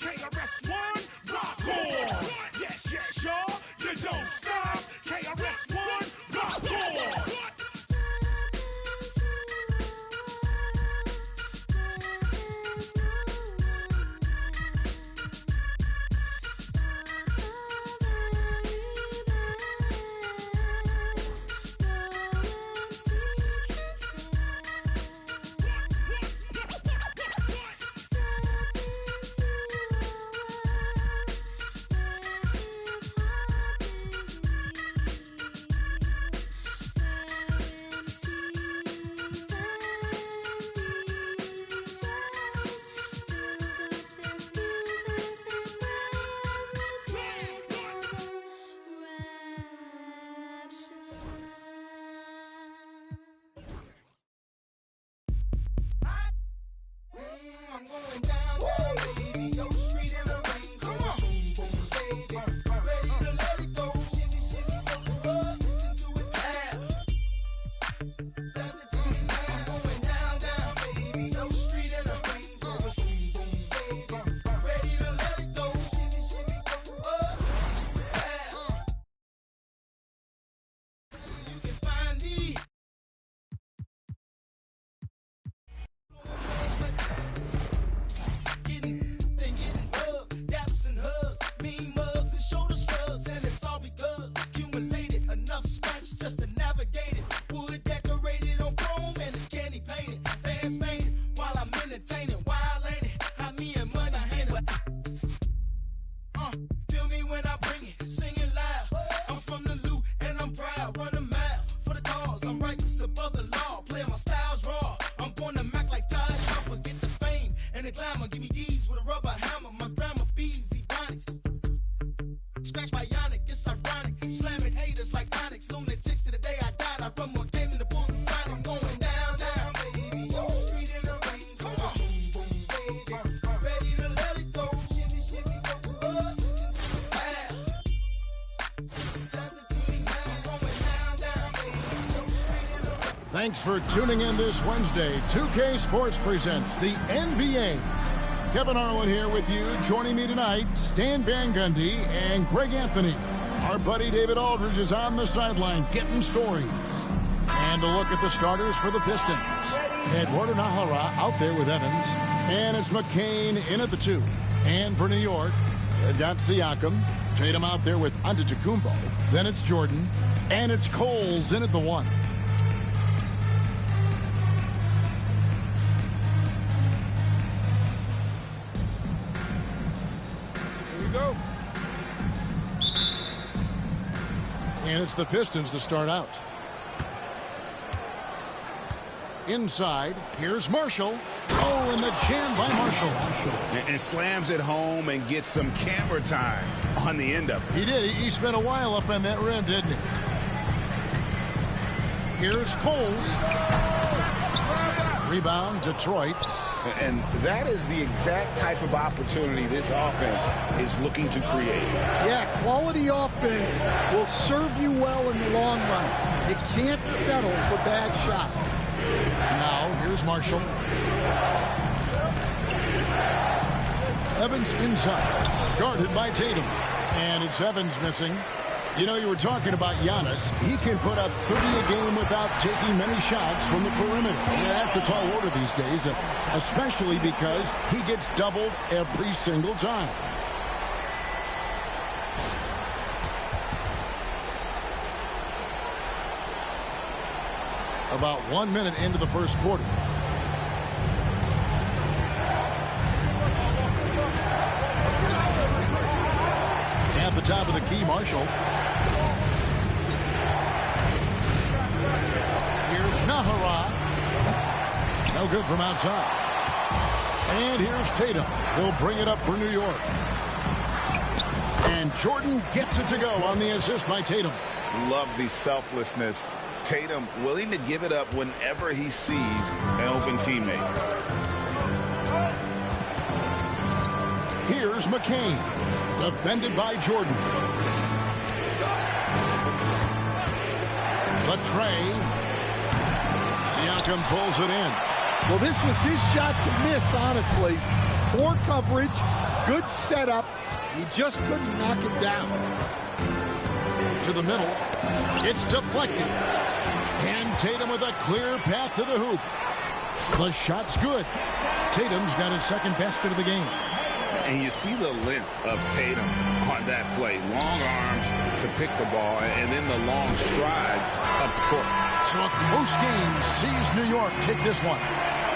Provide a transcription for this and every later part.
KRS-One, rock on. Yes, yes, y'all, you don't stop. KRS-One, rock on. I'm going down, down, baby. Yo, street in the rain. Come on, boom, boom, baby. Ready to let it go. Shimmy, shimmy, so listen to it clap. Does it to me now? I'm going down, down, baby. Yo, street in the rain. Come on, boom, boom, baby. Ready to let it go. Shimmy, shimmy, so clap. You can find me. Getting hugged, daps and hugs, mean mugs and shoulder shrugs, and it's all because accumulated enough scratch just to navigate it. Wood decorated on chrome and it's candy painted, fans painted while I'm entertaining. Wild ain't it? How me and money handle. Feel me when I bring it, singing loud. I'm from the loot and I'm proud, run a mile for the cause. I'm righteous above the law, play my styles raw. I'm born to Mac like Taj, I'll forget the fame and the glamour. Give me D's with a rubber hammer. My grandma bees, ebonics. Scratch bionic, it's ironic. Slamming haters like Onyx. Lunatics to the day I died. I run more game than the Bulls and Sonics. Going down, down, baby. Yo, street in the rain. Come on, boom, boom, baby. Ready to let it go. Shimmy, shimmy, go. Listen to the clap. Does it to me now? I'm going down, down, baby. Yo, street in the rain. Thanks for tuning in this Wednesday. 2K Sports presents the NBA. Kevin Harlan here with you. Joining me tonight, Stan Van Gundy and Greg Anthony. Our buddy David Aldridge is on the sideline getting stories. And a look at the starters for the Pistons. Eduardo Nahara out there with Evans. And it's McCain in at the 2. And for New York, got Siakam. Tatum out there with Antetokounmpo. Then it's Jordan. And it's Coles in at the 1. Go. And it's the Pistons to start out. Inside, here's Marshall. Oh, and the jam by Marshall. And slams it home and gets some camera time on the end of it. He did. He spent a while up on that rim, didn't he? Here's Coles. Rebound, Detroit. And that is the exact type of opportunity this offense is looking to create. Yeah, quality offense will serve you well in the long run. You can't settle for bad shots. Now, here's Marshall. Evans inside, guarded by Tatum. And it's Evans missing. You know, you were talking about Giannis. He can put up 30 a game without taking many shots from the perimeter. Yeah, that's a tall order these days, especially because he gets doubled every single time. About 1 minute into the first quarter. At the top of the key, Marshall. Here's Nahara. No good from outside. And here's Tatum. He'll bring it up for New York. And Jordan gets it to go on the assist by Tatum. Love the selflessness. Tatum willing to give it up whenever he sees an open teammate. Here's McCain. Defended by Jordan. The tray. Siakam pulls it in. Well, this was his shot to miss, honestly. Poor coverage, Good setup. He just couldn't knock it down. To the middle. It's deflected. And Tatum with a clear path to the hoop. The shot's good. Tatum's got his second basket of the game. And you see the length of Tatum on that play. Long arms to pick the ball, and then the long strides up the court. So a close game sees New York take this one.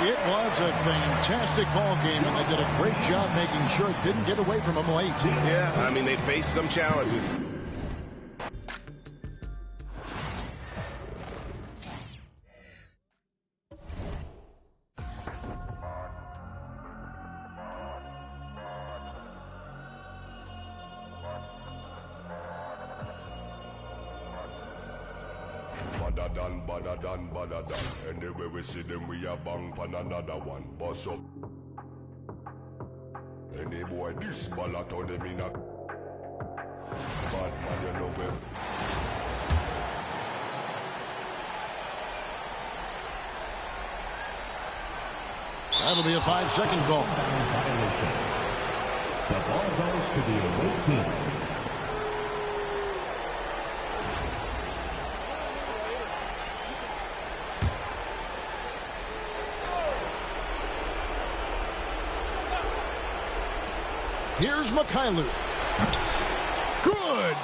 It was a fantastic ball game, and they did a great job making sure it didn't get away from them late. Yeah, I mean, they faced some challenges. Badder than. Anyway we see them, we a bang pan another one. Boss up. Any boy this ball out on them in a bad man, you know him. That'll be a 5-second call. The ball goes to the away team. Here's Mikhailu. Good!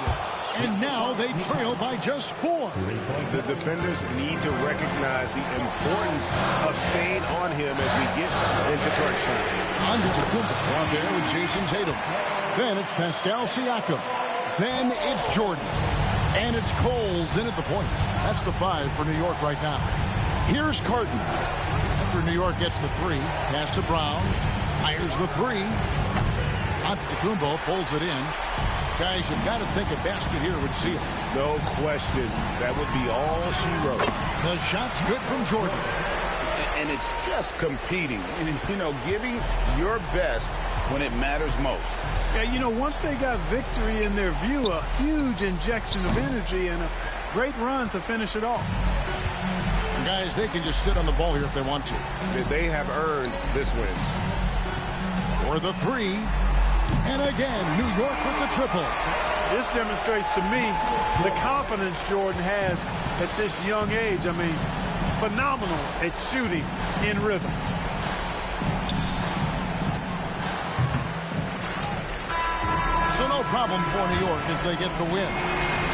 And now they trail by just 4. The defenders need to recognize the importance of staying on him as we get into crunch time. On to Tacumba out there with Jason Tatum. Then it's Pascal Siakam. Then it's Jordan. And it's Coles in at the point. That's the 5 for New York right now. Here's Carton. After New York gets the 3, pass to Brown. Fires the 3. Antetokounmpo pulls it in. Guys, you've got to think a basket here would seal. No question. That would be all she wrote. The shot's good from Jordan. And it's just competing. You know, giving your best when it matters most. Yeah, you know, once they got victory in their view, a huge injection of energy and a great run to finish it off. Guys, they can just sit on the ball here if they want to. They have earned this win. For the 3. And again, New York with the triple. This demonstrates to me the confidence Jordan has at this young age. I mean, phenomenal at shooting in rhythm. So no problem for New York as they get the win.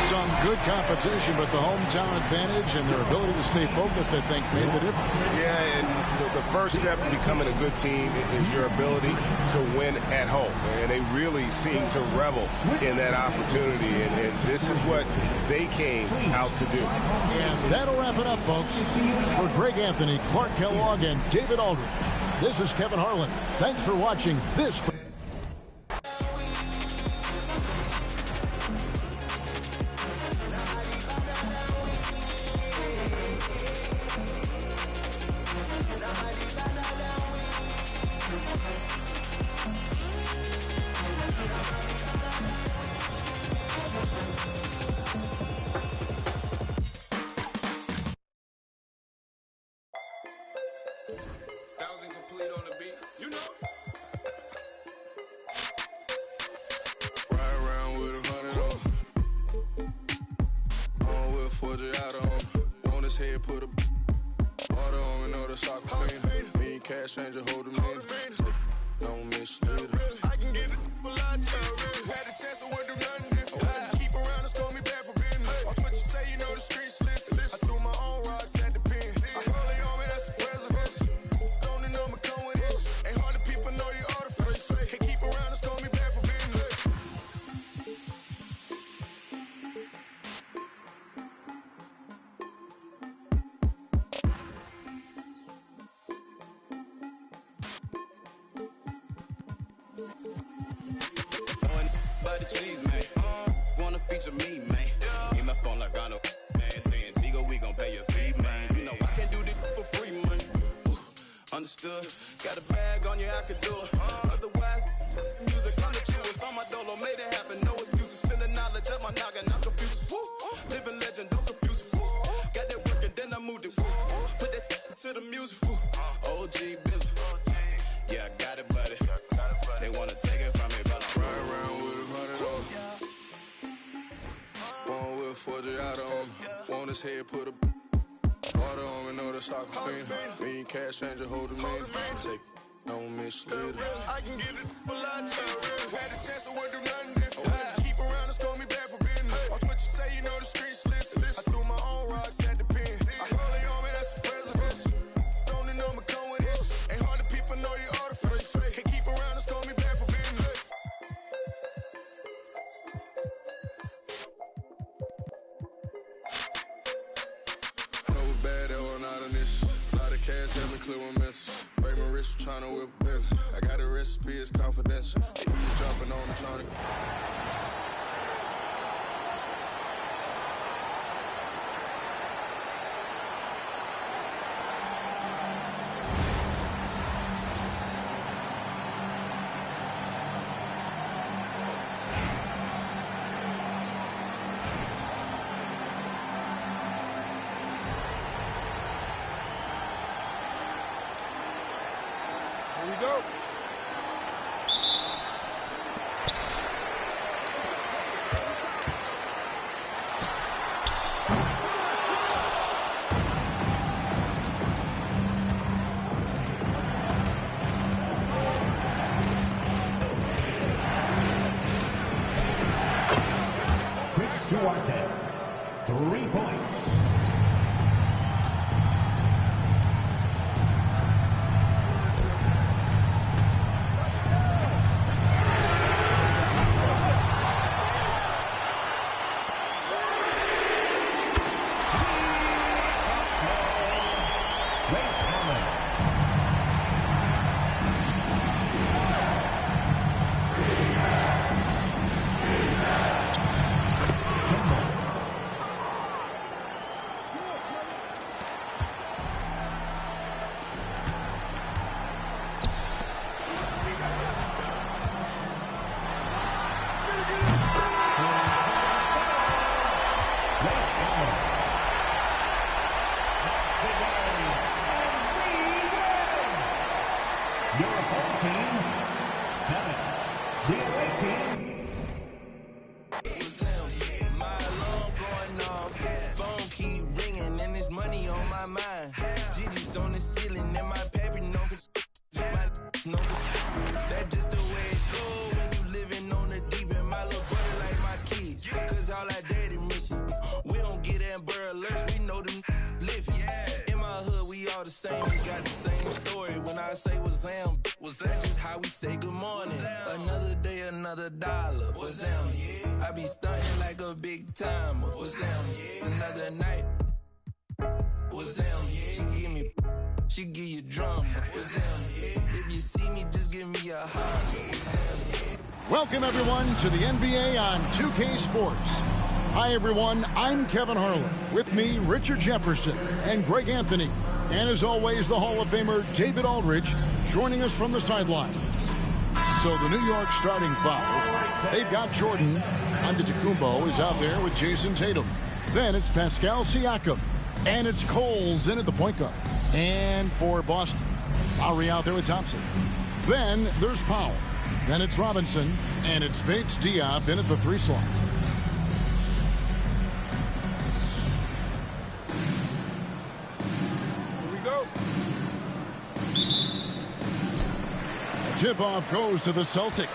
Some good competition, but the hometown advantage and their ability to stay focused, I think, made the difference. Yeah, and the first step in becoming a good team is your ability to win at home. And they really seem to revel in that opportunity. And this is what they came out to do. And that'll wrap it up, folks. For Greg Anthony, Clark Kellogg, and David Aldridge, this is Kevin Harlan. Thanks for watching this. Styles incomplete on the beat, you know. Ride around with 100 on. On with Forgiato on. On his head, put a water on another soccer fiend. Me and cash changer, hold him in. Don't mislead him. I can get it for life. Had a chance, I wouldn't do nothing different. I just keep around and score me back for business. Watch what you say, you know the streets listen. I threw my own rocks at the pen. I roll it on me, that's the president. Don't know me come with it. Ain't hard to people know you artificial. Hey, keep around and score me back for business. But the cheese, man. Wanna feature me, man. Get my phone like I know, man. Stay Antigua, we gon' pay your fee, man. You know I can't do this for free, man. Understood. Got a bag on you, I could do it. Otherwise, music come to you. It's on my dolo, made it happen. No excuses. Feeling knowledge up my noggin, I'm confused. Woo. Living legend, don't confuse it. Woo. Got that work and then I moved it. Woo. Put that to the music. Woo. OG business. Yeah, I got it, buddy. They wanna take it from on his head, put a water on me, know the soccer fiend. Being cash changer, holding me. Take no misleader. I can get it a lot of had a chance, I wouldn't do nothing different. Keep around and score me back for business. Watch what you say, you know the streets listen. I threw my own rocks at the pen. I hold it on me, that's the president. Don't know me come with it. Ain't hard to people know you artificial. Can't keep around and score me back for business. Know it bad, that one out of this. A lot of cash, had me clear my mess. Break my wrist, tryna whip a bit. I got a recipe, it's confidential. You just jumping on me, tryna. Here we go. WARKONE, 3 points. Your home team, 7. The away team. My alarm going off, phone keep ringing, and there's money on my mind. Digits on the ceiling, and my pappy know that's just the way it goes when you living on the deep end. My little brother like my kids, cause all our daddy missing. We don't get Amber Alerts, we know them living. In my hood, we all the same, we got the same story. When I say what's Am, that's just how we say good morning. Another day, another dollar. What's Am? I be stunting like a big timer. What's Am? Another night. What's Am? She give you drama. What's Am? If you see me, just give me a hug. Welcome, everyone, to the NBA on 2K Sports. Hi, everyone. I'm Kevin Harlan. With me, Richard Jefferson and Greg Anthony. And as always, the Hall of Famer David Aldridge joining us from the sidelines. So the New York starting five. They've got Jordan. Antetokounmpo is out there with Jason Tatum. Then it's Pascal Siakam. And it's Coles in at the point guard. And for Boston, Lowry out there with Thompson. Then there's Powell. Then it's Robinson. And it's Bates Diop in at the 3 slot. Here we go. Tip-off goes to the Celtics.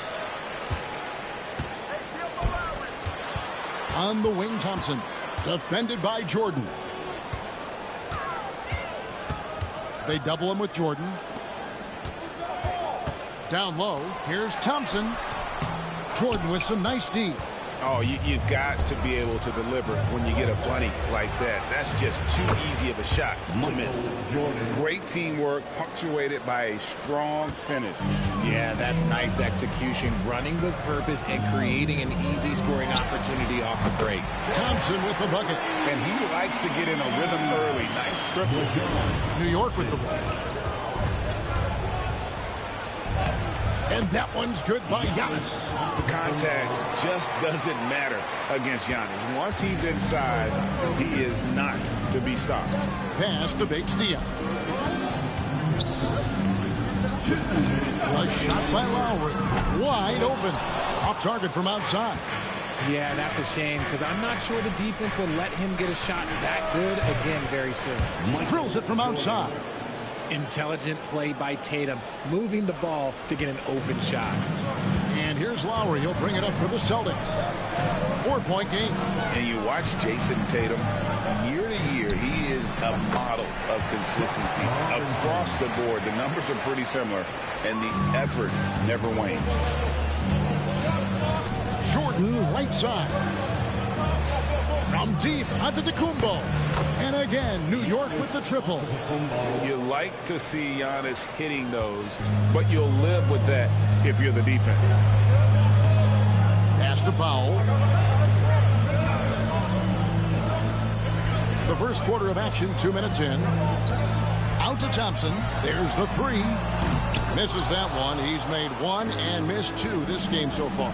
On the wing, Thompson. Defended by Jordan. They double him with Jordan. Down low, here's Thompson. Jordan with some nice D. Oh, you've got to be able to deliver when you get a bunny like that. That's just too easy of a shot to miss. Great teamwork, punctuated by a strong finish. Yeah, that's nice execution, running with purpose and creating an easy scoring opportunity off the break. Thompson with the bucket. And he likes to get in a rhythm early. Nice triple. New York with the ball. And that one's good by Giannis. Contact just doesn't matter against Giannis. Once he's inside, he is not to be stopped. Pass to Bates Diop. A shot by Lowry. Wide open. Off target from outside. Yeah, that's a shame because I'm not sure the defense will let him get a shot that good again very soon. Drills it from outside. Intelligent play by Tatum, moving the ball to get an open shot. And here's Lowry. He'll bring it up for the Celtics. 4-point game. And you watch Jason Tatum, year to year, he is a model of consistency across the board. The numbers are pretty similar, and the effort never wanes. Jordan, right side. From deep, Antetokounmpo. And again, New York with the triple. You like to see Giannis hitting those, but you'll live with that if you're the defense. Pass to Powell. The first quarter of action, 2 minutes in. Out to Thompson. There's the three. Misses that one. He's made one and missed two this game so far.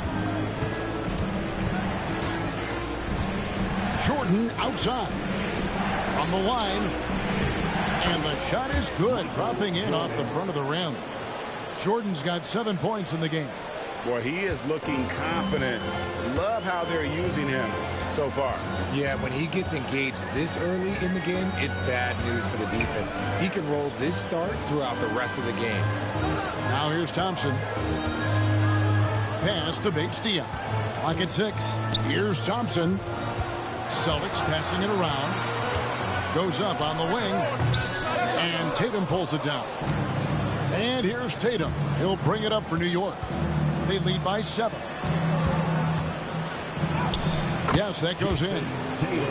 Jordan outside. From the line. And the shot is good. Dropping in off the front of the rim. Jordan's got 7 points in the game. Boy, he is looking confident. Love how they're using him so far. Yeah, when he gets engaged this early in the game, it's bad news for the defense. He can roll this start throughout the rest of the game. Now here's Thompson. Pass to Bates-Diop. Clock at 6. Here's Thompson. Celtics passing it around. Goes up on the wing. And Tatum pulls it down. And here's Tatum. He'll bring it up for New York. They lead by 7. Yes, that goes in.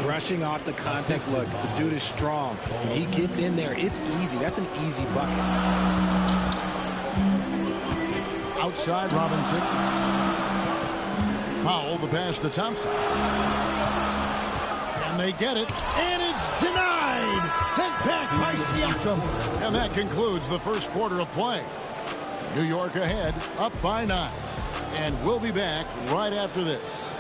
Brushing off the contact. Look, the dude is strong. When he gets in there, it's easy. That's an easy bucket. Outside Robinson. Powell, the pass to Thompson. Can they get it? And it's denied. Sent back by Siakam. And that concludes the first quarter of play. New York ahead, up by 9. And we'll be back right after this.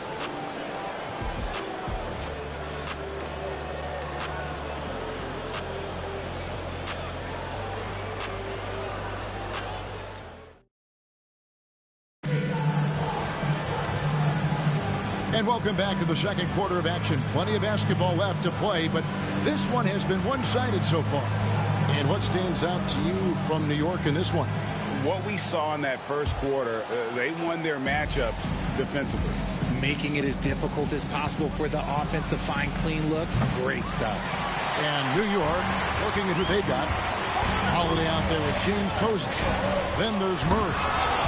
And welcome back to the second quarter of action. Plenty of basketball left to play, but this one has been one-sided so far. And what stands out to you from New York in this one? What we saw in that first quarter, they won their matchups defensively. Making it as difficult as possible for the offense to find clean looks. Great stuff. And New York, looking at who they got. Holiday out there with James Posey. Then there's Murray.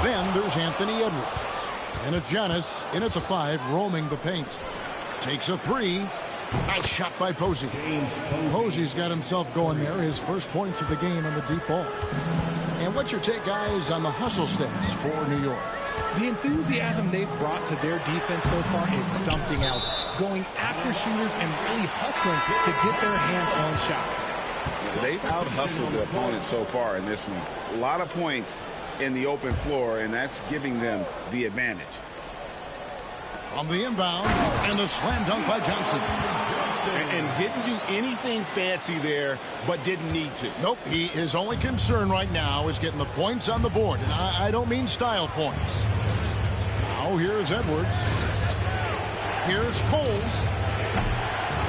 Then there's Anthony Edwards. And it's Giannis in at the 5, roaming the paint. Takes a 3. Nice shot by Posey. Posey's got himself going there. His first points of the game on the deep ball. And what's your take, guys, on the hustle stats for New York? The enthusiasm they've brought to their defense so far is something else. Going after shooters and really hustling to get their hands on shots. They've out-hustled the opponent so far in this one. A lot of points in the open floor, and that's giving them the advantage. From the inbound, and the slam dunk by Johnson. And didn't do anything fancy there, but didn't need to. Nope, his only concern right now is getting the points on the board. And I don't mean style points. Now here's Edwards. Here's Coles.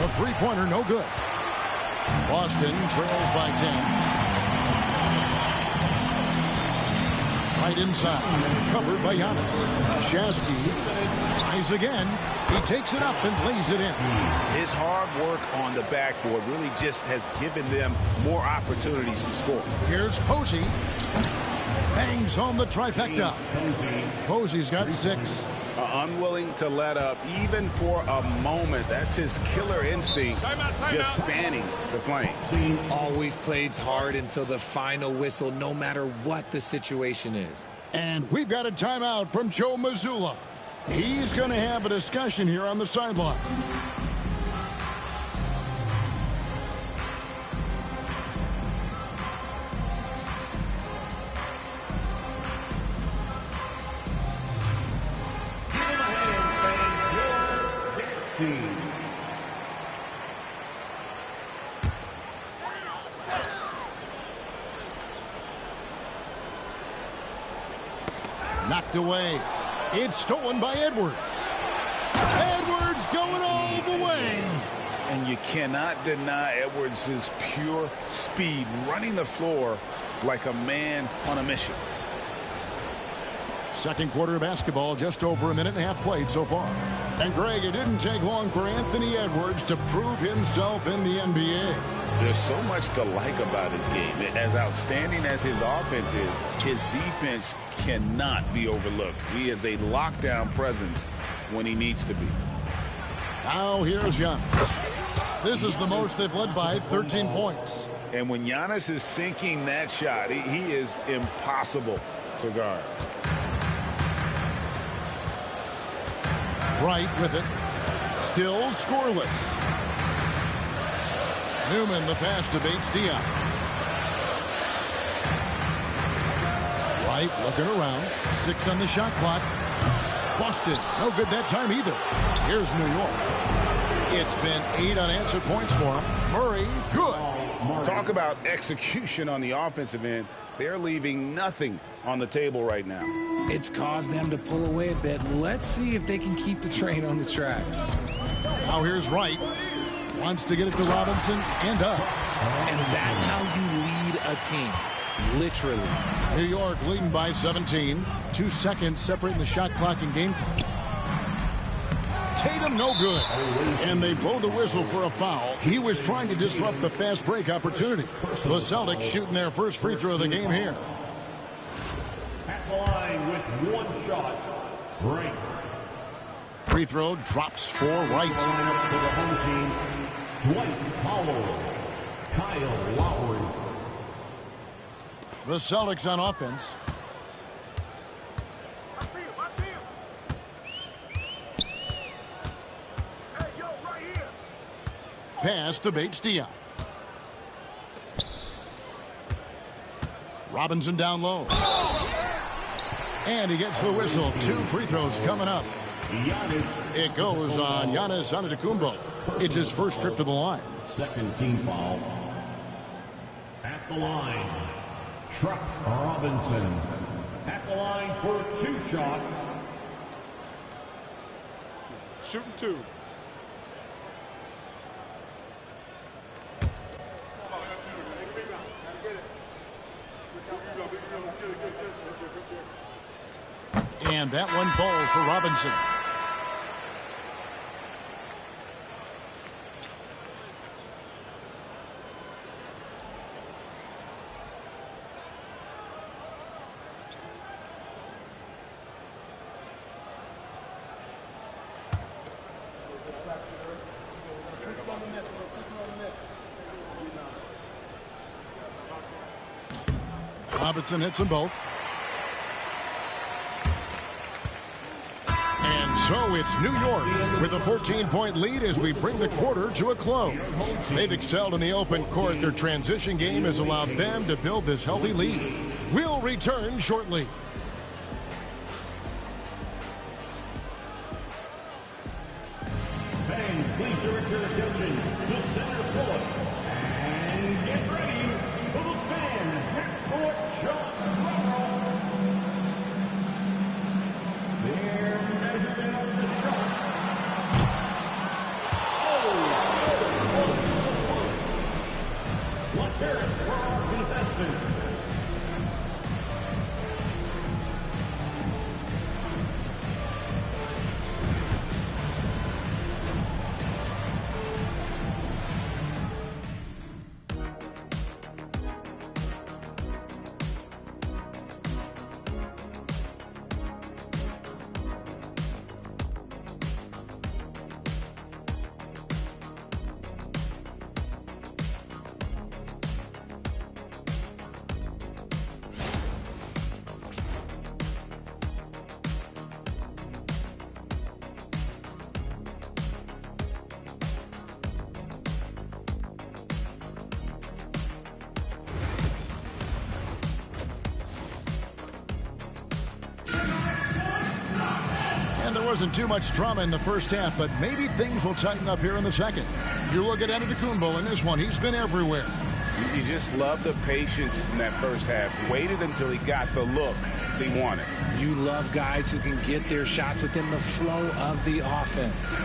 The three-pointer, no good. Boston trails by 10. Right inside, covered by Giannis. Shasky tries again. He takes it up and lays it in. His hard work on the backboard really just has given them more opportunities to score. Here's Posey. Bangs home the trifecta. Posey's got 6. Unwilling to let up even for a moment. That's his killer instinct, just fanning the flame. Always plays hard until the final whistle, no matter what the situation is. And we've got a timeout from Joe Mazzulla. He's going to have a discussion here on the sideline. Knocked away. It's stolen by Edwards. Edwards going all the way. And you cannot deny Edwards' pure speed, running the floor like a man on a mission. Second quarter of basketball, just over a minute and a half played so far. And Greg, it didn't take long for Anthony Edwards to prove himself in the NBA. There's so much to like about his game. As outstanding as his offense is, his defense cannot be overlooked. He is a lockdown presence when he needs to be. Now here's Giannis. This is the most they've led by, 13 points. And when Giannis is sinking that shot, he is impossible to guard. Wright with it. Still scoreless. Newman, the pass to Bates-Diop. Wright looking around. 6 on the shot clock. Busted. No good that time either. Here's New York. It's been 8 unanswered points for him. Murray, good. Talk about execution on the offensive end. They're leaving nothing on the table right now. It's caused them to pull away a bit. Let's see if they can keep the train on the tracks. Now here's Wright. Wants to get it to Robinson and does. And that's how you lead a team. Literally. New York leading by 17. 2 seconds separating the shot clock and game clock. Tatum no good. And they blow the whistle for a foul. He was trying to disrupt the fast break opportunity. The Celtics shooting their first free throw of the game here. At the line with 1 shot, Wright. Free throw drops for Wright. For the home team, Dwight Powell, Kyle Lowry. The Celtics on offense. Pass to Bates-Diop. Robinson down low. And he gets the whistle. 2 free throws coming up. It goes on Giannis Antetokounmpo. It's his first trip to the line. Second team foul. At the line, Truck Robinson. At the line for 2 shots. Shooting 2. And that one falls for Robinson. Robinson hits them both. And so it's New York with a 14-point lead as we bring the quarter to a close. They've excelled in the open court. Their transition game has allowed them to build this healthy lead. We'll return shortly. Fans, please direct your attention to center court. And get ready for the fan half-court shot. They're measuring out the shot. Let's hear it for our contestant. There wasn't too much drama in the first half, but maybe things will tighten up here in the second. You look at Antetokounmpo in this one. He's been everywhere. You just love the patience in that first half. Waited until he got the look he wanted. You love guys who can get their shots within the flow of the offense.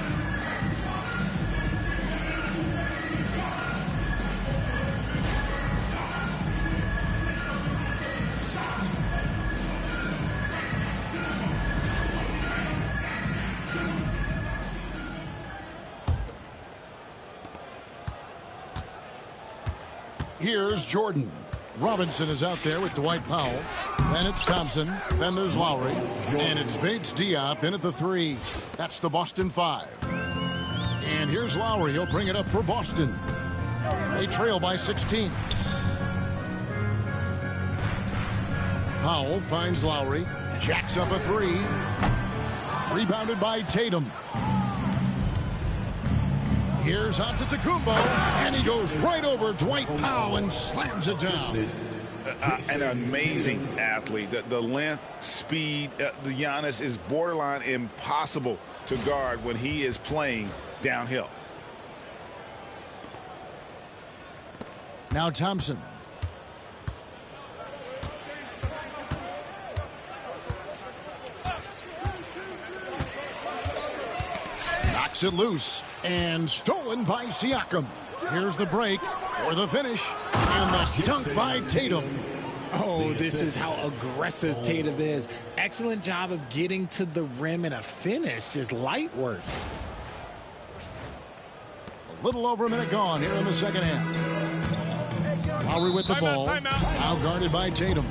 Here's Jordan. Robinson is out there with Dwight Powell. Then it's Thompson. Then there's Lowry. And it's Bates Diop in at the 3. That's the Boston 5. And here's Lowry. He'll bring it up for Boston. They trail by 16. Powell finds Lowry. Jacks up a 3. Rebounded by Tatum. Here's Antetokounmpo, and he goes right over Dwight Powell and slams it down. An amazing athlete. The length, speed, the Giannis is borderline impossible to guard when he is playing downhill. Now Thompson. Knocks it loose. And stolen by Siakam. Here's the break for the finish. And the dunk by Tatum. Oh, this is how aggressive Tatum is. Excellent job of getting to the rim and a finish. Just light work. A little over a minute gone here in the second half. Lowry with the ball. Now guarded by Tatum.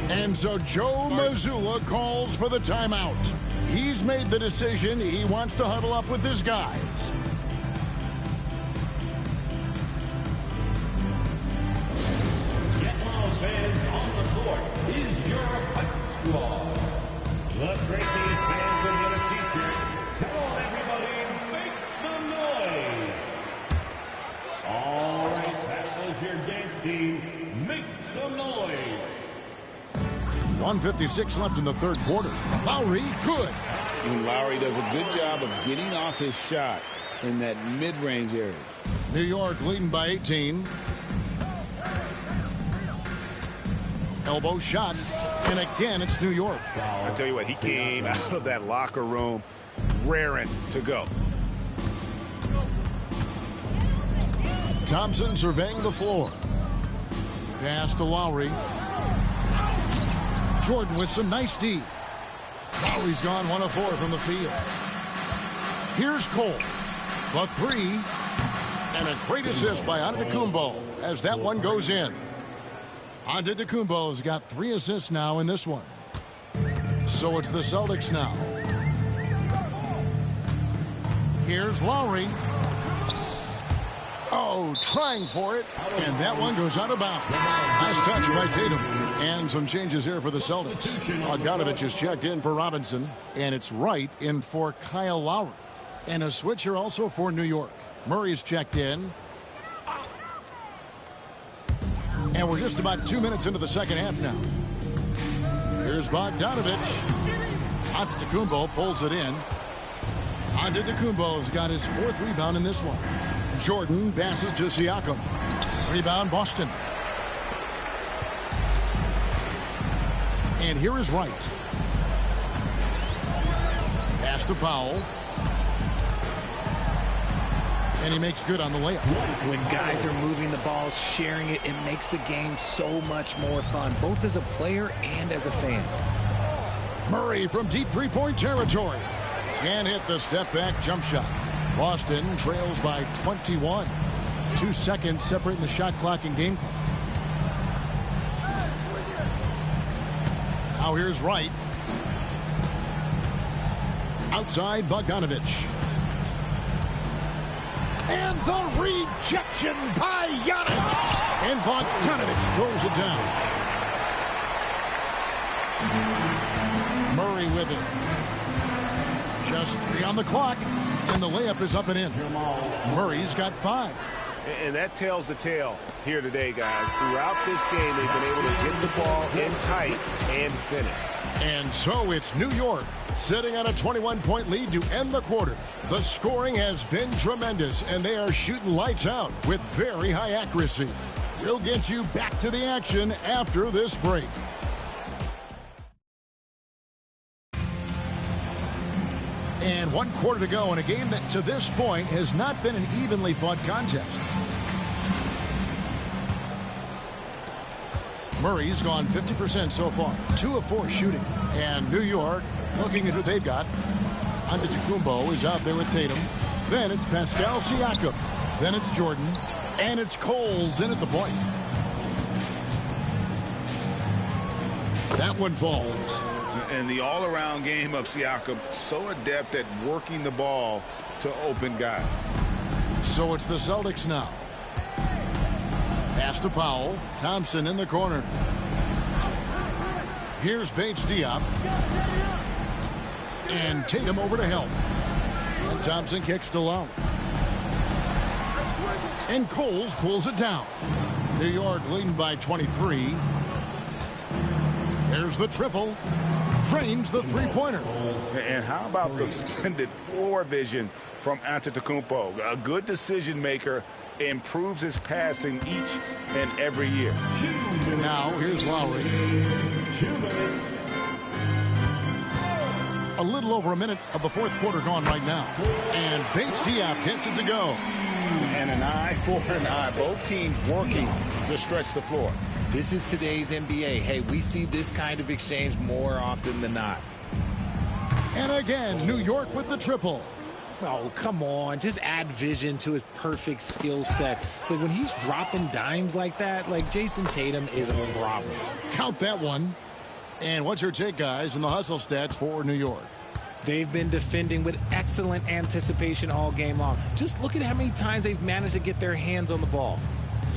And so Joe Mazzulla calls for the timeout. He's made the decision. He wants to huddle up with his guys. Fans on the court is your fight squad. The great fans and the teachers. Come on, everybody, make some noise. All right, that was your dance team. Make some noise. 1:56 left in the third quarter. Lowry, good. And Lowry does a good job of getting off his shot in that mid-range area. New York leading by 18. Elbow shot, and again it's New York. I tell you what, he came out of that locker room raring to go. Thompson surveying the floor. Pass to Lowry. Jordan with some nice D. Lowry's gone 1 of 4 from the field. Here's Cole. The 3. And a great assist by Antetokounmpo as that one goes in. Antetokounmpo's got 3 assists now in this one. So it's the Celtics now. Here's Lowry. Oh, trying for it. And that one goes out of bounds. Nice touch by Tatum. And some changes here for the Celtics. Bogdanovich is checked in for Robinson. And it's Wright in for Kyle Lowry. And a switch here also for New York. Murray's checked in. And we're just about 2 minutes into the second half now. Here's Bogdanovich. Antetokounmpo pulls it in. Antetokounmpo's got his 4th rebound in this one. Jordan passes to Siakam. Rebound Boston. And here is Wright. Pass to Powell. And he makes good on the layup. When guys are moving the ball, sharing it, it makes the game so much more fun, both as a player and as a fan. Murray from deep three-point territory. Can't hit the step-back jump shot. Boston trails by 21. 2 seconds separating the shot clock and game clock. Now here's Wright. Outside Bogdanovich. And the rejection by Giannis. And Bogdanovich throws it down. Murray with it. Just 3 on the clock. And the layup is up and in. Murray's got 5. And that tells the tale here today, guys. Throughout this game, they've been able to get the ball in tight and finish. And so it's New York sitting on a 21-point lead to end the quarter. The scoring has been tremendous, and they are shooting lights out with very high accuracy. We'll get you back to the action after this break. And 1 quarter to go in a game that to this point has not been an evenly fought contest. Murray's gone 50% so far, 2 of 4 shooting. And New York, looking at who they've got. Antetokounmpo is out there with Tatum. Then it's Pascal Siakam. Then it's Jordan. And it's Coles in at the point. That one falls. And the all-around game of Siakam, so adept at working the ball to open guys. So it's the Celtics now. Pass to Powell. Thompson in the corner. Here's Bates Diop. And Tatum over to help. And Thompson kicks to Lowry. And Coles pulls it down. New York leading by 23. There's the triple. Drains the three-pointer. And how about the splendid floor vision from Antetokounmpo? A good decision maker, improves his passing each and every year. Now here's Lowry. A little over a minute of the fourth quarter gone right now. And Bates Diop gets it to go. And an eye for an eye. Both teams working to stretch the floor. This is today's NBA. Hey, we see this kind of exchange more often than not. And again, New York with the triple. Oh, come on. Just add vision to his perfect skill set. Like when he's dropping dimes like that, like Jason Tatum is a problem. Count that one. And what's your take, guys, in the hustle stats for New York? They've been defending with excellent anticipation all game long. Just look at how many times they've managed to get their hands on the ball.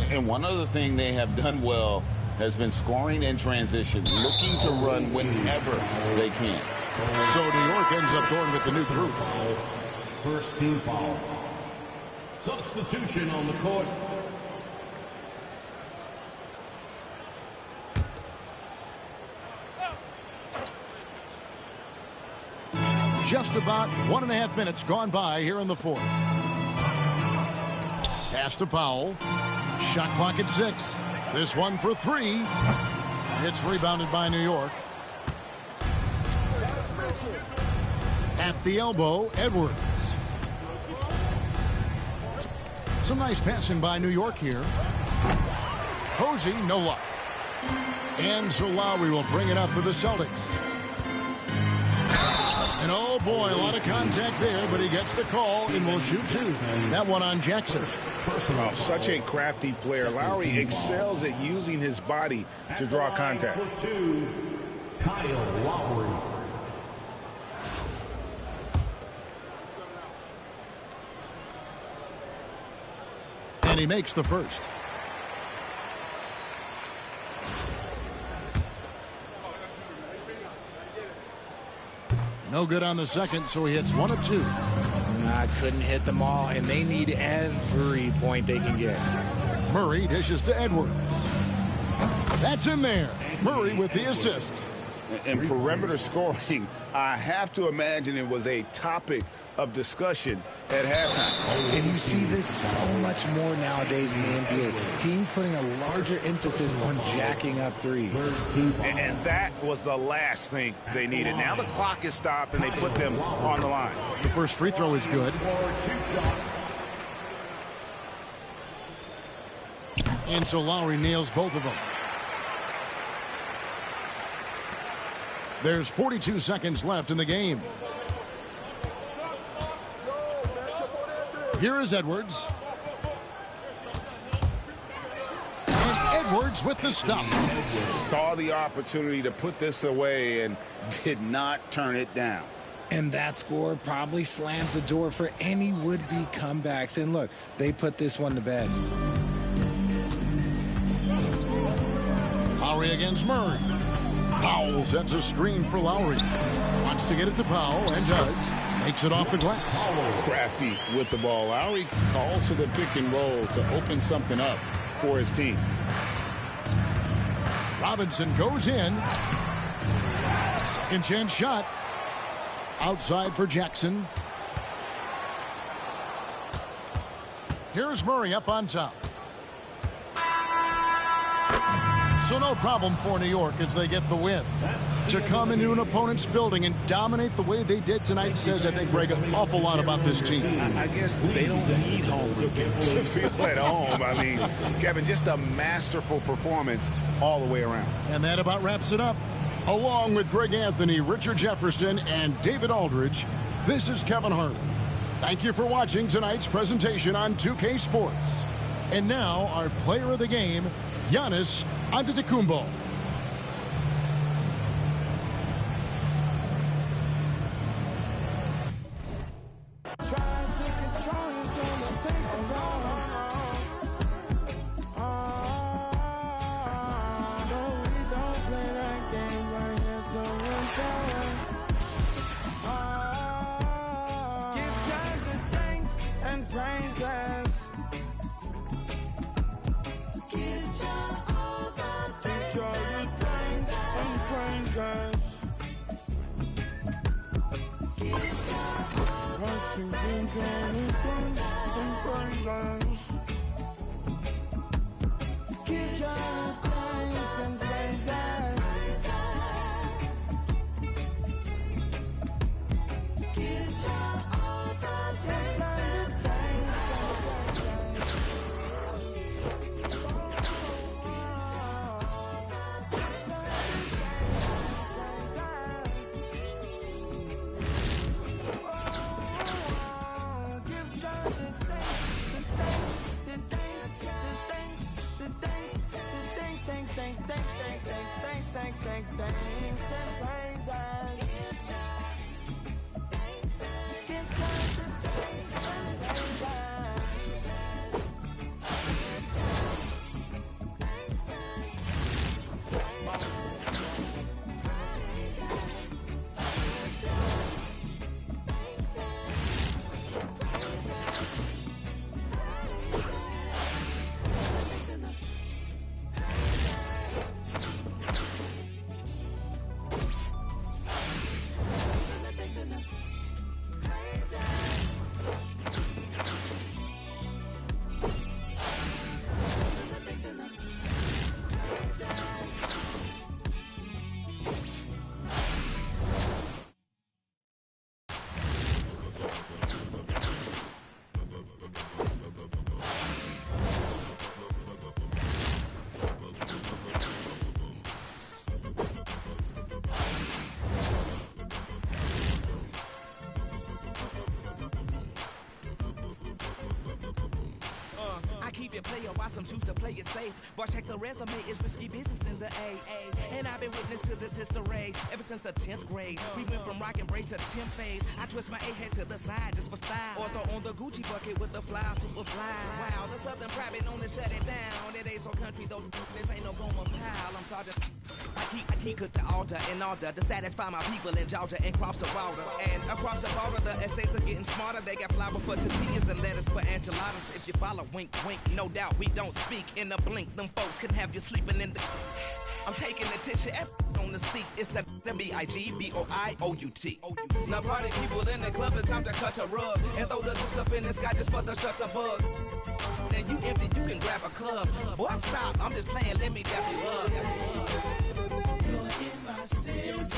And one other thing they have done well has been scoring in transition, looking to run whenever they can. So New York ends up going with the new group. First team foul. Substitution on the court. Just about 1.5 minutes gone by here in the fourth. Pass to Powell. Shot clock at 6. This one for 3. It's rebounded by New York. At the elbow, Edwards. Some nice passing by New York here. Posey, no luck. And so Lowry will bring it up for the Celtics. And oh boy, a lot of contact there, but he gets the call and will shoot 2. That one on Jackson. Oh, such a crafty player. Lowry excels at using his body to draw contact. Kyle Lowry. And he makes the first. No good on the second, so he hits 1 of 2. Couldn't hit them all, and they need every point they can get. Murray dishes to Edwards. That's in there. Murray with the assist. And perimeter scoring, I have to imagine it was a topic of discussion at halftime. And you see this so much more nowadays in the NBA. Teams putting a larger emphasis on jacking up threes. And that was the last thing they needed. Now the clock is stopped and they put them on the line. The first free throw is good. And so Lowry nails both of them. There's 42 seconds left in the game. Here is Edwards. And Edwards with the stop. Saw the opportunity to put this away and did not turn it down. And that score probably slams the door for any would-be comebacks. And look, they put this one to bed. Lowry against Murray. Powell sets a screen for Lowry. Wants to get it to Powell, and does. Makes it off the glass. Crafty with the ball. Lowry calls for the pick and roll to open something up for his team. Robinson goes in. Second chance shot. Outside for Jackson. Here's Murray up on top. So no problem for New York as they get the win. To come into an opponent's building and dominate the way they did tonight says, I think, Greg, an awful lot about this team. I guess they don't need home cooking to feel at home. I mean, Kevin, just a masterful performance all the way around. And that about wraps it up. Along with Greg Anthony, Richard Jefferson, and David Aldridge, this is Kevin Harlan. Thank you for watching tonight's presentation on 2K Sports. And now, our player of the game, Giannis Antetokounmpo. Keep it player, why some choose to play it safe. But check the resume, it's risky business in the AA. And I've been witness to this history ever since the 10th grade. We went from rock and brace to 10th phase. I twist my A-head to the side just for style. Or throw on the Gucci bucket with the fly, super fly. Wow, the Southern private known to shut it down. It ain't so country though, this ain't no Goma pile. I'm sorry, I keep cooked to altar in order to satisfy my people in Georgia and cross the border. And across the border, the essays are getting smarter. They got flour for tortillas and lettuce for enchiladas. If you follow, wink, wink, no doubt we don't speak in a blink. Them folks can have you sleeping in the... I'm taking the tissue and on the seat. It's the B-I-G-B-O-I-O-U-T. Now party people in the club, it's time to cut a rug and throw the loose up in the sky just for the shutter buzz. And you empty, you can grab a club. Boy, stop, I'm just playing, let me dap you up. You're in my sins,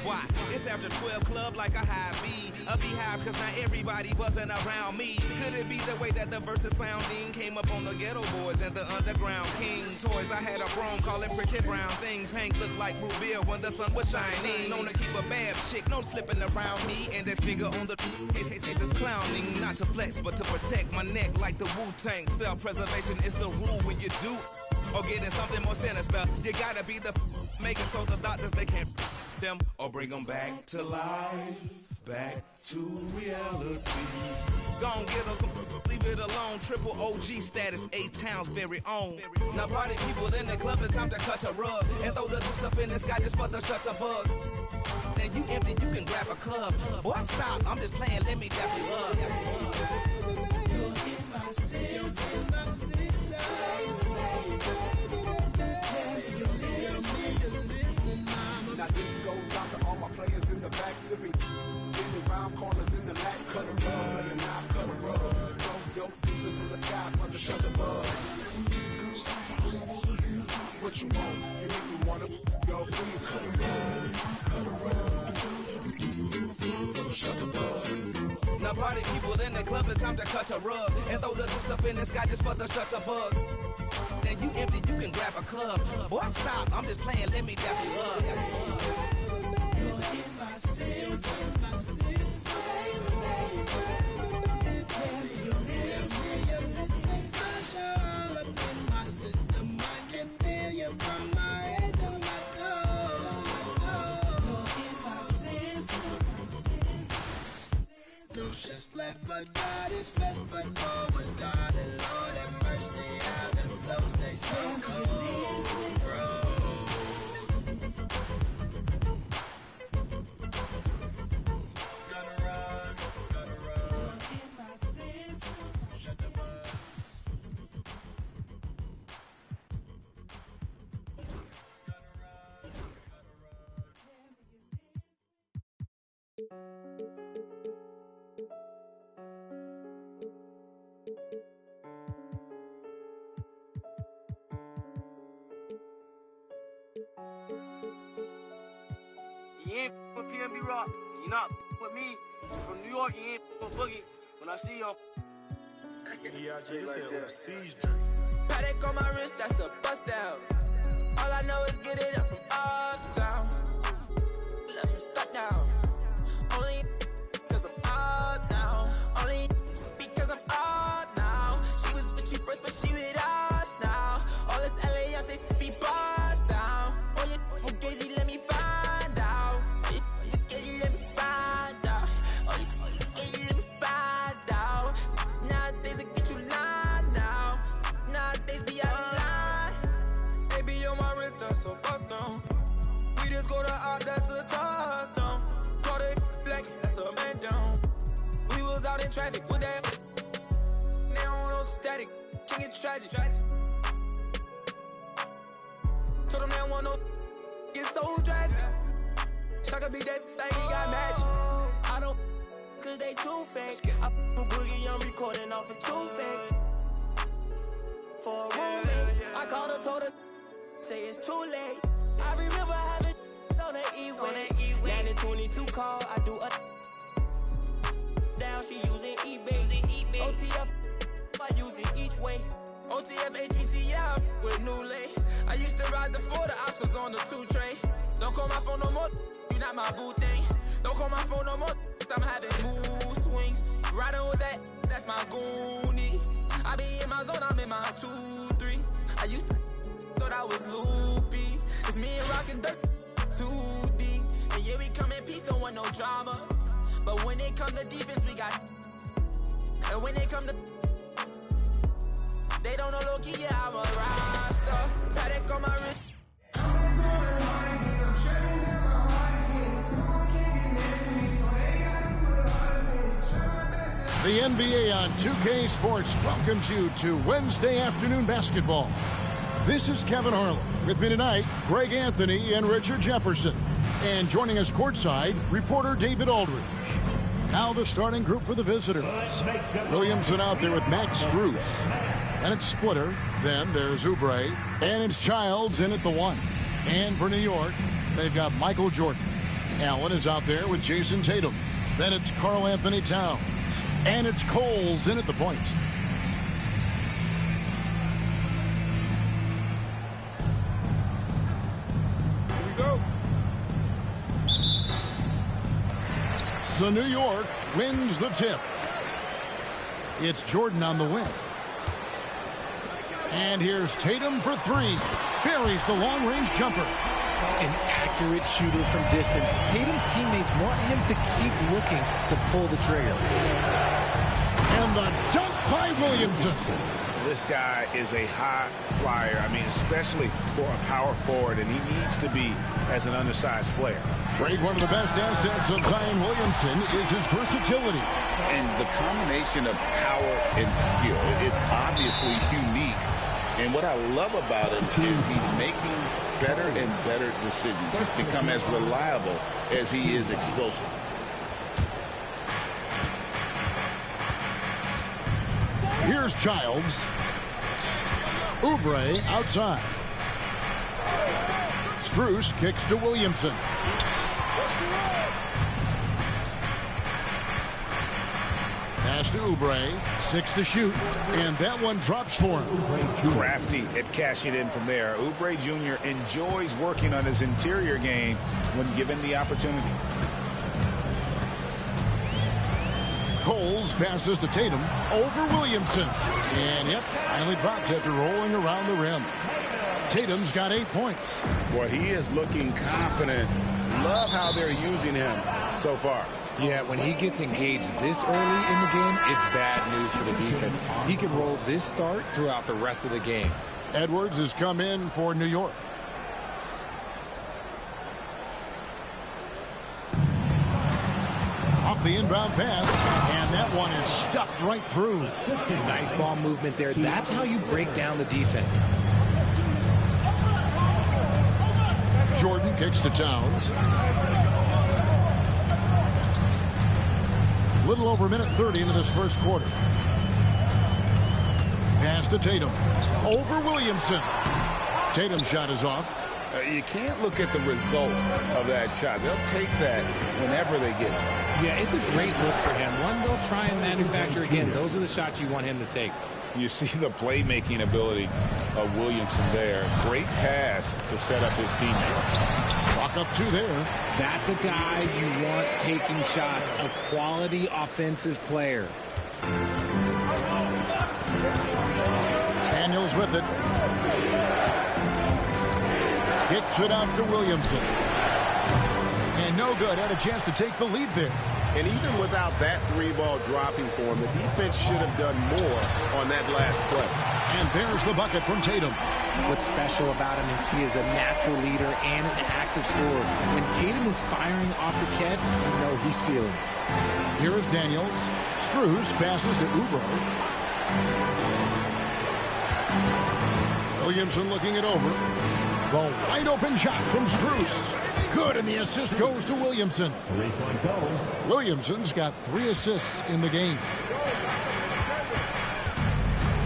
why? It's after 12 club like a high B. A beehive cause not everybody buzzing around me. Could it be the way that the verses sounding came up on the ghetto boys and the underground king toys? I had a chrome calling pretty brown thing. Pink looked like root beer when the sun was shining. Known to keep a bad chick, no slipping around me. And that finger on the face is clowning. Not to flex but to protect my neck like the Wu-Tang. Self-preservation is the rule when you do or getting something more sinister. You gotta be the make it so the doctors they can't them or bring them back to life, back to reality. Gon' get them some, leave it alone. Triple OG status, 8 towns very own. Now party people in the club, it's time to cut a rug and throw the loops up in the sky just for the shutter buzz. And you empty, you can grab a club. Boy, stop, I'm just playing, let me dap you up. You're in my sins, now this goes out to all my players in the back, sipping in the round corners in the lap, cut a rug, playing now, cut a the sky for the shut the buzz. What you want? You make me wanna go freeze. Cut a rug, shut the buzz. Now party people in the club, it's time to cut a rug and throw the loose up in the sky just for the shutter buzz. Then you empty, you can grab a club. Boy, stop, I'm just playing, let me dap you up. You're in my system, my system. Tell me you're listening, all up in my system. I can feel you from my head to my toes. You're in my system. No shit's left, but God is best foot forward, darling. Lord have mercy, how them flows stay so cold. You ain't with PNB Rock. You not with me. From New York, you ain't with Boogie. When I see you on Paddock on my wrist, that's a bust down. All I know is get it up from uptown. Left him stuck down. Only cause I'm up now. Only because I'm up now. She was with you first, but she with us now. All this LA, I'm taking be bust down. Oh, you fugazi, let me find out. Oh, you fugazi, let me find out. Oh, you fugazi, let me find out. Nowadays, I get you lying now. Nowadays, be out of line. Baby, on my wrist, that's a bust down. We just go to out, that's a touchdown. Caught it black, that's a man down. We was out in traffic with that. Now on static, can get tragic. Told them they want no get so drastic. Shaka be that thing, he got magic. I don't, cause they too fake. I put Boogie on recording off of too fake. For a roommate, I called her, told her, say it's too late. I remember having on the E-way. Landing 22 call, I do a down, she using eBay. OTF, I use it each way. OTF, HETF with new lay. I used to ride the 4, the ops was on the 2 train. Don't call my phone no more, you not my boo thing. Don't call my phone no more, I'm having mood swings. Riding with that, that's my goonie. I be in my zone, I'm in my 2-3. I used to thought I was loopy. It's me and rockin' dirt, 2D. And yeah, we come in peace, don't want no drama. But when it come to defense, we got. And when it come to, they don't know low-key, yeah, I'm a roster. Paddock on my wrist. The NBA on 2K Sports welcomes you to Wednesday afternoon basketball. This is Kevin Harlan. With me tonight, Greg Anthony and Richard Jefferson. And joining us courtside, reporter David Aldridge. Now the starting group for the visitors. Williamson out there with Max Strus. And it's Splitter. Then there's Oubre. And it's Childs in at the 1. And for New York, they've got Michael Jordan. Allen is out there with Jason Tatum. Then it's Karl Anthony Towns. And it's Coles in at the point. Here we go. So New York wins the tip. It's Jordan on the wing. And here's Tatum for 3. Buries the long-range jumper. An accurate shooter from distance. Tatum's teammates want him to keep looking to pull the trigger. And the dunk by Williamson. This guy is a high flyer. I mean, especially for a power forward, and he needs to be as an undersized player. Greg, one of the best assets of Zion Williamson is his versatility. And the combination of power and skill, it's obviously unique. And what I love about him is he's making better and better decisions. He's become as reliable as he is explosive. Here's Childs. Oubre outside. Strus kicks to Williamson. Pass to Oubre. 6 to shoot. And that one drops for him. Crafty at cashing in from there. Oubre Jr. enjoys working on his interior game when given the opportunity. Coles passes to Tatum over Williamson. And yep, finally drops after rolling around the rim. Tatum's got 8 points. Boy, he is looking confident. Love how they're using him so far. Yeah, when he gets engaged this early in the game, it's bad news for the defense. He can roll this start throughout the rest of the game. Edwards has come in for New York. Off the inbound pass, and that one is stuffed right through. Nice ball movement there. That's how you break down the defense. Jordan kicks to Towns. Little over a minute 30 into this first quarter. Pass to Tatum. Over Williamson. Tatum's shot is off. You can't look at the result of that shot. They'll take that whenever they get it. Yeah, it's a great look for him. One they'll try and manufacture again. Those are the shots you want him to take. You see the playmaking ability of Williamson there. Great pass to set up his teammate. Chalk up 2 there. That's a guy you want taking shots. A quality offensive player. Daniels with it. Kicks it out to Williamson. And no good. Had a chance to take the lead there. And even without that 3-ball dropping for him, the defense should have done more on that last play. And there's the bucket from Tatum. What's special about him is he is a natural leader and an active scorer. When Tatum is firing off the catch, you know he's feeling it. Here is Daniels. Strus passes to Oubre. Williamson looking it over. The wide open shot from Strus. Good, and the assist goes to Williamson. 3-point goal. Williamson's got 3 assists in the game.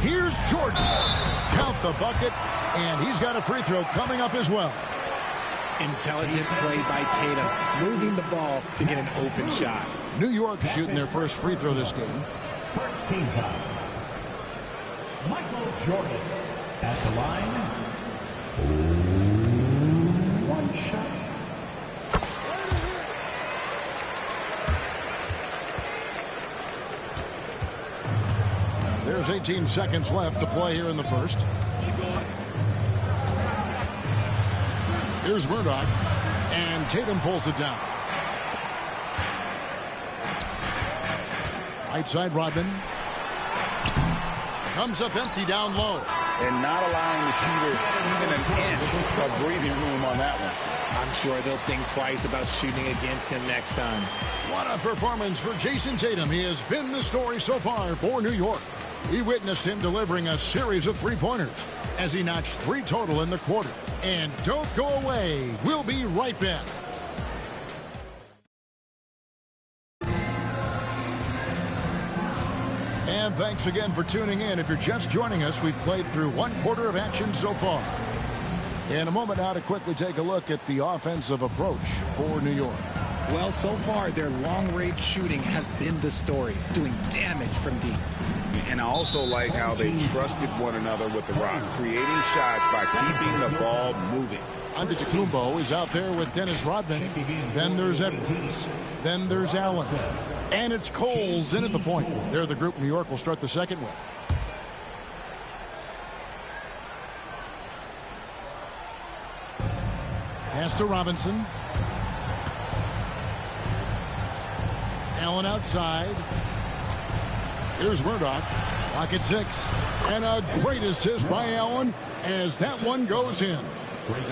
Here's Jordan. Count the bucket, and he's got a free throw coming up as well. Intelligent play by Tatum, moving the ball to get an open shot. New York shooting their first free throw this game. First team foul. Michael Jordan at the line. 1 shot. There's 18 seconds left to play here in the first. Here's Murdoch, and Tatum pulls it down. Right side, Rodman. Comes up empty down low. And not allowing the shooter even an inch of breathing room on that one. I'm sure they'll think twice about shooting against him next time. What a performance for Jason Tatum. He has been the story so far for New York. We witnessed him delivering a series of 3-pointers as he notched 3 total in the quarter. And don't go away. We'll be right back. And thanks again for tuning in. If you're just joining us, we've played through 1 quarter of action so far. In a moment now to quickly take a look at the offensive approach for New York. Well, so far, their long-range shooting has been the story, doing damage from deep. And I also like how they trusted one another with the rock, creating shots by keeping the ball moving. Antetokounmpo is out there with Dennis Rodman. Then there's Edwards. Then there's Allen. And it's Coles in at the point. They're the group New York will start the second with. Pass to Robinson. Allen outside. Here's Murdoch. Pocket 6. And a great assist by Allen as that one goes in.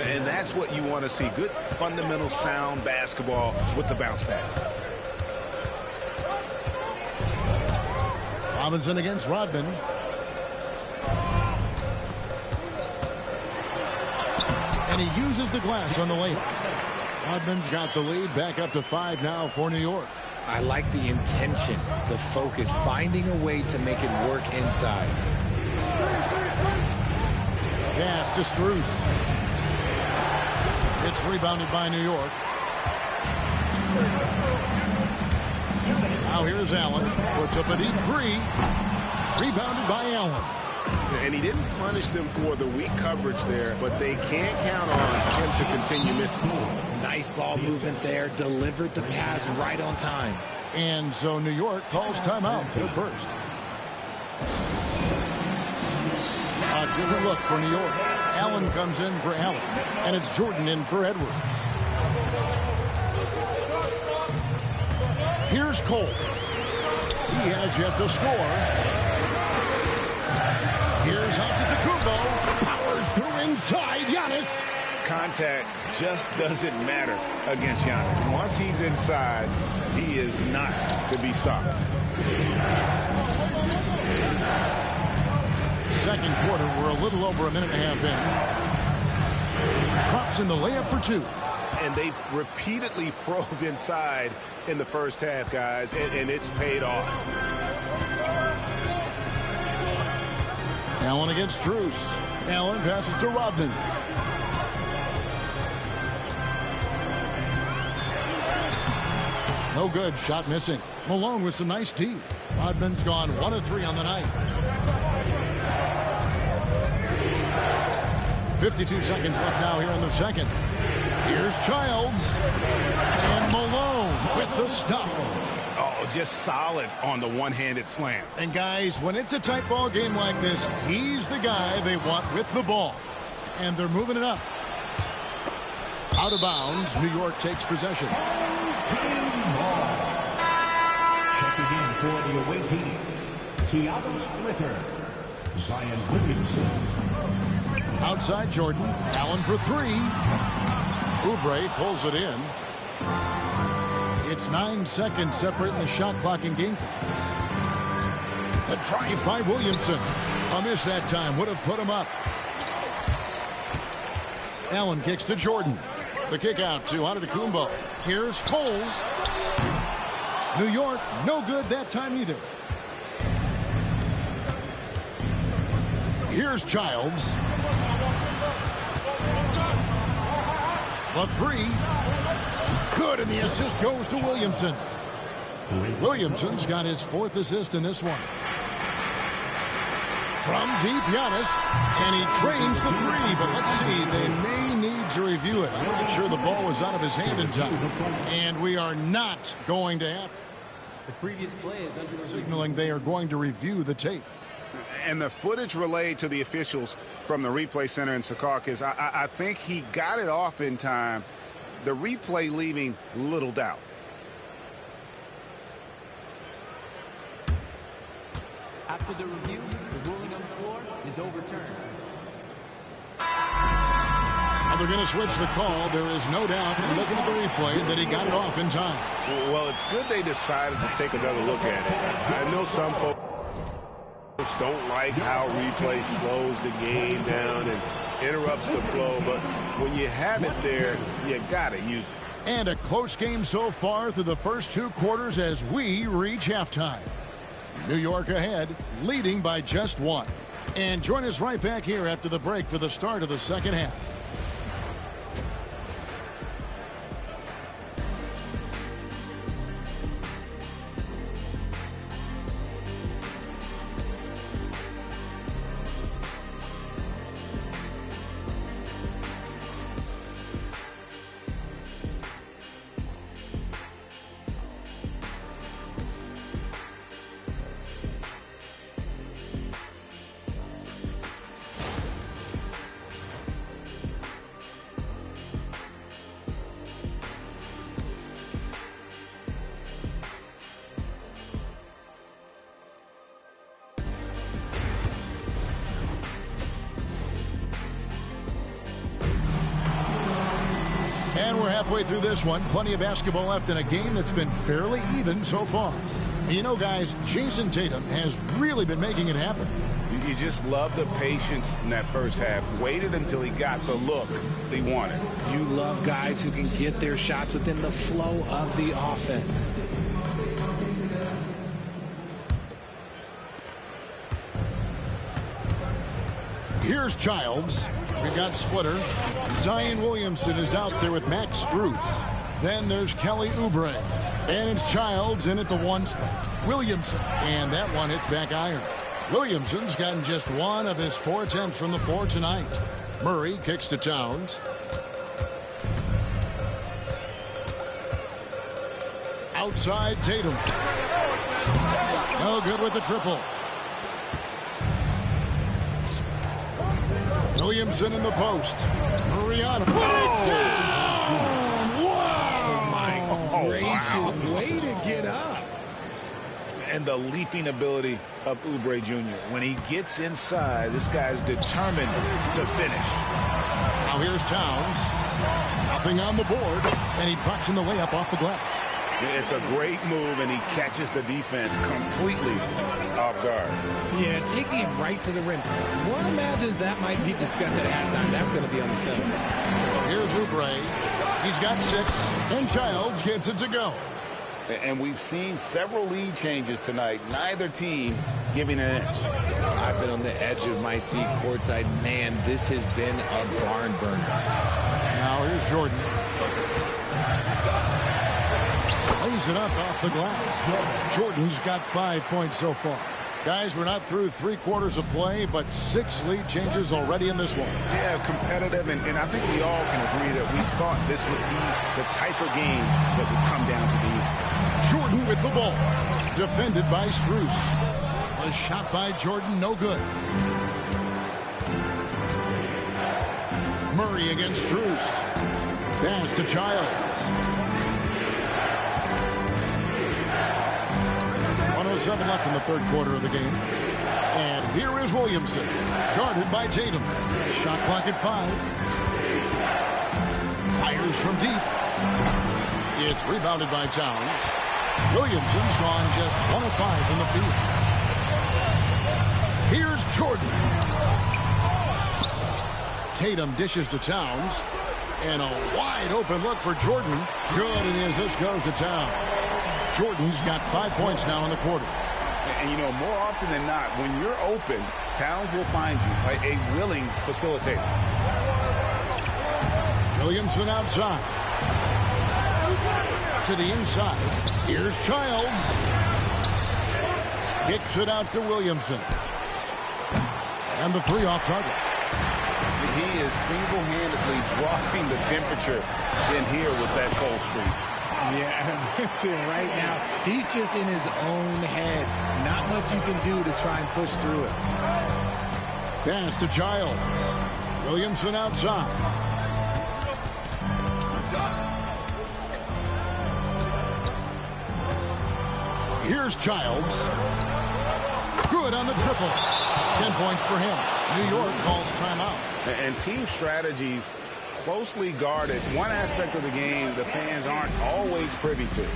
And that's what you want to see. Good fundamental sound basketball with the bounce pass. Robinson against Rodman. And he uses the glass on the layup. Rodman's got the lead back up to 5 now for New York. I like the intention, the focus, finding a way to make it work inside. Pass to Strus. It's rebounded by New York. Now here's Allen. Puts up a deep three. Rebounded by Allen. And he didn't punish them for the weak coverage there, but they can't count on him to continue missing. Nice ball movement there. Delivered the pass right on time. And so New York calls timeout to first. A different look for New York. Allen comes in for Allen, and it's Jordan in for Edwards. Here's Cole. He has yet to score. Here's Antetokounmpo. Powers through inside. Giannis. Contact just doesn't matter against Giannis. Once he's inside, he is not to be stopped. Second quarter, we're a little over a minute and a half in. Drops in the layup for two. And they've repeatedly probed inside in the first half, guys, and it's paid off. Allen against Strus. Allen passes to Rodman. No good. Shot missing. Malone with some nice D. Rodman's gone 1 of 3 on the night. 52 seconds left now here in the second. Here's Childs. And Malone with the stuff. Oh, just solid on the one-handed slam. And guys, when it's a tight ball game like this, he's the guy they want with the ball. And they're moving it up. Out of bounds, New York takes possession. Checking in for the away team, Thiago Splitter, Zion Williamson. Outside Jordan, Allen for 3. Oubre pulls it in. It's 9 seconds separating the shot clock and game clock. The drive by Williamson. A miss that time would have put him up. Allen kicks to Jordan. The kick out to Antetokounmpo. Here's Coles. New York, no good that time either. Here's Childs. The 3. Good, and the assist goes to Williamson. Williamson's got his 4th assist in this one. From deep, Giannis, and he trains the 3, but let's see, they may need to review it. I'm not sure the ball was out of his hand in time. And we are not going to have the previous play is under signaling they are going to review the tape. And the footage relayed to the officials from the replay center in Secaucus, I think he got it off in time. The replay leaving little doubt. After the review, the ruling on the floor is overturned. And they're going to switch the call. There is no doubt, looking at the replay, that he got it off in time. Well, it's good they decided to take another look at it. I know some folks don't like how replay slows the game down and interrupts the flow, but when you have it there, you got to use it. And a close game so far through the first 2 quarters as we reach halftime. New York ahead, leading by just 1. And join us right back here after the break for the start of the second half. And we're halfway through this one. Plenty of basketball left in a game that's been fairly even so far. You know, guys, Jason Tatum has really been making it happen. You just love the patience in that first half. Waited until he got the look he wanted. You love guys who can get their shots within the flow of the offense. Here's Childs. We've got Splitter. Zion Williamson is out there with Max Strus. Then there's Kelly Oubre. And it's Childs in at the 1 spot. Williamson. And that one hits back iron. Williamson's gotten just 1 of his 4 attempts from the floor tonight. Murray kicks to Towns. Outside Tatum. No good with the triple. Williamson in the post. Murray on. Put it down! Wow! Oh, my gracious. Wow. Way to get up. And the leaping ability of Oubre Jr. When he gets inside, this guy's determined to finish. Now here's Towns. Nothing on the board. And he drops in the layup off the glass. It's a great move, and he catches the defense completely off guard. Yeah, taking it right to the rim. One imagines that might be discussed at halftime. That's going to be on the film. Here's Oubre. He's got 6, and Childs gets it to go. And we've seen several lead changes tonight. Neither team giving an edge. I've been on the edge of my seat courtside. Man, this has been a barn burner. Now here's Jordan. Lays it up off the glass. Jordan's got 5 points so far. Guys, we're not through 3 quarters of play, but 6 lead changes already in this one. Yeah, competitive, and I think we all can agree that we thought this would be the type of game that would come down to the end. Jordan with the ball. Defended by Strus. A shot by Jordan, no good. Murray against Strus. Pass to Childs. 1:07 left in the 3rd quarter of the game. And here is Williamson, guarded by Tatum. Shot clock at 5. Fires from deep. It's rebounded by Towns. Williamson's gone just 1 of 5 from the field. Here's Jordan. Tatum dishes to Towns. And a wide open look for Jordan. Good, and his assist goes to Towns. Jordan's got 5 points now in the quarter. And, you know, more often than not, when you're open, Towns will find you, a willing facilitator. Williamson outside. To the inside. Here's Childs. Kicks it out to Williamson. And the 3 off target. He is single-handedly dropping the temperature in here with that cold streak. Yeah, right now, he's just in his own head. Not much you can do to try and push through it. Pass to Childs. Williamson outside. Here's Childs. Good on the triple. 10 points for him. New York calls timeout. And team strategies closely guarded. One aspect of the game the fans aren't always privy to.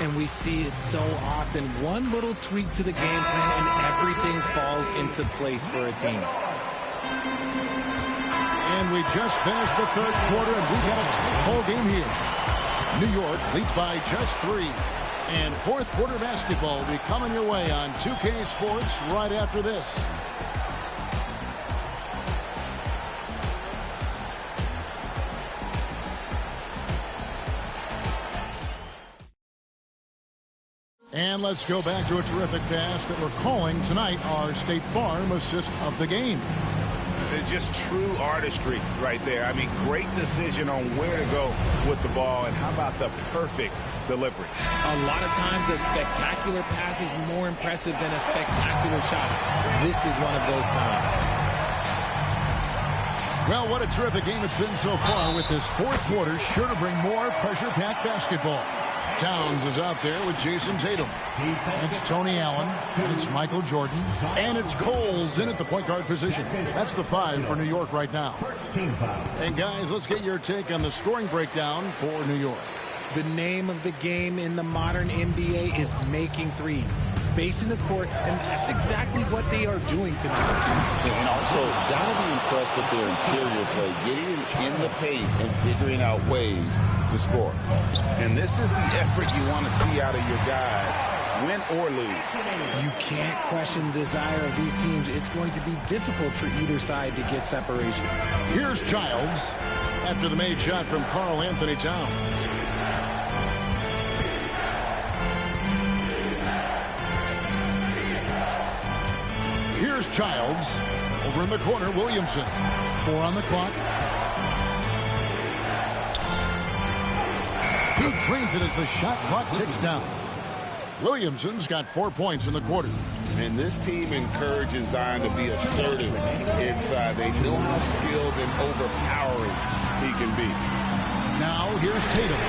And we see it so often. One little tweak to the game plan and everything falls into place for a team. And we just finished the 3rd quarter, and we've got a tight ball game here. New York leads by just 3. And 4th quarter basketball will be coming your way on 2K Sports right after this. And let's go back to a terrific pass that we're calling tonight our State Farm assist of the game. It's just true artistry right there. I mean, great decision on where to go with the ball, and how about the perfect delivery? A lot of times a spectacular pass is more impressive than a spectacular shot. This is one of those times. Well, what a terrific game it's been so far, with this 4th quarter sure to bring more pressure-packed basketball. Towns is out there with Jason Tatum. It's Tony Allen, and it's Michael Jordan, and it's Coles in at the point guard position. That's the 5 for New York right now. And guys, let's get your take on the scoring breakdown for New York. The name of the game in the modern NBA is making threes, spacing the court, and that's exactly what they are doing tonight. And also, gotta be impressed with their interior play, getting in the paint and figuring out ways to score. And this is the effort you want to see out of your guys win or lose. You can't question the desire of these teams. It's going to be difficult for either side to get separation. Here's Childs after the made shot from Karl Anthony Towns. Here's Childs. Over in the corner, Williamson. 4 on the clock. He drains it as the shot clock ticks down. Williamson's got 4 points in the quarter. And this team encourages Zion to be assertive inside. They know how skilled and overpowering he can be. Now here's Tatum.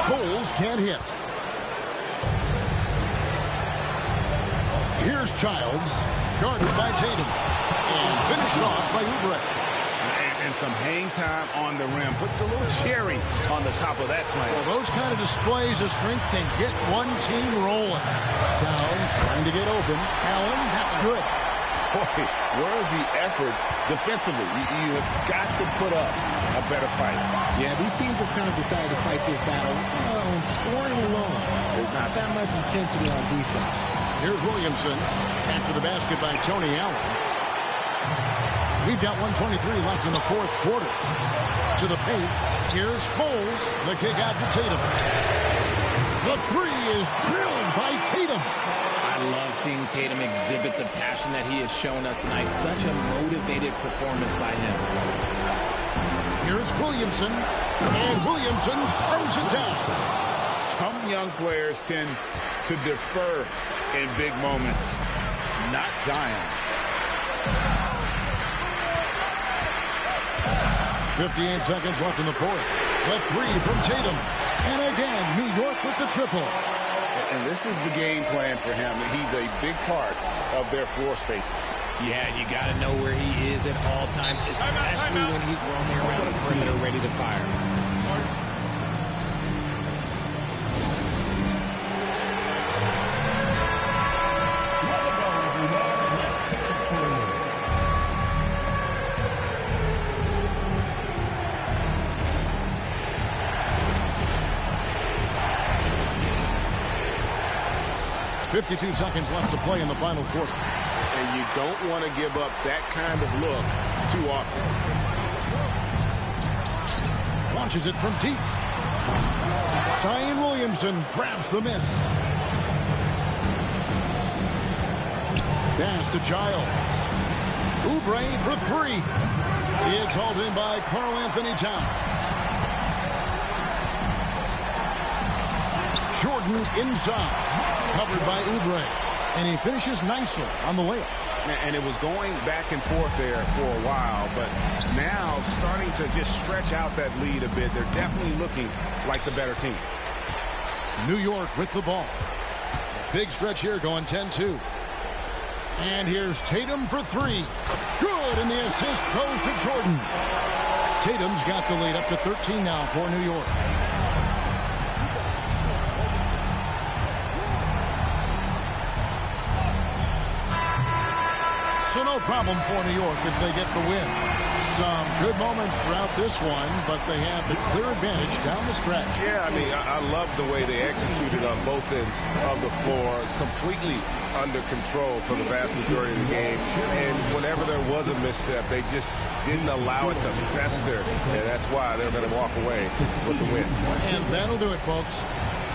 Coles can't hit. Here's Childs, guarded by Tatum, and finished off by Oubre. And some hang time on the rim. Puts a little cherry on the top of that slam. Well, those kind of displays of strength can get one team rolling. Towns trying to get open. Allen, that's good. Boy, where's the effort defensively? You have got to put up a better fight. Yeah, these teams have kind of decided to fight this battle on scoring alone. There's not that much intensity on defense. Here's Williamson after the basket by Tony Allen. We've got 1:23 left in the fourth quarter. To the paint. Here's Coles. The kick out to Tatum. The three is drilled by Tatum. I love seeing Tatum exhibit the passion that he has shown us tonight. Such a motivated performance by him. Here's Williamson. And Williamson throws it down. Some young players tend to defer in big moments. Not Zion. 58 seconds left in the fourth. The three from Tatum. And again, New York with the triple. And this is the game plan for him. He's a big part of their floor spacing. Yeah, you got to know where he is at all times, especially when he's roaming around the perimeter ready to fire. 52 seconds left to play in the final quarter. And you don't want to give up that kind of look too often. Launches it from deep. Zion Williamson grabs the miss. Pass to Childs. Oubre for three. It's hauled in by Karl Anthony Towns. Jordan inside. Covered by Oubre. And he finishes nicely on the layup. And it was going back and forth there for a while, but now starting to just stretch out that lead a bit. They're definitely looking like the better team. New York with the ball. Big stretch here going 10-2. And here's Tatum for three. Good, and the assist goes to Jordan. Tatum's got the lead up to 13 now for New York. So no problem for New York as they get the win. Some good moments throughout this one, but they have the clear advantage down the stretch. Yeah, I mean, I love the way they executed on both ends of the floor, completely under control for the vast majority of the game. And whenever there was a misstep, they just didn't allow it to fester. And that's why they're going to walk away with the win. And that'll do it, folks.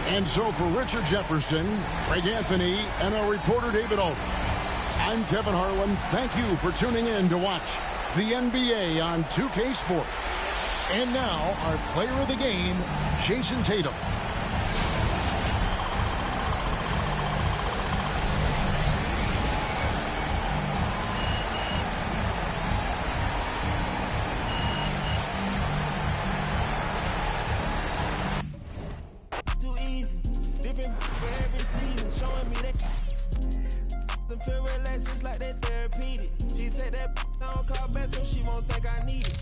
And so for Richard Jefferson, Craig Anthony, and our reporter David Oak, I'm Kevin Harlan. Thank you for tuning in to watch the NBA on 2K Sports. And now, our player of the game, Jason Tatum. Too easy, different for every season, showing me that. Feel relaxed, it's like that therapeutic. She take that on call back so she won't think I need it.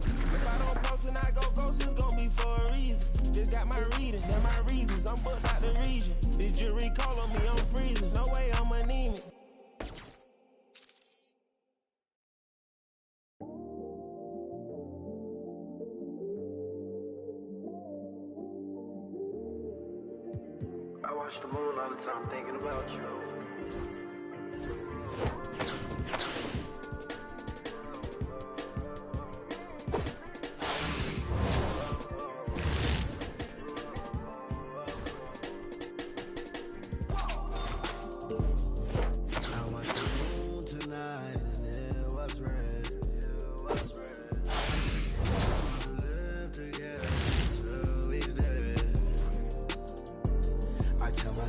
If I don't post and I go ghost, it's gonna be for a reason. Just got my reading, and my reasons. I'm booked out the region. This jury call on me, I'm freezing. No way I'm anemic. watch the moon all the time thinking about you.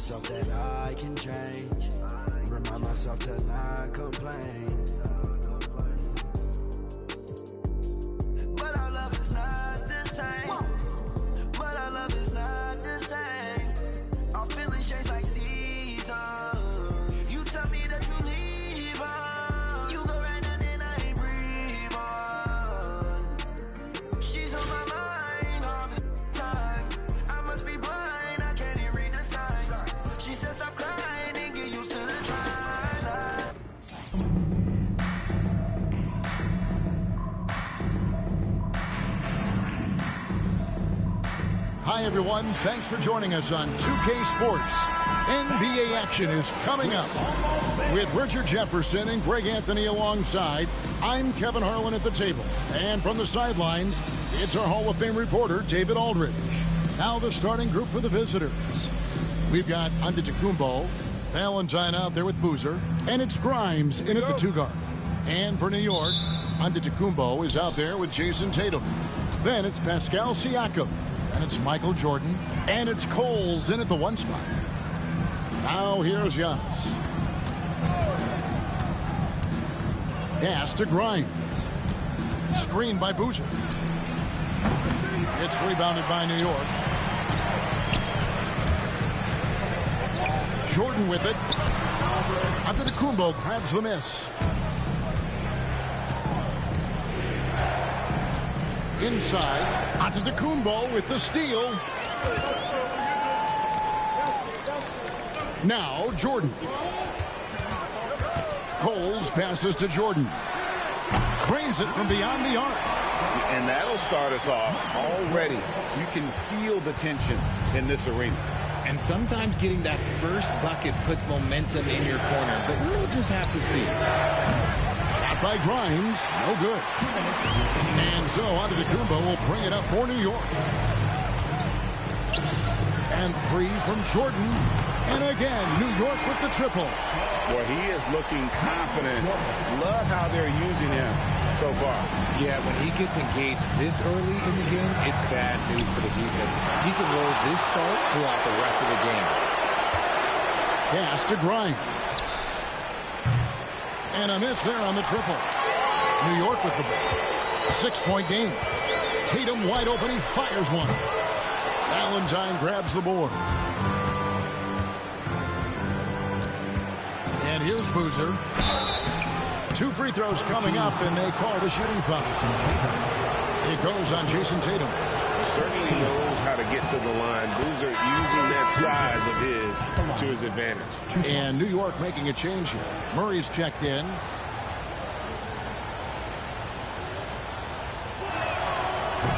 That I can change. Remind myself to not complain. But our love is not the same. But our love is not the same. Our feelings change like seasons. You tell me that you leave on. You go right now, then I ain't breathe on. She's on my mind all the time. I must be blind, I can't even read the signs. She said stop crying and get used to the drive. Hi, everyone. Thanks for joining us on 2K Sports. NBA action is coming up. With Richard Jefferson and Greg Anthony alongside, I'm Kevin Harlan at the table. And from the sidelines, it's our Hall of Fame reporter, David Aldridge. Now the starting group for the visitors. We've got Antetokounmpo, Valentine out there with Boozer, and it's Grimes in at the 2-guard. And for New York, Antetokounmpo is out there with Jason Tatum. Then it's Pascal Siakam, and it's Michael Jordan, and it's Coles in at the 1 spot. Now here's Giannis. Pass to Grimes. Screened by Boozer. It's rebounded by New York. Jordan with it. Antetokounmpo grabs the miss. Inside, Antetokounmpo with the steal. Now Jordan. Coles passes to Jordan. Trains it from beyond the arc. And that'll start us off already. You can feel the tension in this arena. And sometimes getting that first bucket puts momentum in your corner, but we'll just have to see. Shot by Grimes, no good. And so Antetokounmpo will bring it up for New York. And 3 from Jordan. And again, New York with the triple. Boy, he is looking confident. Love how they're using him so far. Yeah, when he gets engaged this early in the game, it's bad news for the defense. He can roll this start throughout the rest of the game. Pass to Grimes. And a miss there on the triple. New York with the ball. 6-point game. Tatum wide open. He fires one. Valentine grabs the board. And here's Boozer. 2 free throws coming up, and they call the shooting foul. It goes on Jason Tatum. Certainly knows how to get to the line. Boozer using that size of his to his advantage. And New York making a change here. Murray's checked in.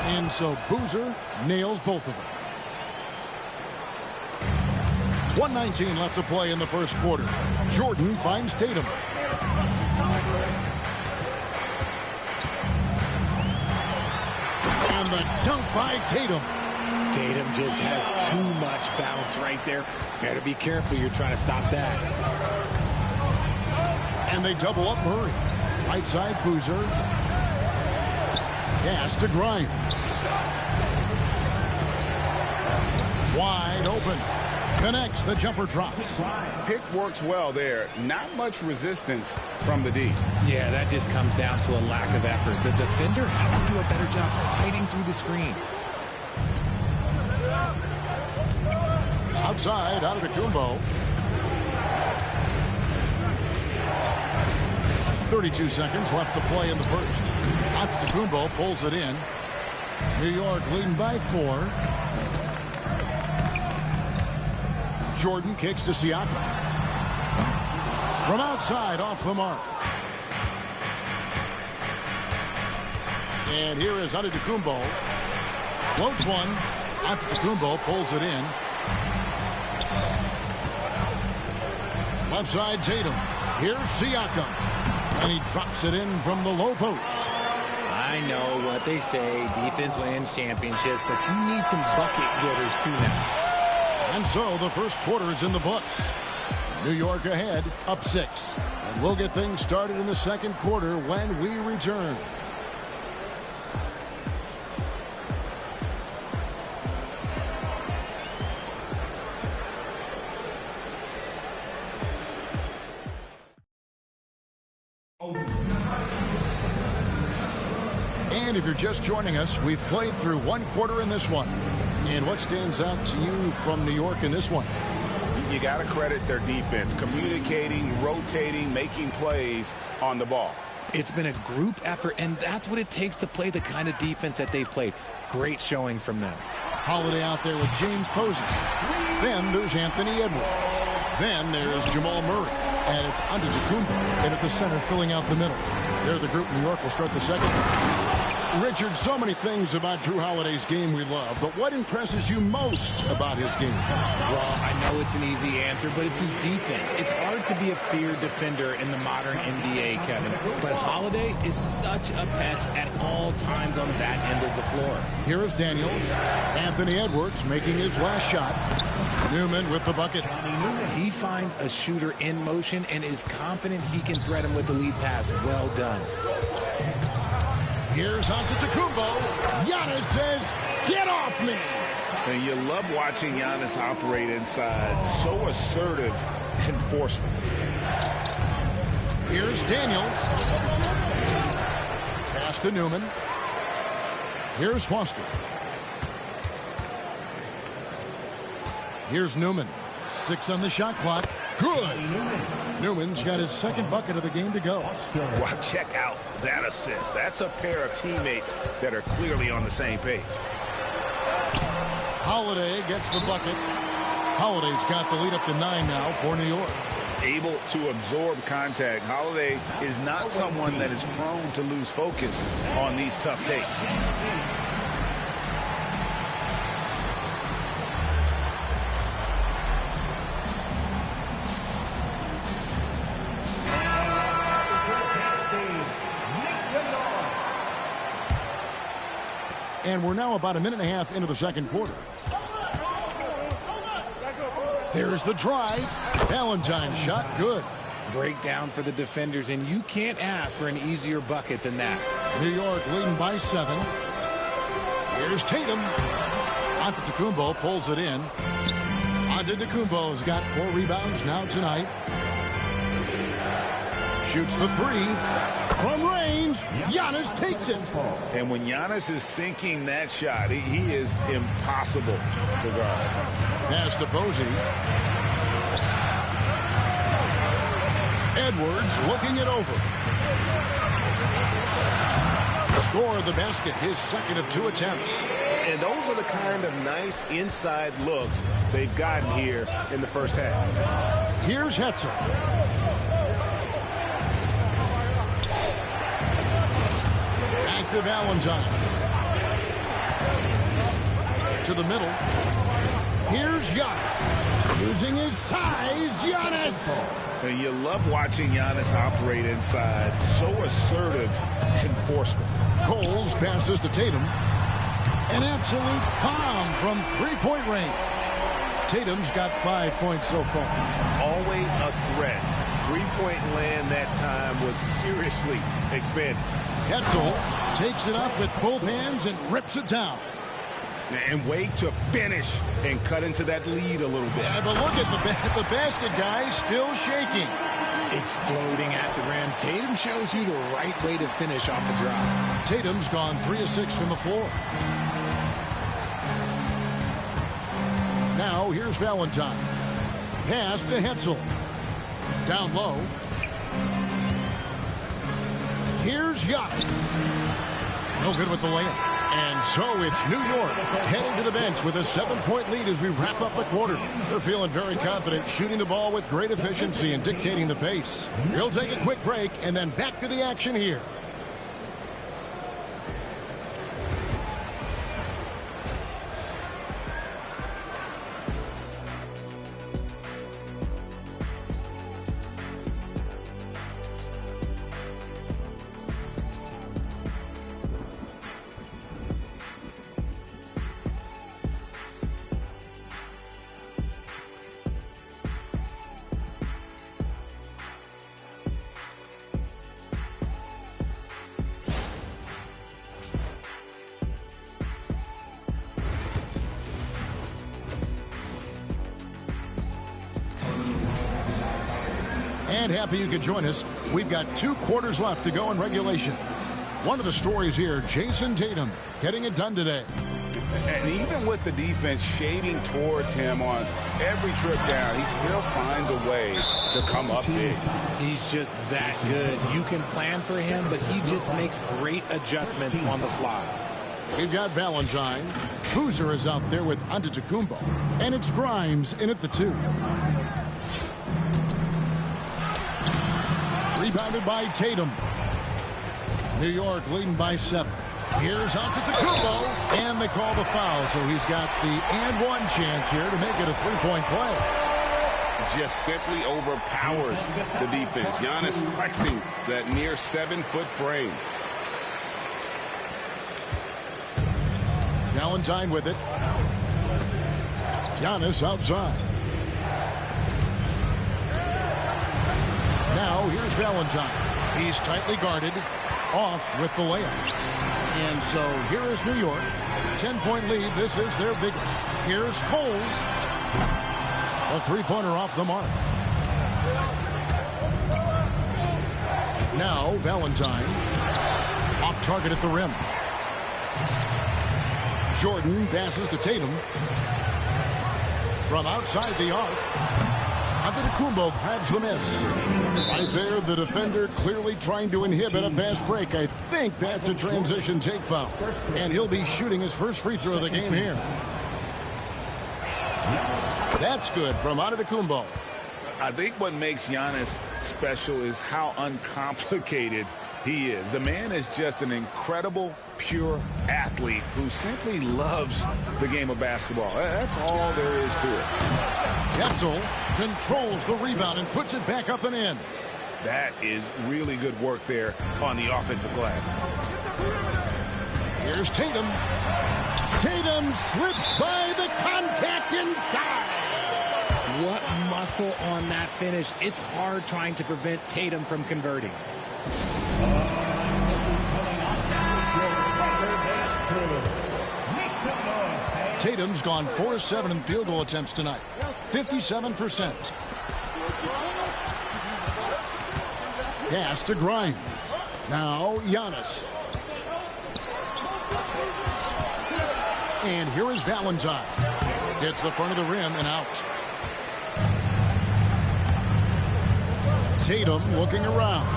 And so Boozer nails both of them. 1:19 left to play in the first quarter. Jordan finds Tatum. And the dunk by Tatum. Tatum just has too much bounce right there. Better be careful. You're trying to stop that. And they double up Murray. Right side, Boozer. Pass to Grimes. Wide open. Connects, the jumper drops. Pick works well there. Not much resistance from the D. Yeah, that just comes down to a lack of effort. The defender has to do a better job fighting through the screen. Outside, Antetokounmpo. 32 seconds left to play in the first. Antetokounmpo pulls it in. New York leading by 4. Jordan kicks to Siakam. From outside, off the mark. And here is Antetokounmpo. Floats one. Antetokounmpo pulls it in. Left side, Tatum. Here's Siakam. And he drops it in from the low post. I know what they say, defense wins championships, but you need some bucket getters too now. And so the first quarter is in the books. New York ahead, up 6. And we'll get things started in the second quarter when we return. And if you're just joining us, we've played through one quarter in this one. And what stands out to you from New York in this one? You got to credit their defense, communicating, rotating, making plays on the ball. It's been a group effort, and that's what it takes to play the kind of defense that they've played. Great showing from them. Holiday out there with James Posey. Then there's Anthony Edwards. Then there's Jamal Murray. And it's Antetokounmpo. And at the center, filling out the middle. They're the group. New York will start the second. Richard, so many things about Drew Holiday's game we love, but what impresses you most about his game? Well, I know it's an easy answer, but it's his defense. It's hard to be a feared defender in the modern NBA, Kevin. But Holiday is such a pest at all times on that end of the floor. Here is Daniels. Anthony Edwards making his last shot. Newman with the bucket. He finds a shooter in motion and is confident he can thread him with the lead pass. Well done. Here's Antetokounmpo. Giannis says, "Get off me!" And you love watching Giannis operate inside. So assertive and forceful. Here's Daniels. Pass to Newman. Here's Foster. Here's Newman. 6 on the shot clock. Good. Newman's got his second bucket of the game to go. Well, check out that assist. That's a pair of teammates that are clearly on the same page. Holiday gets the bucket. Holiday's got the lead up to 9 now for New York. Able to absorb contact. Holiday is not someone that is prone to lose focus on these tough takes. And we're now about a minute and a half into the second quarter. There's the drive. Valentine's shot. Good. Breakdown for the defenders, and you can't ask for an easier bucket than that. New York leading by 7. Here's Tatum. Antetokounmpo pulls it in. Antetokounmpo's got 4 rebounds now tonight. Shoots the 3. From range, Giannis takes it. And when Giannis is sinking that shot, he is impossible to guard. Pass to Posey. Edwards looking it over. Score the basket, his second of 2 attempts. And those are the kind of nice inside looks they've gotten here in the first half. Here's Hetzel. Back to Valentine. To the middle. Here's Giannis. Using his size, Giannis. And you love watching Giannis operate inside. So assertive and forceful. Coles passes to Tatum. An absolute bomb from 3-point range. Tatum's got 5 points so far. Always a threat. 3-point land that time was seriously expanded. Hetzel takes it up with both hands and rips it down. And wait to finish and cut into that lead a little bit. Yeah, but look at the basket, guys, still shaking. Exploding at the rim. Tatum shows you the right way to finish off the drive. Tatum's gone 3 of 6 from the floor. Now here's Valentine. Pass to Hetzel. Down low. Here's Giannis. No good with the layup. And so it's New York heading to the bench with a 7-point lead as we wrap up the quarter. They're feeling very confident, shooting the ball with great efficiency and dictating the pace. We'll take a quick break and then back to the action here. And happy you could join us. We've got 2 quarters left to go in regulation. One of the stories here, Jason Tatum getting it done today. And even with the defense shading towards him on every trip down, he still finds a way to come up big. He's just that good. You can plan for him, but he just makes great adjustments on the fly. We've got Valentine. Boozer is out there with Antetokounmpo. And it's Grimes in at the 2. Rebounded by Tatum. New York leading by 7. Here's Antetokounmpo, and they call the foul, so he's got the and one chance here to make it a 3-point play. Just simply overpowers the defense. Giannis flexing that near 7-foot frame. Valentine with it. Giannis outside. Now here's Valentine. He's tightly guarded. Off with the layup. And so here is New York. 10-point lead. This is their biggest. Here's Coles. A 3-pointer off the mark. Now Valentine. Off target at the rim. Jordan passes to Tatum. From outside the arc. Antetokounmpo grabs the miss. Right there, the defender clearly trying to inhibit a fast break. I think that's a transition take foul. And he'll be shooting his first free throw of the game here. That's good from Antetokounmpo. I think what makes Giannis special is how uncomplicated he is. The man is just an incredible, pure athlete who simply loves the game of basketball. That's all there is to it. Getzel controls the rebound and puts it back up and in. That is really good work there on the offensive glass. Here's Tatum. Tatum slips by the contact inside. What muscle on that finish. It's hard trying to prevent Tatum from converting. Tatum's gone 4-7 in field goal attempts tonight. 57%. Pass to Grimes. Now Giannis. And here is Valentine. Hits the front of the rim and out. Tatum looking around.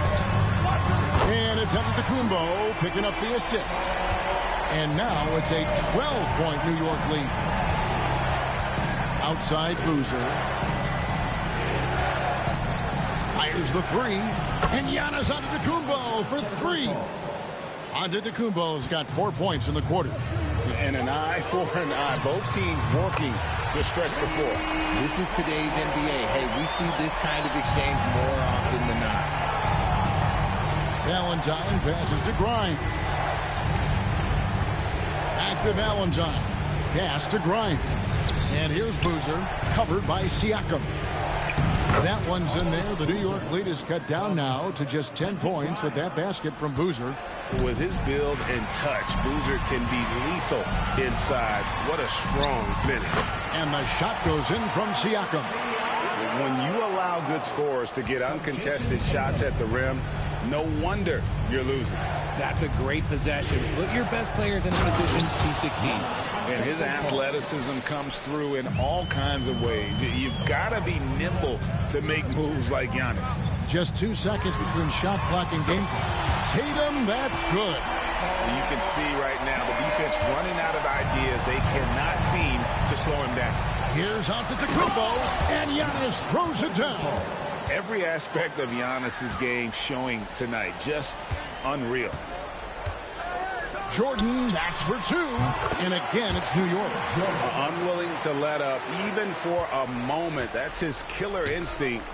And it's Antetokounmpo picking up the assist. And now it's a 12-point New York lead. Outside Boozer. Fires the 3. And Giannis Antetokounmpo for 3. Antetokounmpo's got 4 points in the quarter. And an eye for an eye. Both teams working to stretch the floor. This is today's NBA. Hey, we see this kind of exchange more often than not. Valentine passes to Grimes. Back to Valentine. Pass to Grimes. And here's Boozer, covered by Siakam. That one's in there. The New York lead is cut down now to just 10 points with that basket from Boozer. With his build and touch, Boozer can be lethal inside. What a strong finish. And the shot goes in from Siakam. When you allow good scorers to get uncontested shots at the rim, no wonder you're losing. That's a great possession. Put your best players in a position to succeed. And his athleticism comes through in all kinds of ways. You've got to be nimble to make moves like Giannis. Just 2 seconds between shot clock and game clock. Tatum, that's good. You can see right now the defense running out of ideas. They cannot seem to slow him down. Here's Antetokounmpo, and Giannis throws it down. Every aspect of Giannis's game showing tonight. Just unreal. Jordan, that's for 2. And again, it's New York. Unwilling to let up even for a moment. That's his killer instinct,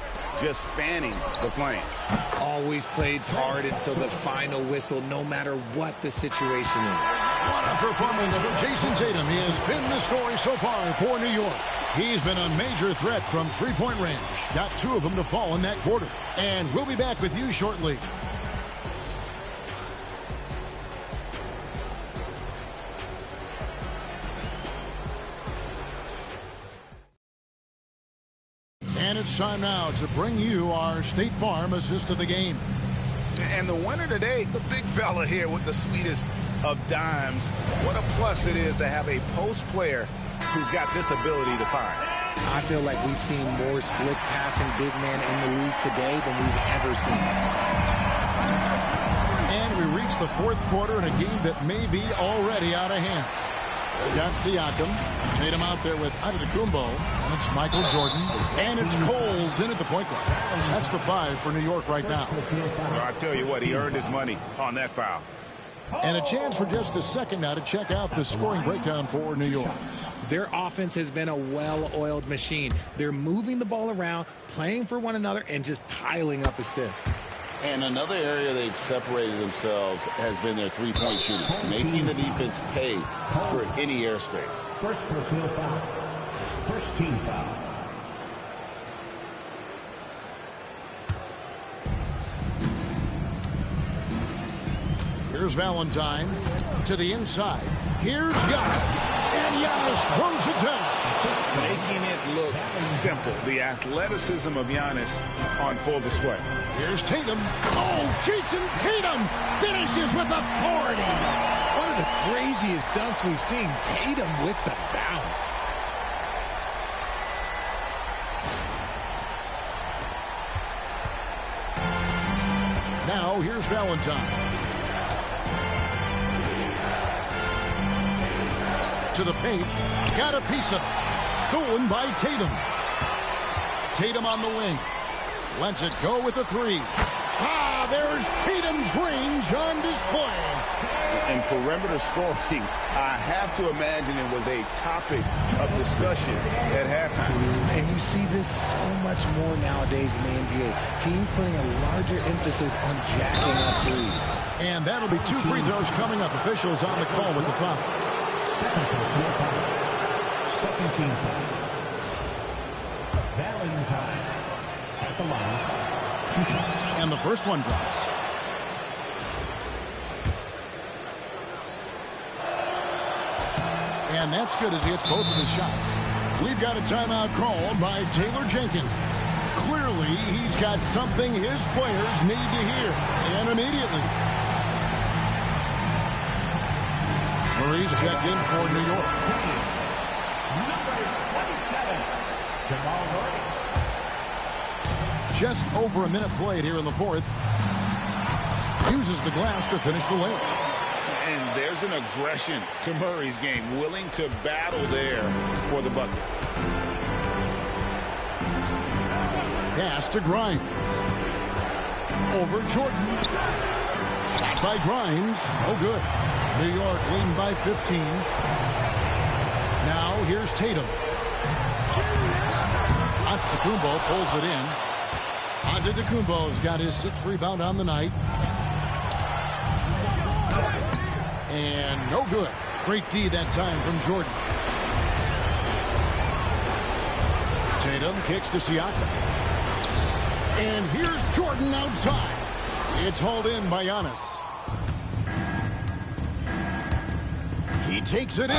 just fanning the flame. Always plays hard until the final whistle, no matter what the situation is. What a performance for Jason Tatum. He has been the story so far for New York. He's been a major threat from three-point range. Got 2 of them to fall in that quarter. And we'll be back with you shortly. And it's time now to bring you our State Farm assist of the game. And the winner today, the big fella here with the sweetest of dimes. What a plus it is to have a post player who's got this ability to find. I feel like we've seen more slick passing big man in the league today than we've ever seen. And we reach the fourth quarter in a game that may be already out of hand. We got Siakam, Tatum out there with Antetokounmpo, and it's Michael Jordan, and it's Coles in at the point guard. That's the 5 for New York right now. So I tell you what, he earned his money on that foul. And a chance for just a second now to check out the scoring breakdown for New York. Their offense has been a well-oiled machine. They're moving the ball around, playing for one another, and just piling up assists. And another area they've separated themselves has been their three-point shooting, making the defense pay for any airspace. First personal foul. First team foul. Here's Valentine to the inside. Here's Giannis. And Giannis throws it down. Making it look simple. The athleticism of Giannis on full display. Here's Tatum. Oh, Jason Tatum finishes with authority. One of the craziest dunks we've seen. Tatum with the bounce. Now here's Valentine. To the paint. Got a piece of it. Stolen by Tatum. Tatum on the wing. Lets it go with a 3. Ah, there's Tatum's range on display. In perimeter scoring, I have to imagine it was a topic of discussion at halftime. And you see this so much more nowadays in the NBA. Teams putting a larger emphasis on jacking up threes. And that'll be 2 free throws coming up. Officials on the call with the foul. Second personal foul. Second team foul. Valentine at the line. 2 shots. And the first one drops. And that's good as he hits both of his shots. We've got a timeout called by Taylor Jenkins. Clearly, he's got something his players need to hear. And immediately. Murray's checked in for New York. Number 27, Jamal Murray. Just over a minute played here in the fourth. Uses the glass to finish the layup. And there's an aggression to Murray's game, willing to battle there for the bucket. Pass to Grimes. Over Jordan. Shot by Grimes. No good. New York leading by 15. Now here's Tatum. Antetokounmpo pulls it in. Antetokounmpo's got his 6th rebound on the night. And no good. Great D that time from Jordan. Tatum kicks to Siakam. And here's Jordan outside. It's hauled in by Giannis. He takes it in.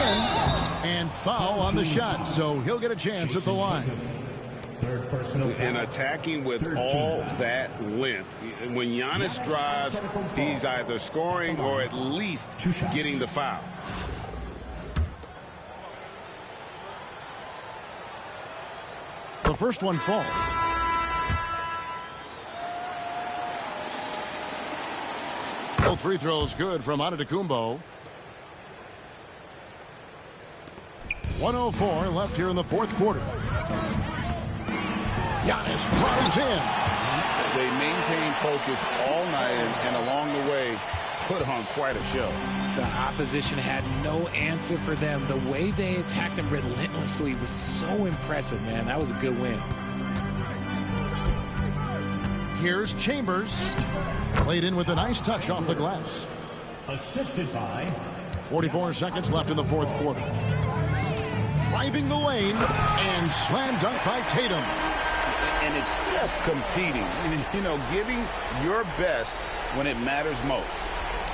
And foul on the shot, so he'll get a chance at the line. And attacking with all that length. When Giannis drives, he's either scoring or at least getting the foul. The first one falls. Both free throws good from Antetokounmpo. 1:04 left here in the fourth quarter. Giannis drives in. They maintained focus all night and along the way put on quite a show. The opposition had no answer for them. The way they attacked them relentlessly was so impressive, man. That was a good win. Here's Chambers. Played in with a nice touch off the glass. Assisted by 44 seconds left in the fourth quarter. Driving the lane and slam dunk by Tatum. And it's just competing, you know, giving your best when it matters most.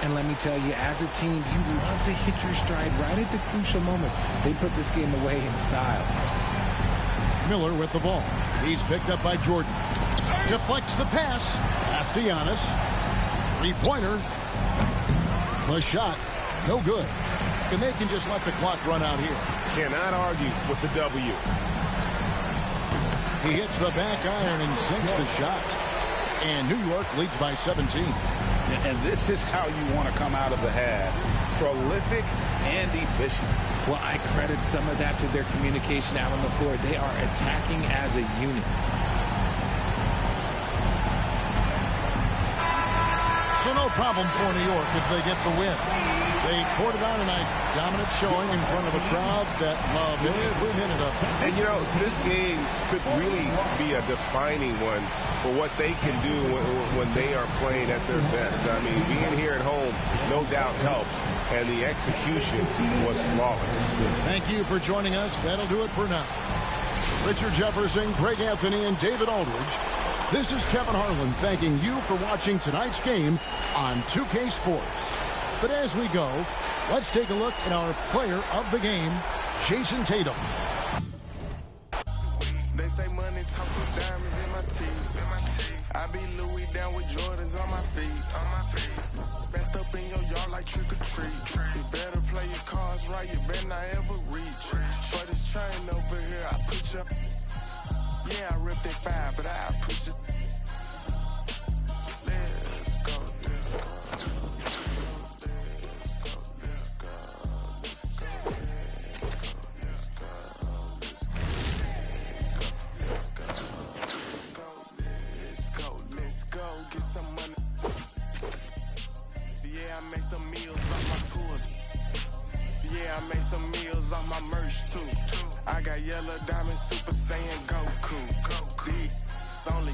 And let me tell you, as a team, you love to hit your stride right at the crucial moments. They put this game away in style. Miller with the ball. He's picked up by Jordan. Deflects the pass. Pass to Giannis. Three-pointer. The shot. No good. And they can just let the clock run out here. Cannot argue with the W. He hits the back iron and sinks the shot. And New York leads by 17. And this is how you want to come out of the half. Prolific and efficient. Well, I credit some of that to their communication out on the floor. They are attacking as a unit. So no problem for New York as they get the win. They poured it on tonight. Dominant showing in front of a crowd that loved every minute of it. And, you know, this game could really be a defining one for what they can do when they are playing at their best. I mean, being here at home, no doubt helps. And the execution was flawless. Thank you for joining us. That'll do it for now. Richard Jefferson, Greg Anthony, and David Aldridge. This is Kevin Harlan thanking you for watching tonight's game on 2K Sports. But as we go, let's take a look at our player of the game, Jason Tatum. They say money talk with diamonds in my teeth. I be Louis down with Jordans on my feet. Best up in your yard like trick or treat. You better play your cards right, you better not ever reach. For this chain over here, I put you. Yeah, I ripped that 5, but I put you. Let's go, let's go. Get some money. Yeah, I made some meals off my tours. Yeah, I made some meals off my merch too. I got yellow diamond Super Saiyan Goku. These only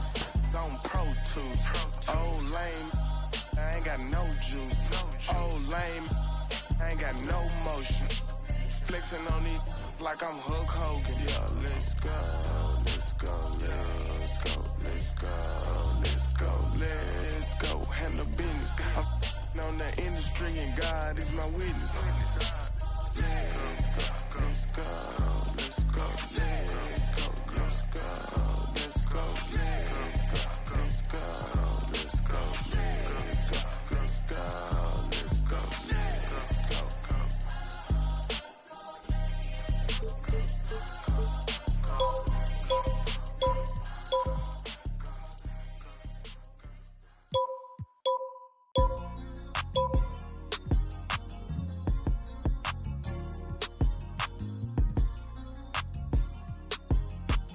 on Pro Tools. Old lame, I ain't got no juice. Old lame, I ain't got no motion. Flexing on these like I'm Hulk Hogan. Yeah, let's go, let's go, let's go, let's go, let's go, let's go. Handle business. I'm on the industry and God is my witness. Let's go, let's go, let's go, let's go, let's go, let's go, let's go, let's go, let's go, let's go, let's go, let's go, let's go.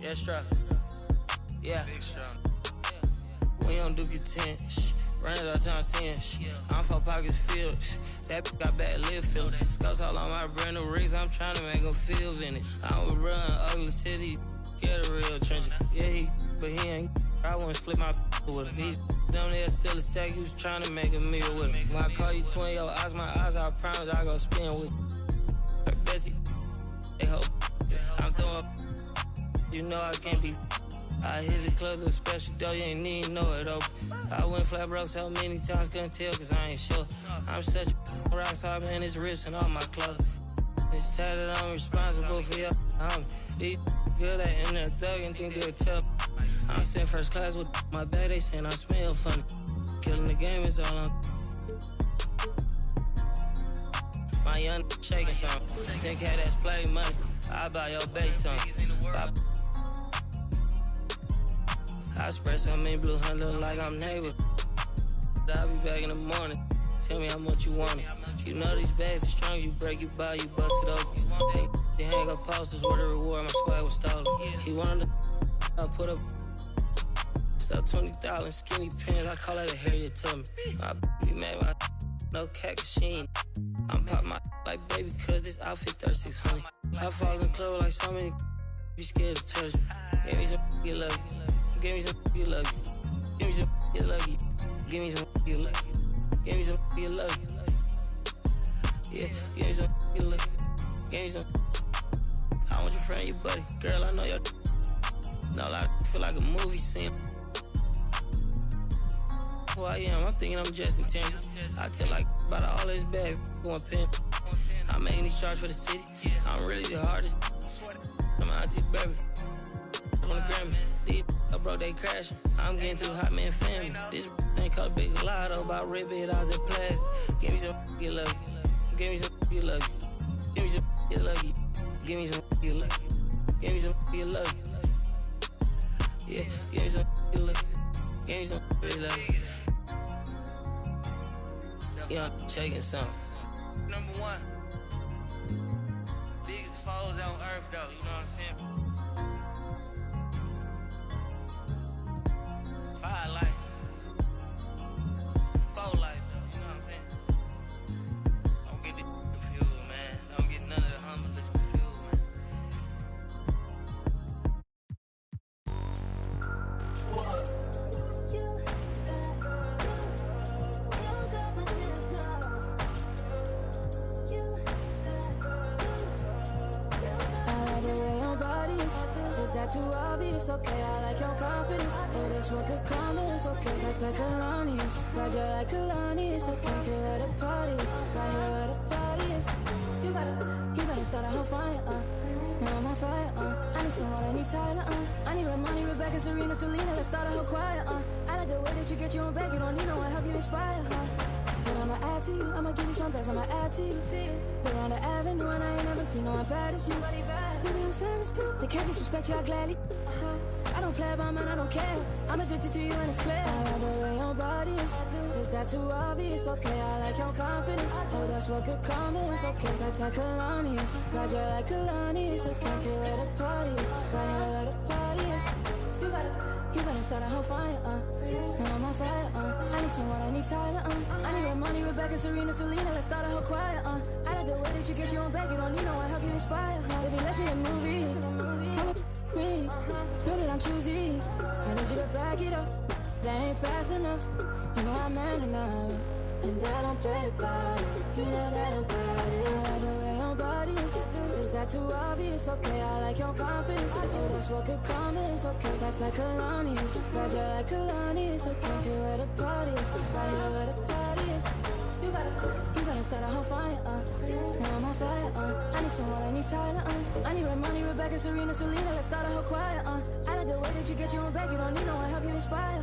Yeah, struck. Yeah. We don't do content. Run it all times 10. I'm 4 pockets filled. That got bad lip feeling. Scouts all on my brand new rigs. I'm trying to make them feel vintage. I would run ugly city. Get a real trench. Yeah, but he ain't. I wouldn't split my with him. He's down there still a stack. He was trying to make a meal with him. When I call you twin, your eyes, my eyes, I promise I go spin with you. Her bestie, they hope. I'm throwing. You know I can't be. I hit the club with a special dough, you ain't even know it open. I went flat broke so many times, couldn't tell cause I ain't sure. I'm such a rock star, man, it's rips and all my clothes. It's tatted, I'm responsible for your these good at in there thugging, think they'll tell. I'm sitting first class with my bag, they saying I smell funny. Killing the game is all on. My young shaking some. 10K that's play money. I buy your base song. I spread some in blue, hunt look like I'm neighbor. I'll be back in the morning. Tell me how much you want it. You know these bags are strong. You break, you buy, you bust it open. They hang up posters where the reward. My swag was stolen. He wanted to. I put up. Stuff 20,000 skinny pants. I call that a Harriet Tubman. My be mad by no cat machine. I'm pop my like baby, cause this outfit 3600. I fall in the club like so many. Be scared to touch me. Give me some get lucky. Give me some get lucky. Give me some get lucky. Give me some get lucky. Give me some get lucky. Yeah, give me some get lucky. Give me some. I want your friend, your buddy. Girl, I know your. No, I feel like a movie scene. Who I am, I'm thinking I'm Justin Timberlake. I tell like about all his bags, going pin. I'm making these charts for the city. I'm really the hardest. I'm an auntie baby. I'm on the Grammy. These bro, they crashing. I'm getting too hot, man, family. This ain't called a big lotto, about rip it out the plastic. Give me some get lucky. Give me some get lucky. Give me some get lucky. Give me some get lucky. Give me some get lucky. Yeah, give me some get lucky. Give me some get lucky. Yeah, I'm shaking something. Number one. Biggest foes on earth, though. You know what I'm saying? Five life. Four life, though. You know what I'm saying? Don't get this confused, man. Don't get none of the humblest confused, man. What? Is that too obvious? Okay, I like your confidence. Oh, that's what could come is okay. Like Kalani's, ride you like Kalani's. Okay, here where the party is, right here where the party is. You better start a whole fire, now I'm on fire, I need someone, I need Tyler, I need Ramoni, Rebecca, Serena, Selena. Let's start a whole choir, I like the way that you get you on back. You don't need no one, help you inspire, But I'ma add to you, I'ma give you some best, I'ma add to you. We're on the avenue and I ain't never seen no one bad as you. Baby, I'm serious too. They can't disrespect you, I gladly. I don't play about mine, I don't care. I'm addicted to you and it's clear. I like the way your body is that too obvious? Okay, I like your confidence. Oh, that's what could come is okay. Like Kalani's, ride you like Kalani's. Okay, here where the party is, right here where the party is. You better start a whole fire, now I'm on fire, I need someone, I need Tyler, I need Ramoni, Rebecca, Serena, Selena. Let's start a whole choir, I like the way that you get you on back. You don't need no one, help you inspire, Baby, let's make a movie. Come with me, know that I'm choosy. I need you to back it up. That ain't fast enough. You know I'm man enough, and that don't play about it. You know that about it. I like the way your body is that too obvious? Okay, I like your confidence. Oh, that's what could come is okay. Like Kalani's, ride you like Kalani's. Okay, here where the party is, right here where the party is. You better start a whole fire, now I'm on fire, I need someone, I need Tyler, I need Ramoni, Rebecca, Serena, Selena. Let's start a whole choir, I like the way that you get you on back. You don't need no one, help you inspire,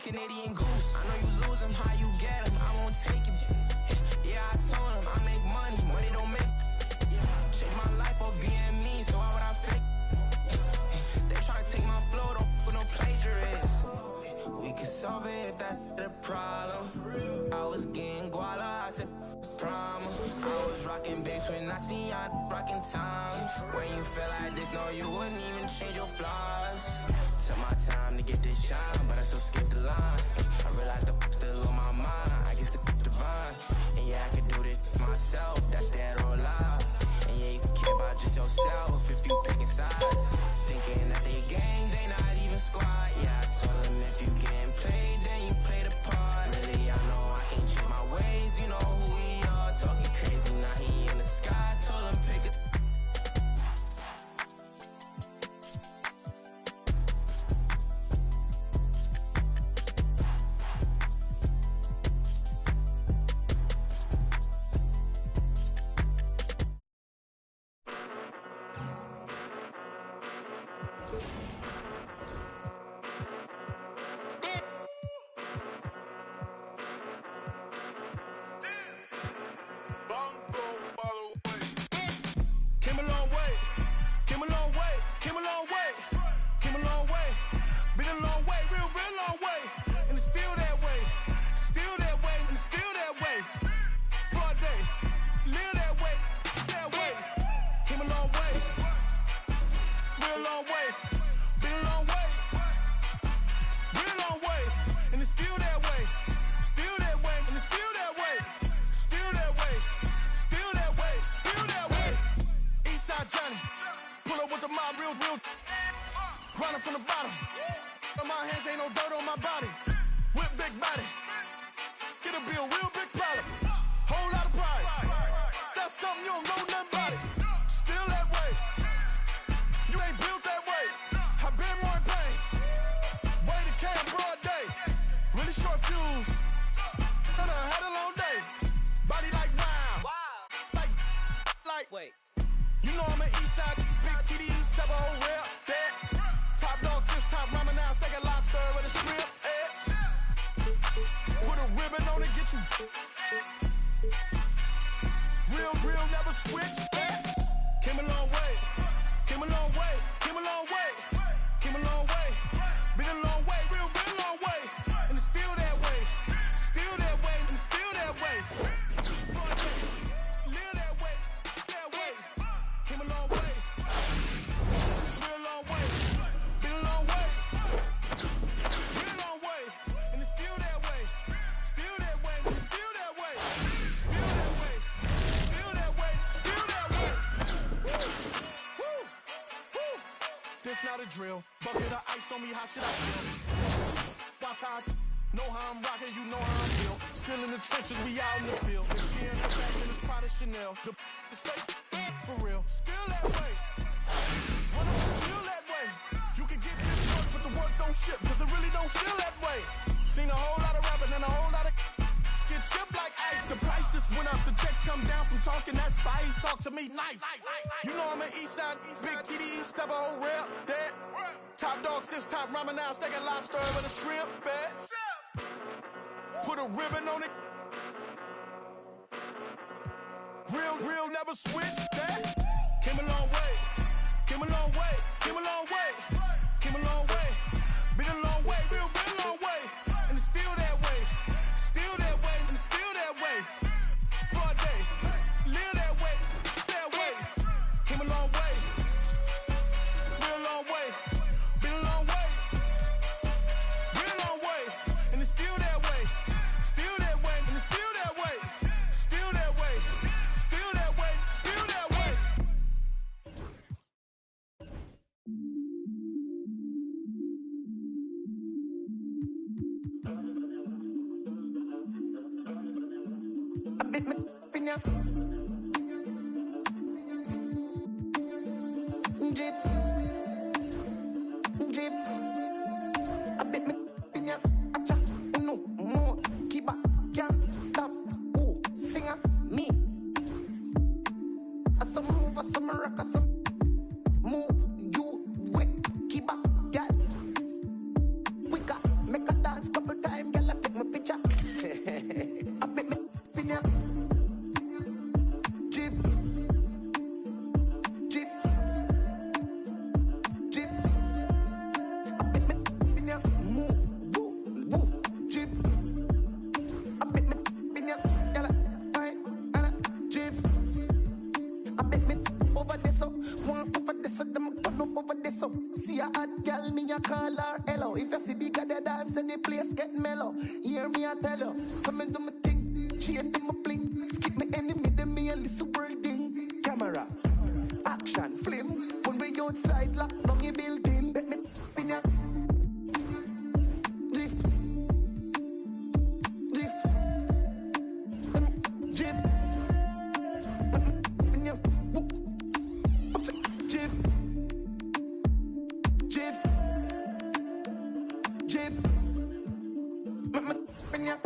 Canadian goose. I know you lose him, how you get him? I won't take him. Yeah, I told him I make money, money don't make. Change my life or being me, so why would I fake? They try to take my flow, don't put no plagiarists. We could solve it if that's the problem. I was getting guala, I said promise. I was rocking babes when I see y'all rocking times. When you feel like this, no, you wouldn't even change your flaws. Took my time to get this shine, but I still skip the line. I realized the still on my mind. I guess the divine. And yeah, I could do this myself. That's dead or alive. And yeah, you can care about just yourself if you picking sides. Thinking that they gang, they not even squad. Yeah, I told them if you getting played, then you play the part. Really, I know I can't change my ways. You know who we are. Talking crazy, now he in the sky. Told him pick it. running from the bottom. On my hands, ain't no dirt on my body. Whip big body. It'll be a real big problem. Whole lot of pride. That's something you don't know nothing about it. Still that way. You ain't built that way. I've been more in pain. Way to cam broad day. Really short fuse. Had a long day. Body like wow. Like. Wait. You know I'm an east side. Big TD. Step a whole rep. There. Top dog since top ramen now. Steak a lobster with a shrimp. Put a ribbon on it, get you. Real, never switch. Came a long way. Came a long way. Came a long way. Came a long way. Been a long way. Real long way. And it's still that way. Still that way. And it's still that way. Live that way. That way. Came a long way. Real long way. Been a long way. Real long way. And it's still that way. Still that way. And it's still that way. Still that way. Still that way. Still that way. Woo. Woo. This not a drill. Bucket of ice on me, how should I feel? Watch how I know how I'm rocking, you know how I feel. Still in the trenches, we out in the field. If she ain't the back, then it's Prada Chanel. The is fake, for real. Still that way. When I feel that way. You can get this work, but the work don't ship, cause it really don't feel that way. Seen a whole lot of rapping and a whole lot of get chipped like ice. The prices went up, the checks come down from talking that spice. Talk to me nice. You know I'm an east side, big TD, step a whole rep, that. Top dog since top ramen now, steak and lobster with a shrimp, bet. Put a ribbon on it. Real, never switch, that. Came a long way. Came a long way. Came a long way. Came a long way. Been a long way. Real long way. And it's still that way. Still that way. And it's still that way. Broad day. Live that way. That way. Came a long way. Real long way. Been a long way. Real long way. And it's still that way. Still that way. And it's still that way. Still that way. Still that way. Still that way. I bet me in ya, acha, no more, keep up, can't stop, ooh, singer, me. I some move, I some rock, I some move, you wet, keep up, girl. Quicker, make a dance couple times, girl, I take my picture. I bet me in ya. See a hot girl, me a call her hello. If you see bigger the dance and the place get mellow, hear me I tell you. Some do me thing, chain do me bling. Skip me enemy, them me a listen wording. Camera, action, flame. When we outside, lock down the building. Bet me in ya. Drift. In ya.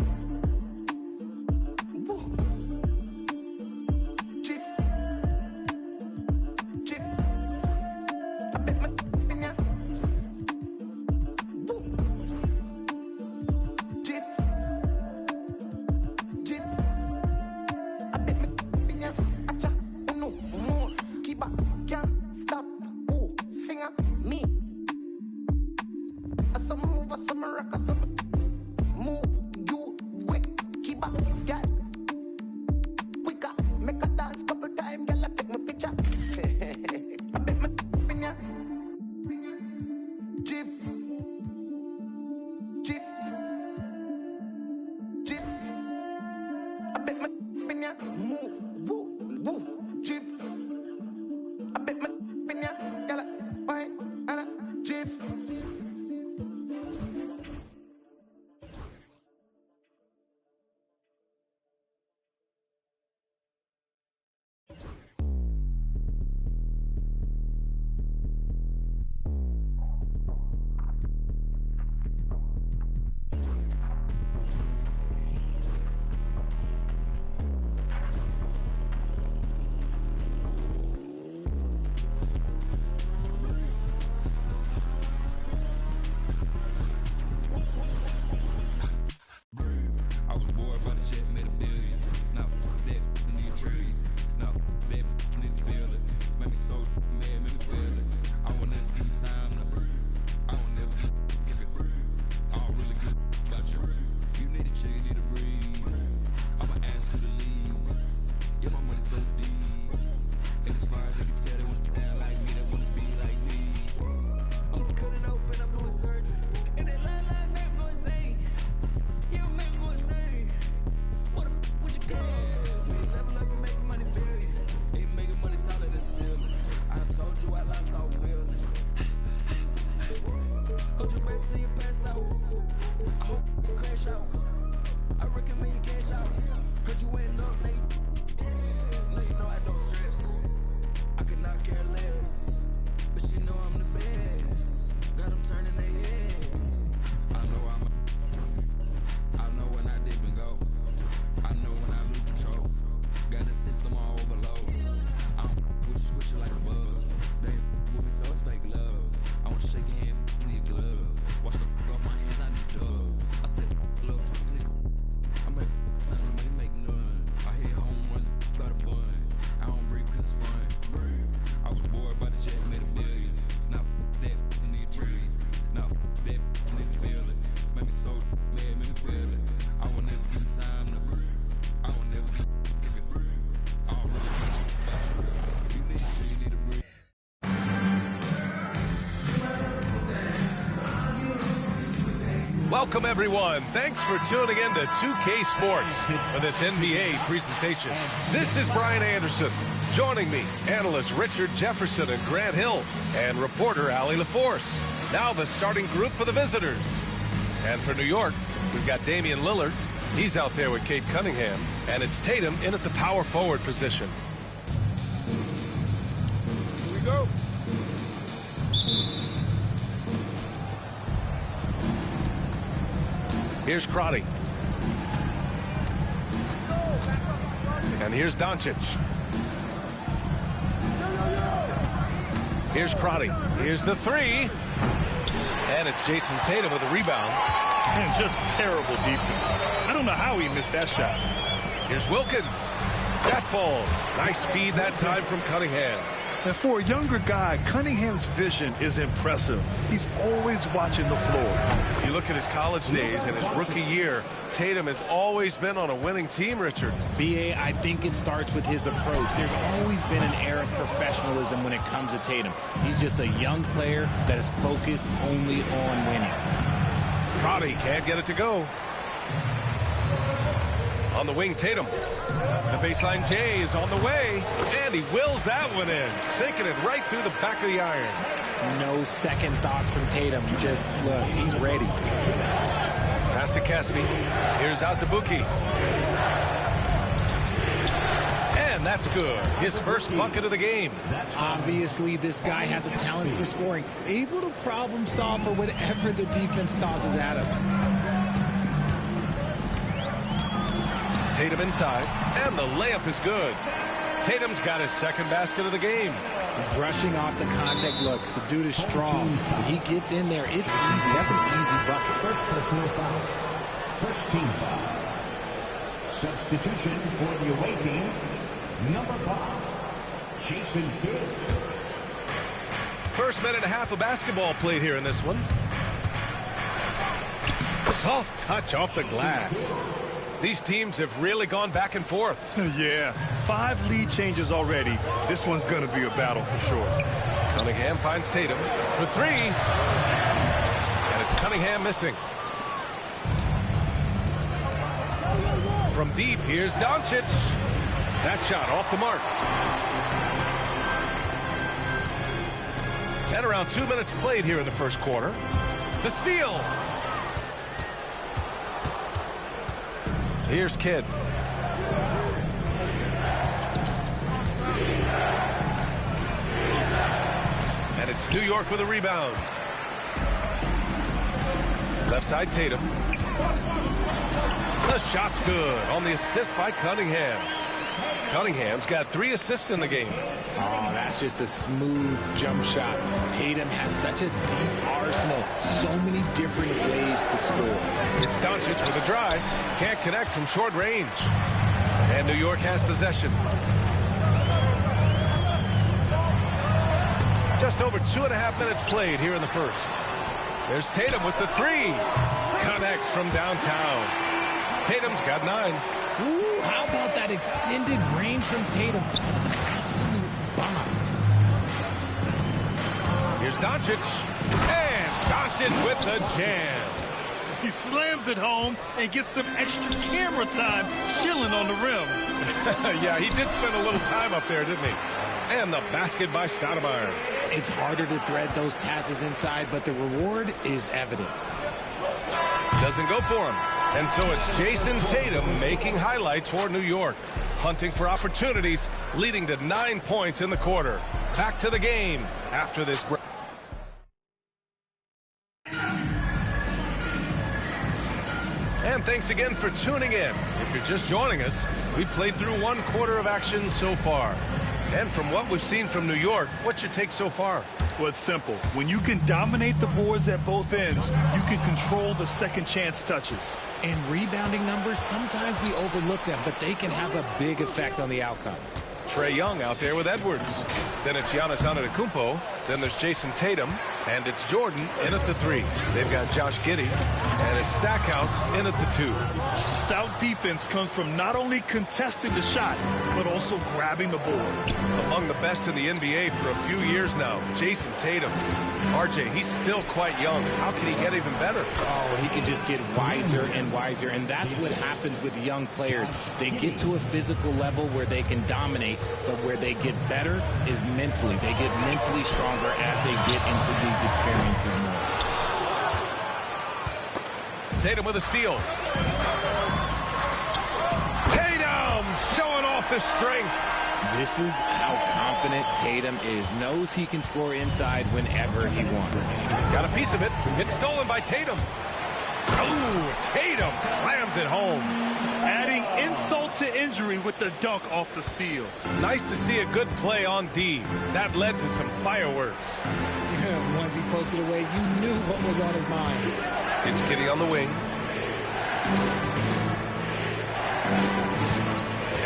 Jiff. Welcome, everyone. Thanks for tuning in to 2K Sports for this NBA presentation. This is Brian Anderson. Joining me, analysts Richard Jefferson and Grant Hill, and reporter Allie LaForce. Now the starting group for the visitors. And for New York, we've got Damian Lillard. He's out there with Cade Cunningham. And it's Tatum in at the power forward position. Here we go. Here's Crotty. And here's Doncic. Here's Crotty. Here's the three. And it's Jason Tatum with a rebound. And just terrible defense. I don't know how he missed that shot. Here's Wilkins. That falls. Nice feed that time from Cunningham. And for a younger guy, Cunningham's vision is impressive. He's always watching the floor. You look at his college days and his rookie year, Tatum has always been on a winning team, Richard. B.A., I think it starts with his approach. There's always been an air of professionalism when it comes to Tatum. He's just a young player that is focused only on winning. Crotty can't get it to go. On the wing, Tatum. The baseline J is on the way, and he wills that one in, sinking it right through the back of the iron. No second thoughts from Tatum. Just look, he's ready. Pass to Caspi. Here's Azubuike. And that's good. His first bucket of the game. Obviously, this guy has a talent for scoring. Able to problem solve for whatever the defense tosses at him. Tatum inside, and the layup is good. Tatum's got his second basket of the game. Brushing off the contact look. The dude is strong. When he gets in there, it's easy. That's an easy bucket. First personal foul. First team foul. Substitution for the away team. Number 5, Jason Kidd. First minute and a half of basketball played here in this one. Soft touch off the glass. These teams have really gone back and forth. Yeah, 5 lead changes already. This one's going to be a battle for sure. Cunningham finds Tatum for 3. And it's Cunningham missing. From deep, here's Doncic. That shot off the mark. And around 2 minutes played here in the first quarter. The steal. Here's Kidd. And it's New York with a rebound. Left side, Tatum. The shot's good on the assist by Cunningham. Cunningham's got 3 assists in the game. Oh, that's just a smooth jump shot. Tatum has such a deep arsenal. So many different ways to score. It's Doncic with a drive. Can't connect from short range. And New York has possession. Just over 2.5 minutes played here in the first. There's Tatum with the 3. Connects from downtown. Tatum's got 9. Ooh, how about that extended range from Tatum? That's an absolute bomb. Here's Doncic. And Doncic with the jam. He slams it home and gets some extra camera time chilling on the rim. Yeah, he did spend a little time up there, didn't he? And the basket by Stoudemire. It's harder to thread those passes inside, but the reward is evident. Doesn't go for him. And so it's Jason Tatum making highlights for New York. Hunting for opportunities, leading to 9 points in the quarter. Back to the game after this break. And thanks again for tuning in. If you're just joining us, we've played through 1 quarter of action so far. And from what we've seen from New York, what's your take so far? Well, it's simple. When you can dominate the boards at both ends, you can control the second chance touches. And rebounding numbers, sometimes we overlook them, but they can have a big effect on the outcome. Trae Young out there with Edwards. Then it's Giannis Antetokounmpo. Then there's Jason Tatum. And it's Jordan in at the 3. They've got Josh Giddey. And it's Stackhouse in at the 2. Stout defense comes from not only contesting the shot, but also grabbing the board. Among the best in the NBA for a few years now, Jason Tatum. RJ, he's still quite young. How can he get even better? Oh, he can just get wiser and wiser, and that's what happens with young players. They get to a physical level where they can dominate, but where they get better is mentally. They get mentally stronger as they get into these experiences more. Tatum with a steal. Tatum showing off the strength. This is how confident Tatum is. Knows he can score inside whenever he wants. Got a piece of it. It's stolen by Tatum. Oh, Tatum slams it home. Adding insult to injury with the dunk off the steal. Nice to see a good play on D. That led to some fireworks. Yeah, once he poked it away, you knew what was on his mind. It's Giddey on the wing.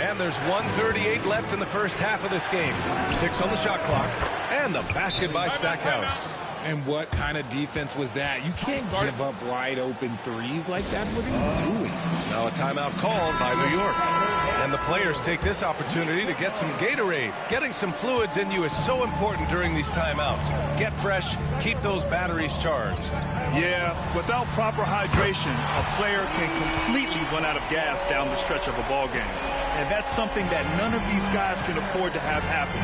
And there's 1:38 left in the first half of this game. 6 on the shot clock. And the basket by Stackhouse. And what kind of defense was that? You can't give up wide open threes like that. What are you doing? Now a timeout called by New York. And the players take this opportunity to get some Gatorade. Getting some fluids in you is so important during these timeouts. Get fresh, keep those batteries charged. Yeah, without proper hydration, a player can completely run out of gas down the stretch of a ball game. And that's something that none of these guys can afford to have happen.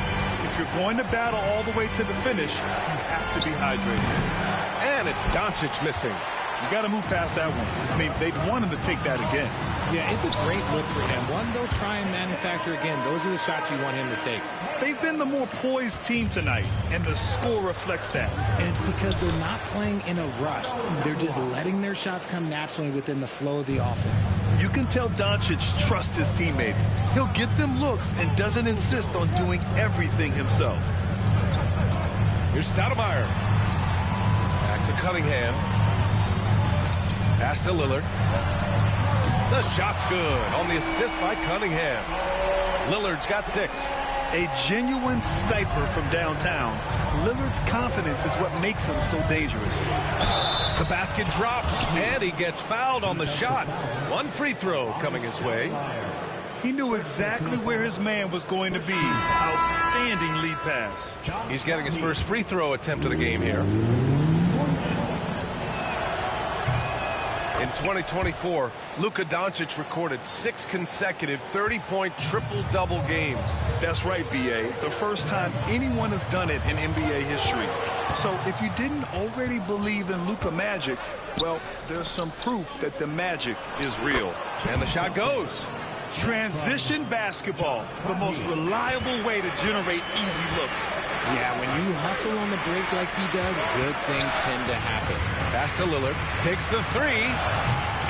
If you're going to battle all the way to the finish, you have to be hydrated. And it's Doncic missing. You got to move past that one. I mean, they'd want him to take that again. Yeah, it's a great look for him. One, they'll try and manufacture again. Those are the shots you want him to take. They've been the more poised team tonight, and the score reflects that. And it's because they're not playing in a rush. They're just letting their shots come naturally within the flow of the offense. You can tell Doncic trusts his teammates. He'll get them looks and doesn't insist on doing everything himself. Here's Stoudemire. Back to Cunningham. Pass to Lillard. The shot's good on the assist by Cunningham. Lillard's got 6. A genuine sniper from downtown. Lillard's confidence is what makes him so dangerous. The basket drops, and he gets fouled on the shot. 1 free throw coming his way. He knew exactly where his man was going to be. Outstanding lead pass. He's getting his first free throw attempt of the game here. In 2024, Luka Doncic recorded 6 consecutive 30-point triple-double games. That's right, B.A. The first time anyone has done it in NBA history. So if you didn't already believe in Luka magic, well, there's some proof that the magic is real. And the shot goes. Transition basketball, the most reliable way to generate easy looks. Yeah, when you hustle on the break like he does, good things tend to happen. Pass to Lillard, takes the three,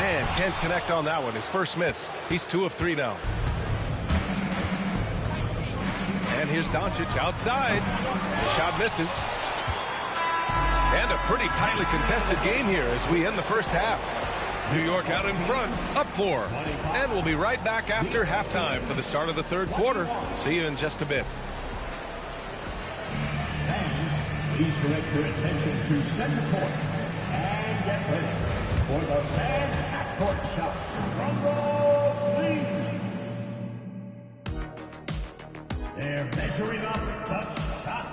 and can't connect on that one. His first miss. He's 2 of 3 now. And here's Doncic outside. The shot misses. And a pretty tightly contested game here as we end the first half. New York out in front, up 4. And we'll be right back after halftime for the start of the third quarter. See you in just a bit. Fans, please direct your attention to center court and get ready for the fan half-court shot. Drum roll, please. They're measuring up the shot.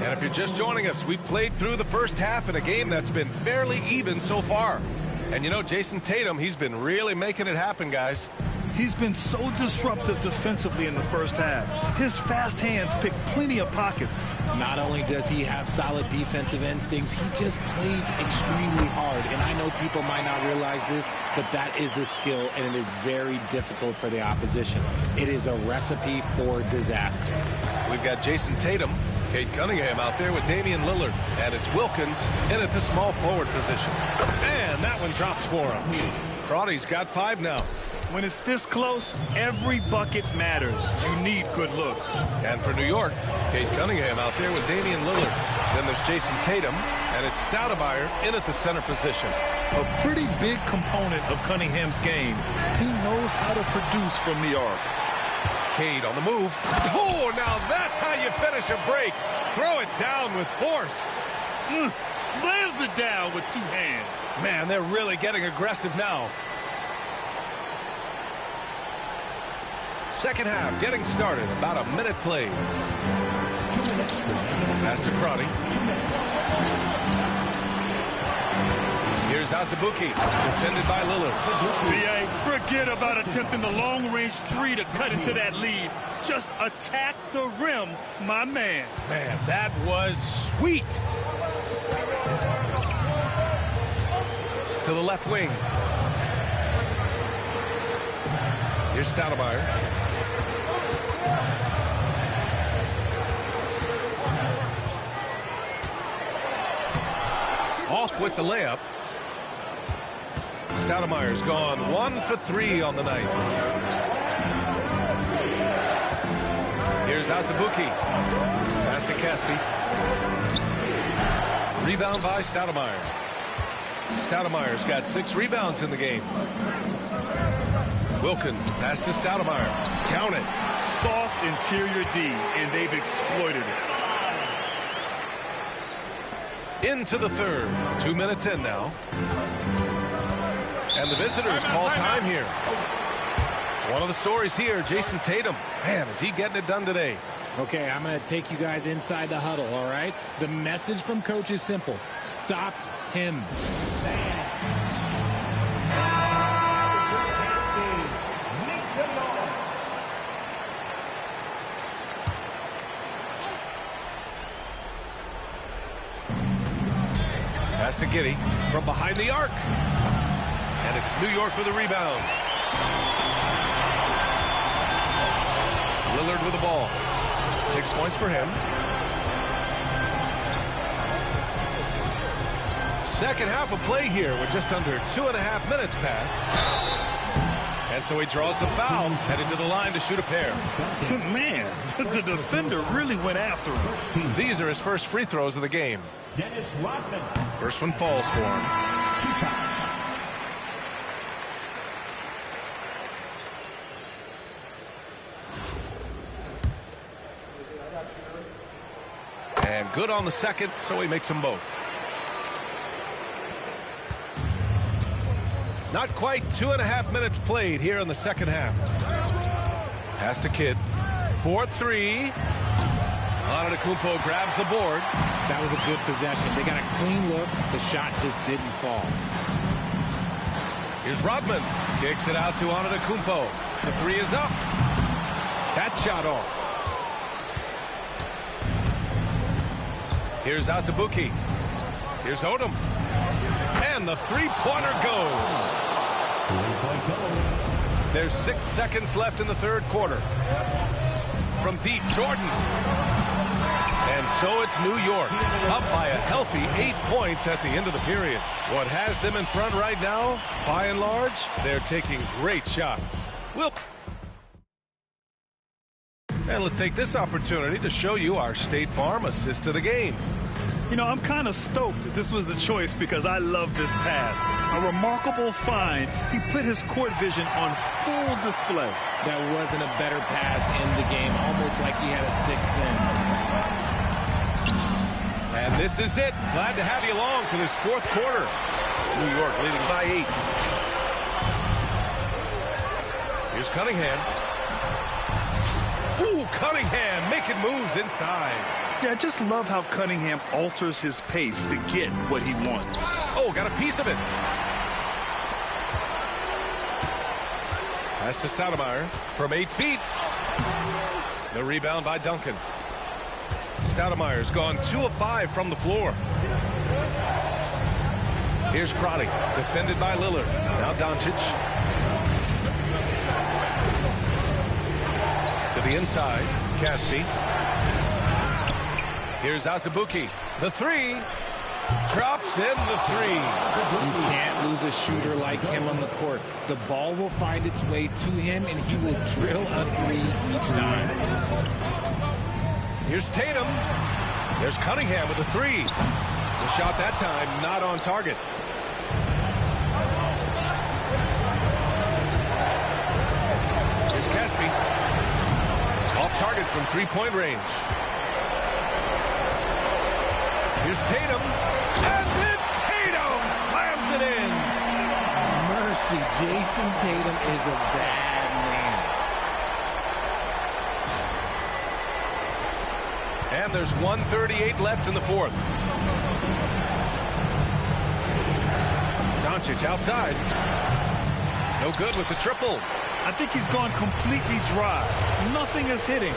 And if you're just joining us, we played through the first half in a game that's been fairly even so far. And you know, Jason Tatum, he's been really making it happen, guys. He's been so disruptive defensively in the first half. His fast hands pick plenty of pockets. Not only does he have solid defensive instincts, he just plays extremely hard. And I know people might not realize this, but that is a skill, and it is very difficult for the opposition. It is a recipe for disaster. We've got Jason Tatum, Cade Cunningham out there with Damian Lillard, and it's Wilkins in at the small forward position. And that one drops for him. Crotty's got 5 now. When it's this close, every bucket matters. You need good looks. And for New York, Cade Cunningham out there with Damian Lillard. Then there's Jason Tatum, and it's Stoudemire in at the center position. A pretty big component of Cunningham's game. He knows how to produce from the arc. Cade on the move. Oh, now that's how you finish a break. Throw it down with force. Slams it down with 2 hands. Man, they're really getting aggressive now. Second half getting started. About a minute played. Pass to Crotty. Here's Azubuike, defended by Lillard. B.A., forget about attempting the long-range 3 to cut into that lead. Just attack the rim, my man. Man, that was sweet. To the left wing. Here's Stoudemire. Off with the layup. Stoudemire's gone 1 for 3 on the night. Here's Azubuike. Pass to Caspi. Rebound by Stoudemire. Stoudemire's got 6 rebounds in the game. Wilkins, pass to Stoudemire. Count it. Soft interior D, and they've exploited it. Into the third. 2 minutes in now. And the visitors call time here. One of the stories here, Jason Tatum. Man, is he getting it done today? Okay, I'm going to take you guys inside the huddle, all right? The message from coach is simple. Stop him. Pass to Giddey from behind the arc. And it's New York with a rebound. Lillard with the ball. 6 points for him. Second half of play here with just under 2.5 minutes passed. And so he draws the foul, headed to the line to shoot a pair. Man, the defender really went after him. These are his first free throws of the game. First one falls for him. Good on the second, so he makes them both. Not quite 2.5 minutes played here in the second half. Pass to Kidd. 4-3. Antetokounmpo grabs the board. That was a good possession. They got a clean look. The shot just didn't fall. Here's Rodman. Kicks it out to Antetokounmpo. The three is up. That shot off. Here's Azubuike. Here's Odom. And the three-pointer goes. There's 6 seconds left in the third quarter. From deep, Jordan. And so it's New York, up by a healthy 8 points at the end of the period. What has them in front right now, by and large, they're taking great shots. And let's take this opportunity to show you our State Farm assist to the game. You know, I'm kind of stoked that this was a choice because I love this pass. A remarkable find. He put his court vision on full display. That wasn't a better pass in the game, almost like he had a sixth sense. And this is it. Glad to have you along for this fourth quarter. New York leading by 8. Here's Cunningham. Ooh, Cunningham making moves inside. Yeah, I just love how Cunningham alters his pace to get what he wants. Oh, got a piece of it. Pass to Stoudemire from 8 feet. The rebound by Duncan. Stoudemire's gone 2 of 5 from the floor. Here's Crotty, defended by Lillard. Now Doncic. To the inside, Caspi. Here's Azubuike. The three. Drops in the three. You can't lose a shooter like him on the court. The ball will find its way to him, and he will drill a three each time. Here's Tatum. There's Cunningham with the three. The shot that time not on target. Here's Caspi. Off target from three-point range. Here's Tatum. And then Tatum slams it in. Mercy, Jason Tatum is a bad man. And there's 1:38 left in the fourth. Doncic outside. No good with the triple. I think he's gone completely dry. Nothing is hitting.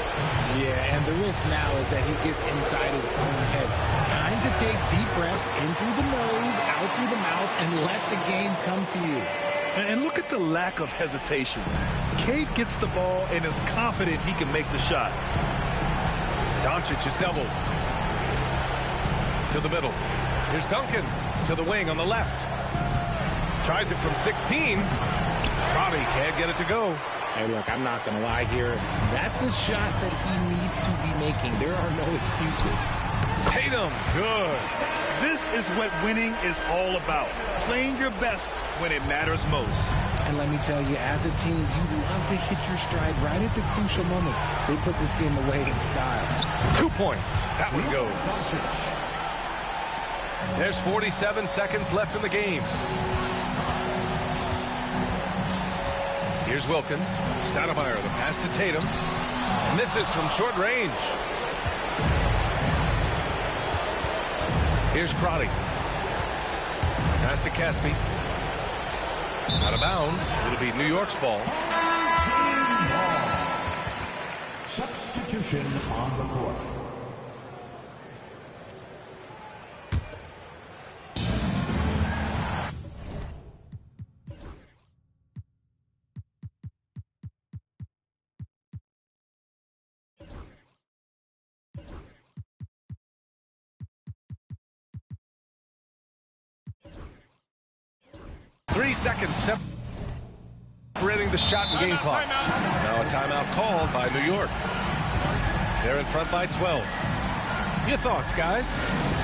Yeah, and the risk now is that he gets inside his own head. Time to take deep breaths in through the nose, out through the mouth, and let the game come to you. And look at the lack of hesitation. Cade gets the ball and is confident he can make the shot. Doncic is doubled. To the middle. Here's Duncan to the wing on the left. Tries it from 16. Crotty can't get it to go. Hey, look, I'm not going to lie here. That's a shot that he needs to be making. There are no excuses. Tatum, good. This is what winning is all about. Playing your best when it matters most. And let me tell you, as a team, you love to hit your stride right at the crucial moments. They put this game away in style. 2 points. That one goes. There's 47 seconds left in the game. Here's Wilkins. Stoudemire, the pass to Tatum. Misses from short range. Here's Crotty. Pass to Caspi. Out of bounds. It'll be New York's ball. Substitution on the court. Three seconds separating the shot and game clock. Now a timeout called by New York. They're in front by 12. Your thoughts, guys?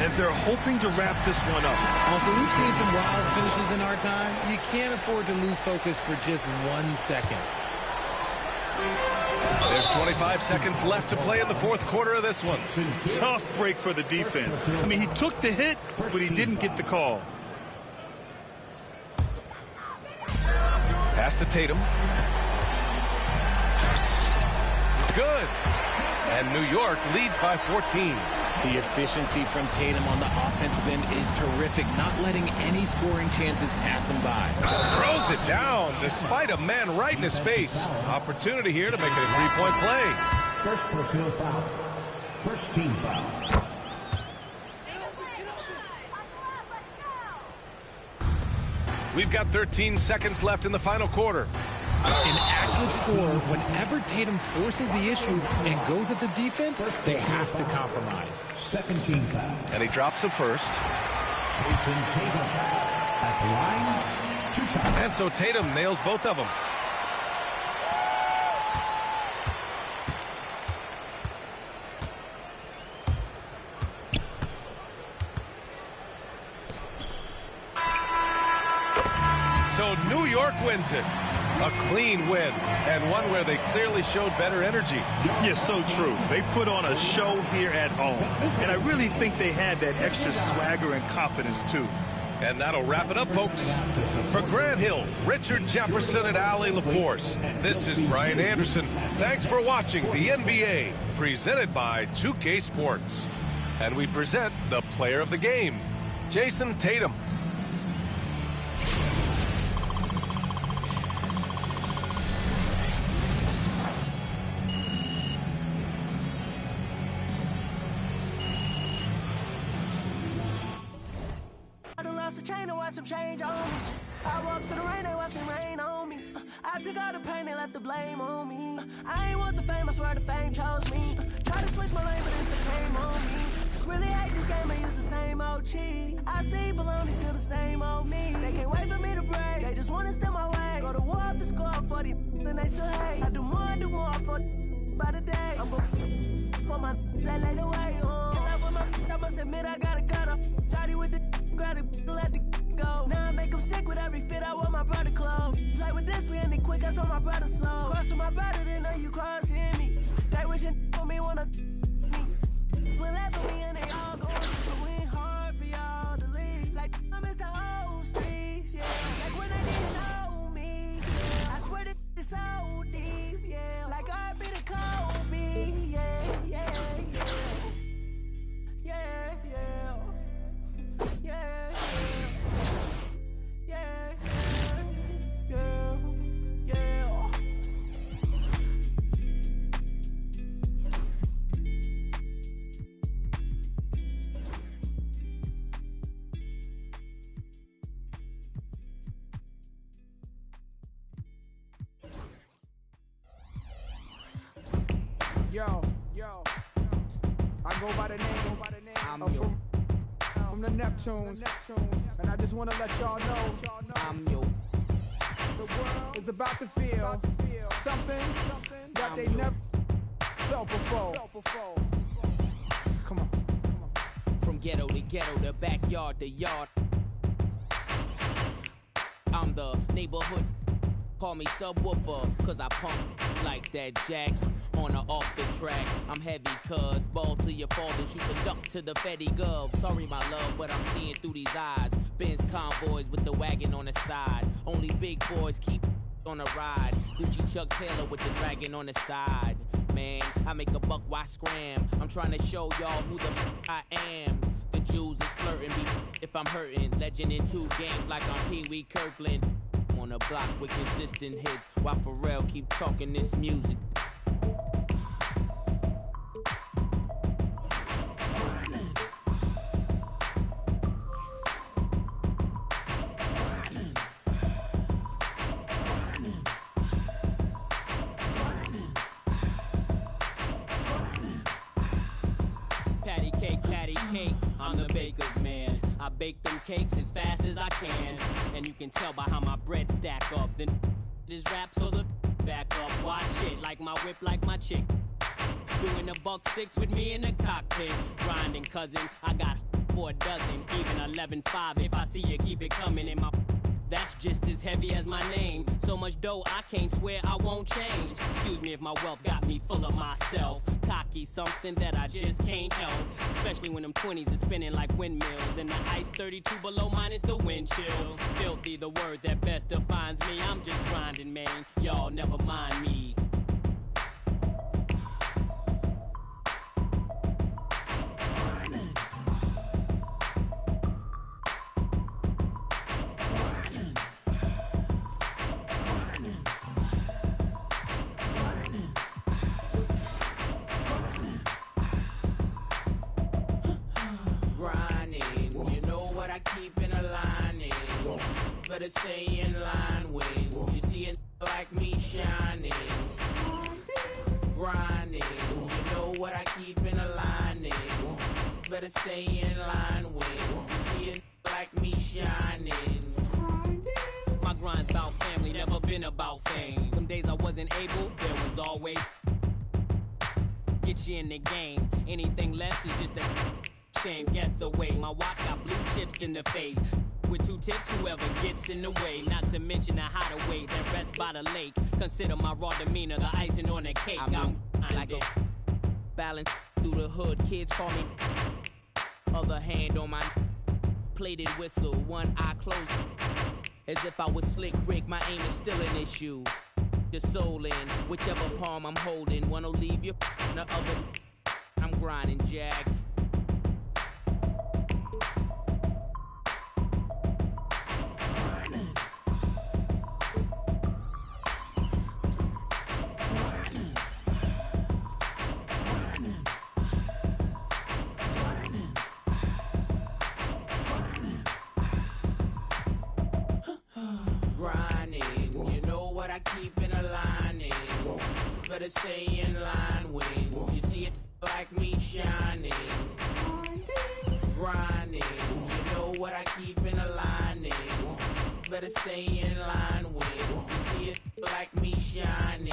And they're hoping to wrap this one up. Also, we've seen some wild finishes in our time. You can't afford to lose focus for just 1 second. There's 25 seconds left to play in the fourth quarter of this one. Tough break for the defense. I mean, he took the hit, but he didn't get the call. Pass to Tatum. It's good. And New York leads by 14. The efficiency from Tatum on the offensive end is terrific, not letting any scoring chances pass him by. Throws it down despite a man right in his face. Opportunity here to make it a three-point play. First personal foul. First team foul. We've got 13 seconds left in the final quarter. An active scorer, whenever Tatum forces the issue and goes at the defense, they have to compromise. Second team foul. And he drops it first. Jason Tatum at the line. 2 shots. And so Tatum nails both of them. So New York wins it. A clean win, and one where they clearly showed better energy. Yes, so true. They put on a show here at home, and I really think they had that extra swagger and confidence, too. And that'll wrap it up, folks. For Grant Hill, Richard Jefferson, and Allie LaForce, this is Brian Anderson. Thanks for watching the NBA, presented by 2K Sports. And we present the player of the game, Jason Tatum. The chain and watch some change on me. I walked through the rain, they watch some rain on me. I took all the pain, they left the blame on me. I ain't want the fame, I swear the fame chose me. Try to switch my lane, but it's the game on me. Really hate this game, I use the same old cheat. I see baloney, still the same old me. They can't wait for me to break, they just wanna steal my way. Go to war up the score for the then they still hate. I do more for by the day. I'm gon' for my that laid away on. In love with my I must admit I gotta cut up. Tidy with the grab it, let the go. Now I make them sick with every fit I want my brother clothes. Play with this, we end it quick, that's on my brother's soul. Cross with my brother, then know you crossing me. They wishing for me, wanna me. Will left for me and they all going to win hard for y'all to leave. Like I miss the old streets, yeah. Like when they didn't know me, yeah. I swear that it's so deep, yeah. Like I be the Kobe, yeah, yeah, yeah. Yeah, yeah. Yeah, yeah, yeah, yeah, yeah. Yo, I go by the name, from the Neptunes, and I just want to let y'all know I'm you. The world is about to feel something that they never felt before. Come on. From ghetto to ghetto, the backyard to yard. I'm the neighborhood. Call me subwoofer, cause I pump like that jack on or off the track. I'm heavy, cuz ball to your fault and shoot the duck to the Fetty Gov. Sorry, my love, but I'm seeing through these eyes. Benz convoys with the wagon on the side. Only big boys keep on a ride. Gucci Chuck Taylor with the dragon on the side. Man, I make a buck, why scram? I'm trying to show y'all who the I am. The Jews is flirting me if I'm hurting. Legend in 2 games like I'm Pee Wee Kirkland. On the block with consistent hits while Pharrell keep talking this music. Patty cake, I'm the baker's man. I bake them cakes as fast as I can, and you can tell by how my bread stack up. Then this rap so the back up. Watch it, like my whip, like my chick. Doing a $1.6 with me in the cockpit. Grinding, cousin, I got 4 dozen, even 11.5. If I see you, keep it coming in my That's just as heavy as my name. So much dough, I can't swear I won't change. Excuse me if my wealth got me full of myself. Cocky, something that I just can't help. Especially when them 20s is spinning like windmills. And the ice 32 below minus the wind chill. Filthy, the word that best defines me. I'm just grinding, man. Y'all never mind me. Better stay in line when you see it like me shining, grinding. You know what I keep in a lining. Better stay in line when you see it like me shining. My grind's about family, never been about fame. Them days I wasn't able, there was always get you in the game. Anything less is just a shame. Guess the way my watch got blue chips in the face. With 2 tips, whoever gets in the way. Not to mention the hideaway that rests by the lake. Consider my raw demeanor the icing on the cake. I'm like a balance through the hood. Kids call me. Other hand on my plated whistle. One eye closed. As if I was Slick Rick, my aim is still an issue. The soul in whichever palm I'm holding. One'll leave you, the other. I'm grinding, Jack. Better stay in line when you see it like me shining, grinding. You know what I keep in a lining. Better stay in line when you see it like me shining.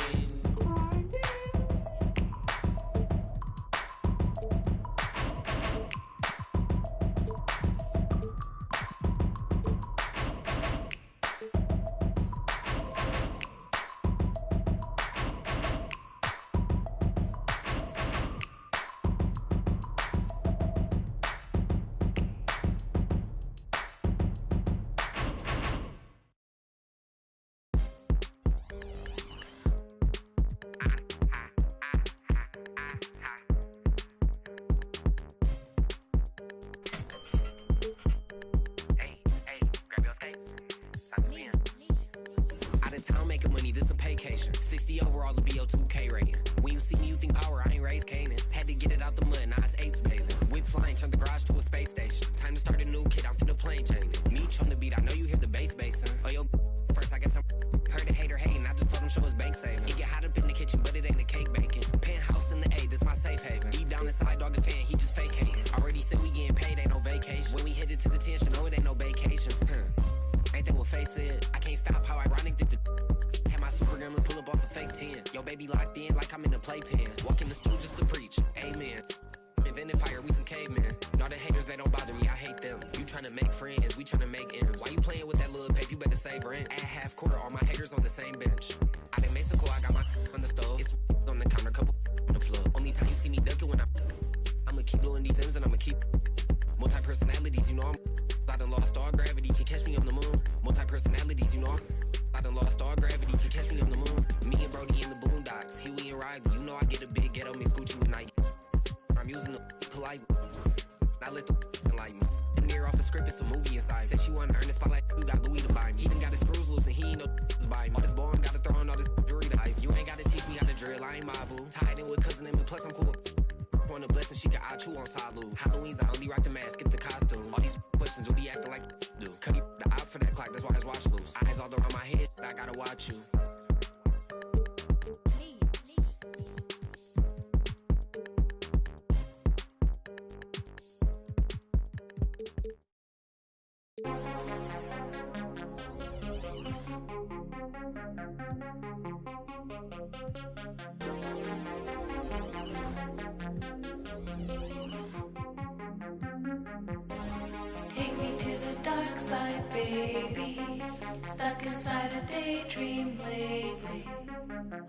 baby. Stuck inside a daydream lately.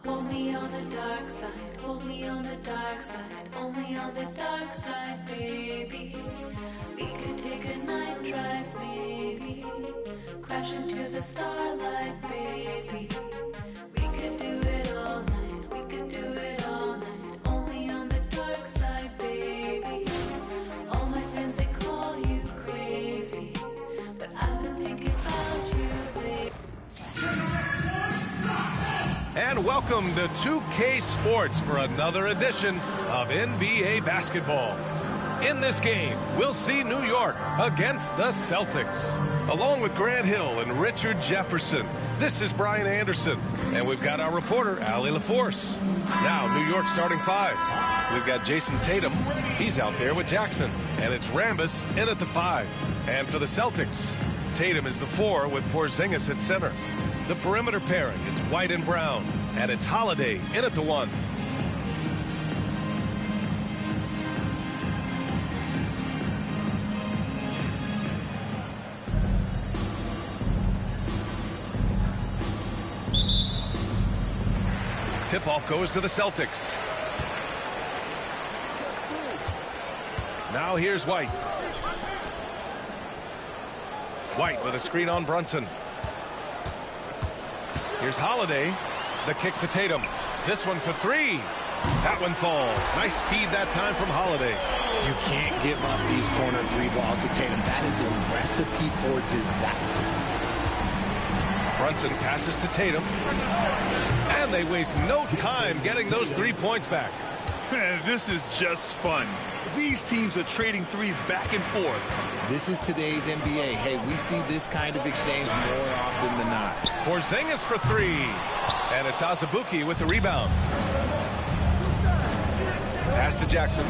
Hold me on the dark side, hold me on the dark side, only on the dark side, baby. We could take a night drive, maybe. Crash into the starlight, baby. We could do it all night, we could do it all night, only on the dark side, baby. All my friends, they call you crazy, but I've been thinking about you lately. And welcome to 2K Sports for another edition of NBA basketball. In this game, we'll see New York against the Celtics. Along with Grant Hill and Richard Jefferson, this is Brian Anderson. And we've got our reporter, Allie LaForce. Now, New York starting five. We've got Jason Tatum. He's out there with Jackson. And it's Rambis in at the 5. And for the Celtics, Tatum is the 4 with Porzingis at center. The perimeter pairing, it's White and Brown. And it's Holiday in at the 1. Tip-off goes to the Celtics. Now here's White. White with a screen on Brunson. Here's Holiday. The kick to Tatum. This one for 3. That one falls. Nice feed that time from Holiday. You can't give up these corner 3 balls to Tatum. That is a recipe for disaster. Brunson passes to Tatum. And they waste no time getting those 3 points back. This is just fun. These teams are trading threes back and forth. This is today's NBA. Hey, we see this kind of exchange more often than not. Porzingis for 3. And it's Azubuike with the rebound. Pass to Jackson.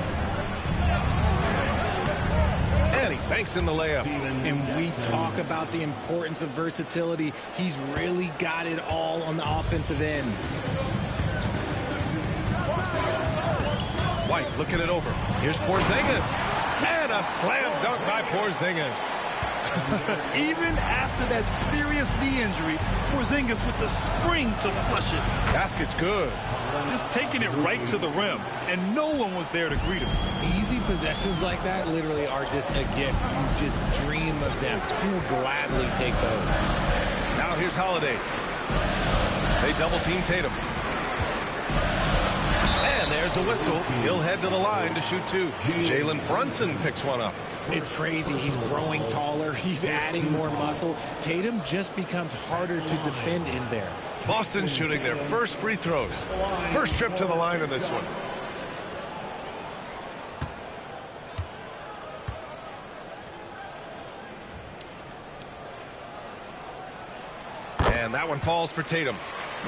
And he banks in the layup. And we talk about the importance of versatility. He's really got it all on the offensive end. White looking it over. Here's Porzingis. And a slam dunk by Porzingis. Even after that serious knee injury, Porzingis with the spring to flush it. Basket's good. Just taking it right to the rim, and no one was there to greet him. Easy possessions like that literally are just a gift. You just dream of them. He'll gladly take those. Now here's Holiday. They double team Tatum. And there's a whistle. He'll head to the line to shoot 2. Jalen Brunson picks one up. It's crazy. He's growing taller. He's adding more muscle. Tatum just becomes harder to defend in there. Boston shooting their first free throws. First trip to the line in this one. And that one falls for Tatum.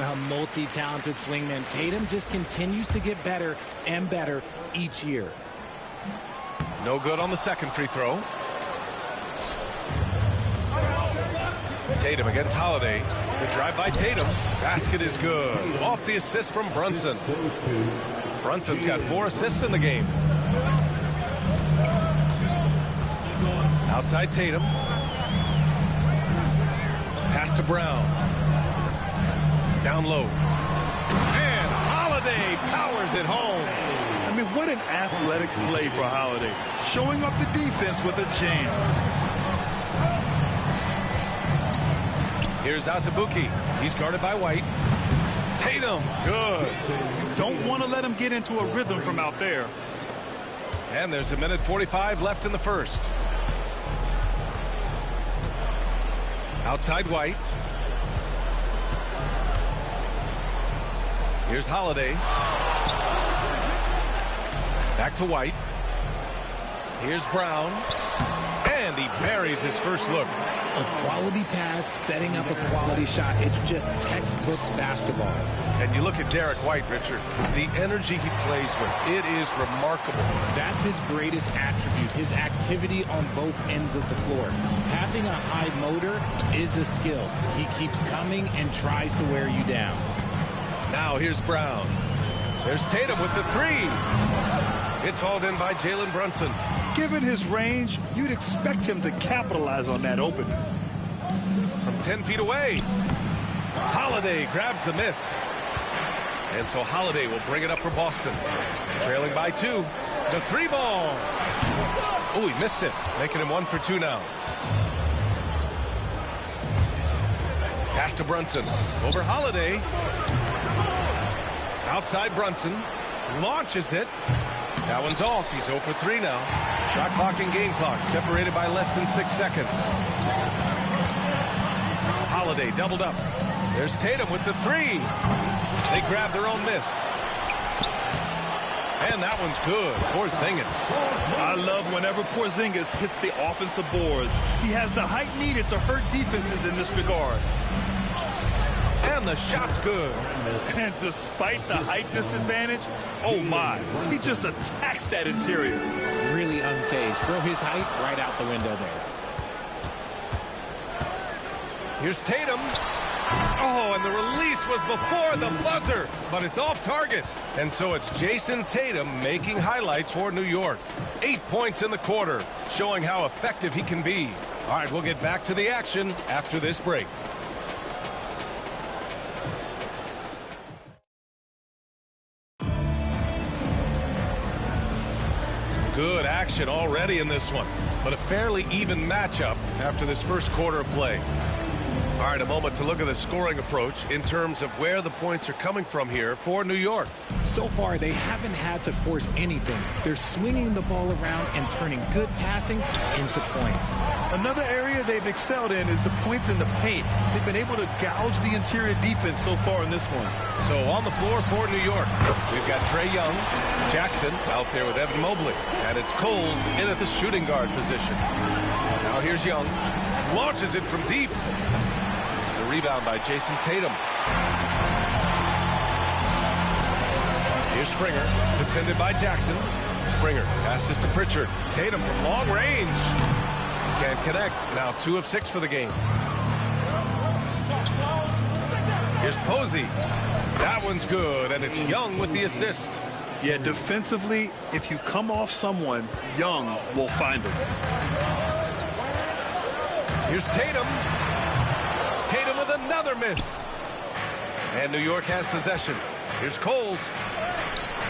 A multi-talented swingman. Tatum just continues to get better and better each year. No good on the second free throw. Tatum against Holiday. The drive by Tatum. Basket is good. Off the assist from Brunson. Brunson's got 4 assists in the game. Outside Tatum. Pass to Brown. Down low. And Holiday powers it home. I mean, what an athletic play for Holiday. Showing up the defense with a jam. Here's Azubuike. He's guarded by White. Tatum, good. Don't want to let him get into a rhythm from out there. And there's 1:45 left in the first. Outside White. Here's Holiday. Back to White. Here's Brown. And he buries his first look. A quality pass, setting up a quality shot. It's just textbook basketball. And you look at Derek White, Richard, the energy he plays with, it is remarkable. That's his greatest attribute, his activity on both ends of the floor. Having a high motor is a skill. He keeps coming and tries to wear you down. Now here's Brown. There's Tatum with the 3. It's hauled in by Jalen Brunson. Given his range, you'd expect him to capitalize on that opening. from 10 feet away. Holiday grabs the miss. And so Holiday will bring it up for Boston. Trailing by 2. The 3-ball. Oh, he missed it, making him 1 for 2 now. Pass to Brunson. Over Holiday. Outside Brunson. Launches it. That one's off. He's 0 for 3 now. Shot clock and game clock separated by less than 6 seconds. Holiday doubled up. There's Tatum with the 3. They grab their own miss. And that one's good. Porzingis. I love whenever Porzingis hits the offensive boards. He has the height needed to hurt defenses in this regard. And the shot's good. And despite the height disadvantage, oh my, he just attacks that interior. Really unfazed. Throw his height right out the window there. Here's Tatum. Oh, and the release was before the buzzer, but it's off target. And so it's Jason Tatum making highlights for New York. 8 points in the quarter, showing how effective he can be. All right, we'll get back to the action after this break. Some good action already in this one, but a fairly even matchup after this first quarter of play. All right, a moment to look at the scoring approach in terms of where the points are coming from here for New York. So far, they haven't had to force anything. They're swinging the ball around and turning good passing into points. Another area they've excelled in is the points in the paint. They've been able to gouge the interior defense so far in this one. So on the floor for New York, we've got Trae Young, Jackson out there with Evan Mobley, and it's Coles in at the shooting guard position. Now here's Young, launches it from deep. The rebound by Jason Tatum. Here's Springer, defended by Jackson. Springer passes to Pritchard. Tatum from long range. Can't connect. Now 2 of 6 for the game. Here's Posey. That one's good, and it's Young with the assist. Yeah, defensively, if you come off someone, Young will find him. Here's Tatum. Tatum with another miss. And New York has possession. Here's Coles.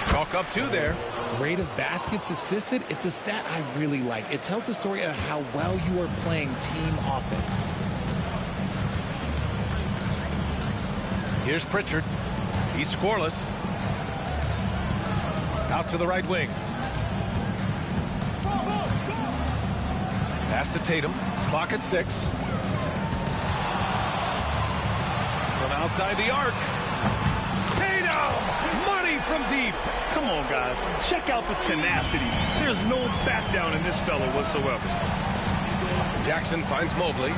Chalk up 2 there. Rate of baskets assisted, it's a stat I really like. It tells the story of how well you are playing team offense. Here's Pritchard. He's scoreless. Out to the right wing. Pass to Tatum. Clock at 6. From outside the arc. Tatum! Money from deep. Come on, guys. Check out the tenacity. There's no back down in this fella whatsoever. Jackson finds Mobley.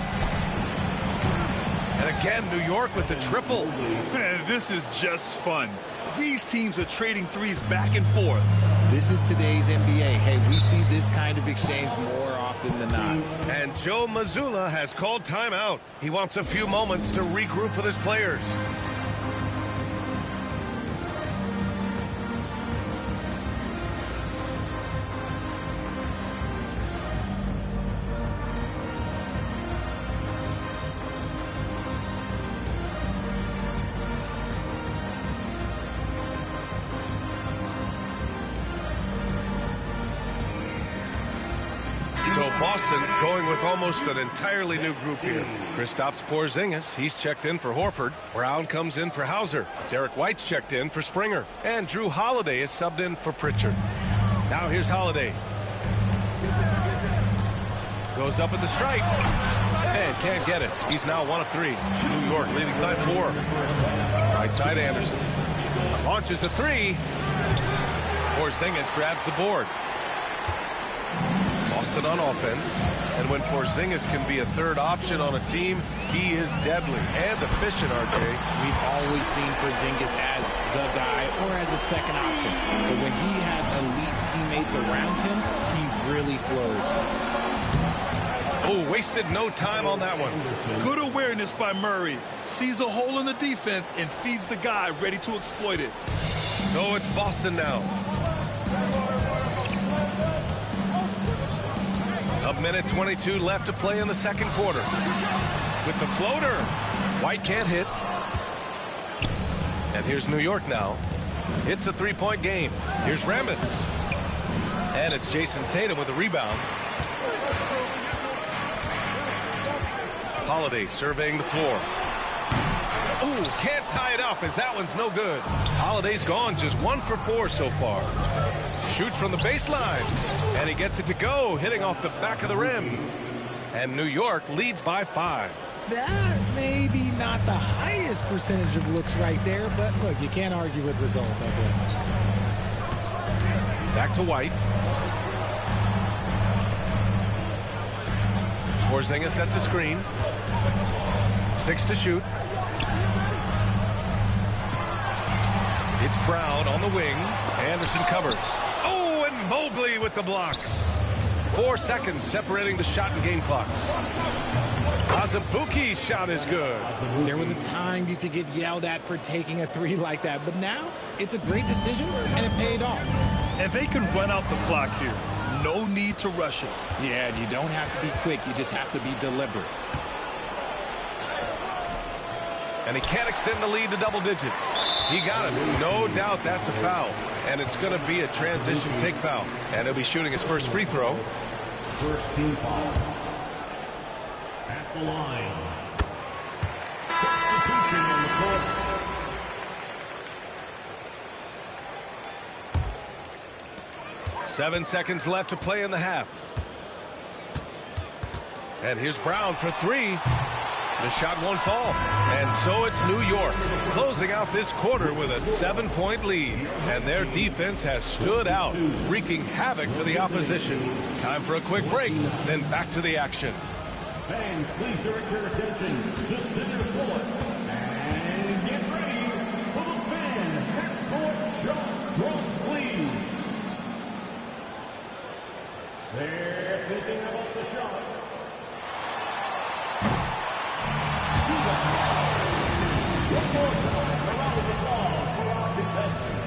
And again, New York with the triple. Man, this is just fun. These teams are trading threes back and forth. This is today's NBA. Hey, we see this kind of exchange more often than not. And Joe Mazzulla has called timeout. He wants a few moments to regroup with his players. Boston going with almost an entirely new group here. Kristaps Porzingis, he's checked in for Horford. Brown comes in for Hauser. Derek White's checked in for Springer. And Drew Holiday is subbed in for Pritchard. Now here's Holiday. Goes up at the stripe. And can't get it. He's now 1 of 3. New York leading by 4. Right side Anderson. Launches a 3. Porzingis grabs the board. Boston on offense, and when Porzingis can be a third option on a team, he is deadly and efficient, RJ. We've always seen Porzingis as the guy or as a second option, but when he has elite teammates around him, he really flourishes. Oh, wasted no time on that one. Good awareness by Murray. Sees a hole in the defense and feeds the guy ready to exploit it. So it's Boston now. Up minute 22 left to play in the second quarter. With the floater, White can't hit. And here's New York now. It's a three-point game. Here's Rambis. And it's Jason Tatum with a rebound. Holiday surveying the floor. Ooh, can't tie it up as that one's no good. Holiday's gone, just 1 for 4 so far. Shoots from the baseline, and he gets it to go, hitting off the back of the rim. And New York leads by 5. That maybe not the highest percentage of looks right there, but look, you can't argue with results, I guess. Back to White. Porzingis sets a screen. 6 to shoot. It's Brown on the wing. Anderson covers. Oh, and Mobley with the block. 4 seconds separating the shot and game clock. Azubuike's shot is good. There was a time you could get yelled at for taking a 3 like that, but now it's a great decision, and it paid off. And they can run out the clock here. No need to rush it. Yeah, you don't have to be quick. You just have to be deliberate. And he can't extend the lead to double digits. He got it. No doubt that's a foul. And it's going to be a transition take foul. And he'll be shooting his first free throw. First team foul. At the line. Substitution on the court. Seven seconds left to play in the half. And here's Brown for 3. The shot won't fall. And so it's New York closing out this quarter with a 7-point lead. And their defense has stood out, wreaking havoc for the opposition. Time for a quick break, then back to the action. Fans, please direct your attention to center court. And get ready for the fan half-court shot drums, please. They're thinking about the shot. One more time, a round of applause for our contestants.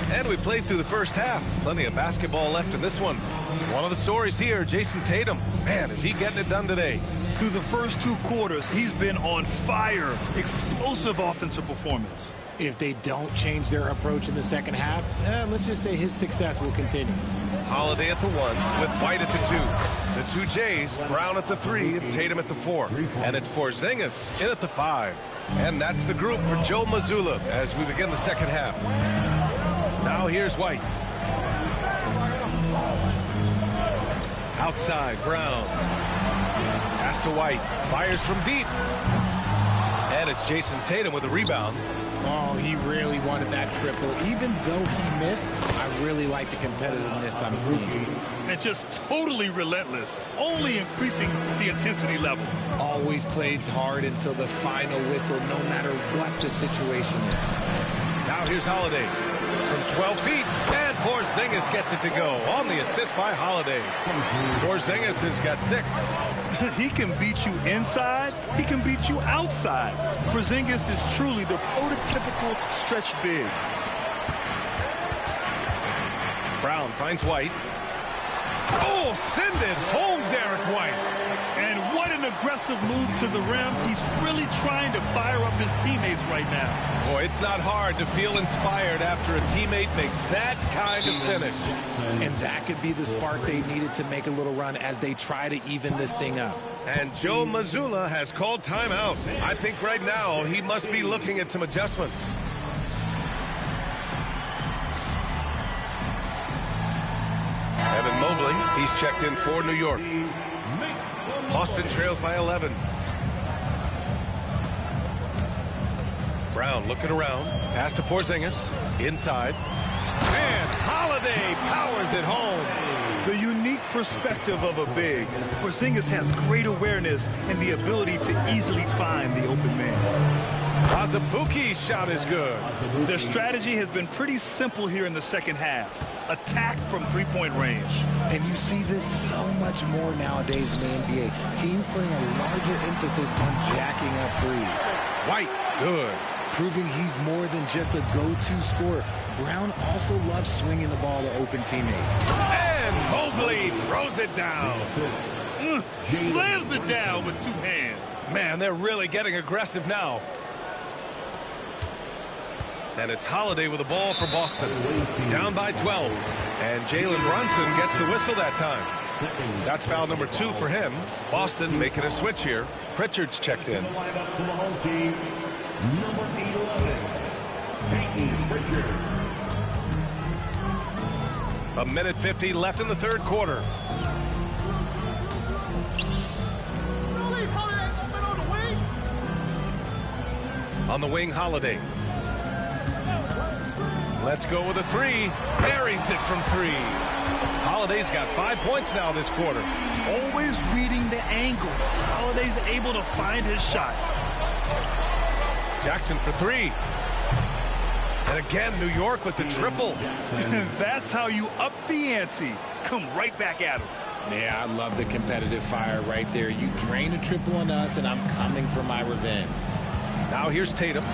And we played through the first half. Plenty of basketball left in this one. One of the stories here, Jason Tatum. Man, is he getting it done today. Through the first 2 quarters, he's been on fire. Explosive offensive performance. If they don't change their approach in the second half, let's just say his success will continue. Holiday at the 1 with White at the 2. The 2 Jays, Brown at the 3 and Tatum at the 4. And it's Porzingis in at the 5. And that's the group for Joe Mazzulla as we begin the second half. Now here's White. Outside, Brown. Pass to White. Fires from deep. And it's Jason Tatum with a rebound. Oh, he really wanted that triple. Even though he missed, I really like the competitiveness I'm seeing. And just totally relentless, only increasing the intensity level. Always plays hard until the final whistle, no matter what the situation is. Now here's Holiday from 12 feet, and Porzingis gets it to go on the assist by Holiday. Porzingis has got 6. He can beat you inside. He can beat you outside. Porzingis is truly the prototypical stretch big. Brown finds White. Oh, send it home, Derek White. And what an aggressive move to the rim. He's really trying to fire up his teammates right now. Boy, it's not hard to feel inspired after a teammate makes that kind of finish. And that could be the spark they needed to make a little run as they try to even this thing up. And Joe Mazzulla has called timeout. I think right now he must be looking at some adjustments. Evan Mobley, he's checked in for New York. Make some Boston trails by 11. Brown looking around. Pass to Porzingis. Inside. And Holiday powers it home. The unique perspective of a big. Porzingis has great awareness and the ability to easily find the open man. Azubuike's shot is good. Their strategy has been pretty simple here in the second half. Attack from three-point range. And you see this so much more nowadays in the NBA. Teams putting a larger emphasis on jacking up threes. White, good. Proving he's more than just a go-to scorer. Brown also loves swinging the ball to open teammates. And Mobley throws it down. Slams it down with two hands. Man, they're really getting aggressive now. And it's Holiday with the ball for Boston. Down by 12. And Jalen Brunson gets the whistle that time. That's foul number 2 for him. Boston making a switch here. Pritchard's checked in. Number 11, Peyton Pritchard. 1:50 left in the third quarter. On the wing, Holiday. Let's go with a 3. Buries it from 3. Holiday's got 5 points now this quarter. Always reading the angles. Holiday's able to find his shot. Jackson for 3. And again, New York with the triple. That's how you up the ante. Come right back at him. Yeah, I love the competitive fire right there. You drain a triple on us, and I'm coming for my revenge. Now here's Tatum.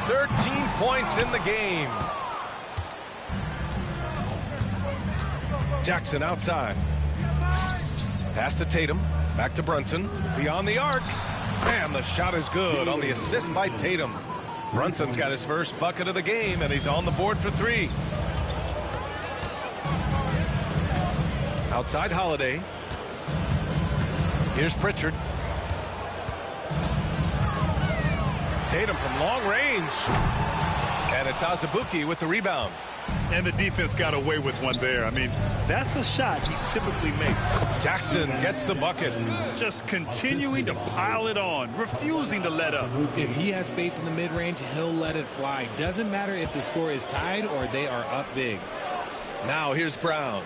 13 points in the game. Jackson outside. Pass to Tatum. Back to Brunson. Beyond the arc. And the shot is good on the assist by Tatum. Brunson's got his first bucket of the game, and he's on the board for 3. Outside Holiday. Here's Pritchard. Tatum from long range. And it's Azubuike with the rebound. And the defense got away with one there. I mean, that's a shot he typically makes. Jackson gets the bucket. Just continuing to pile it on, refusing to let up. If he has space in the mid-range, he'll let it fly. Doesn't matter if the score is tied or they are up big. Now here's Brown.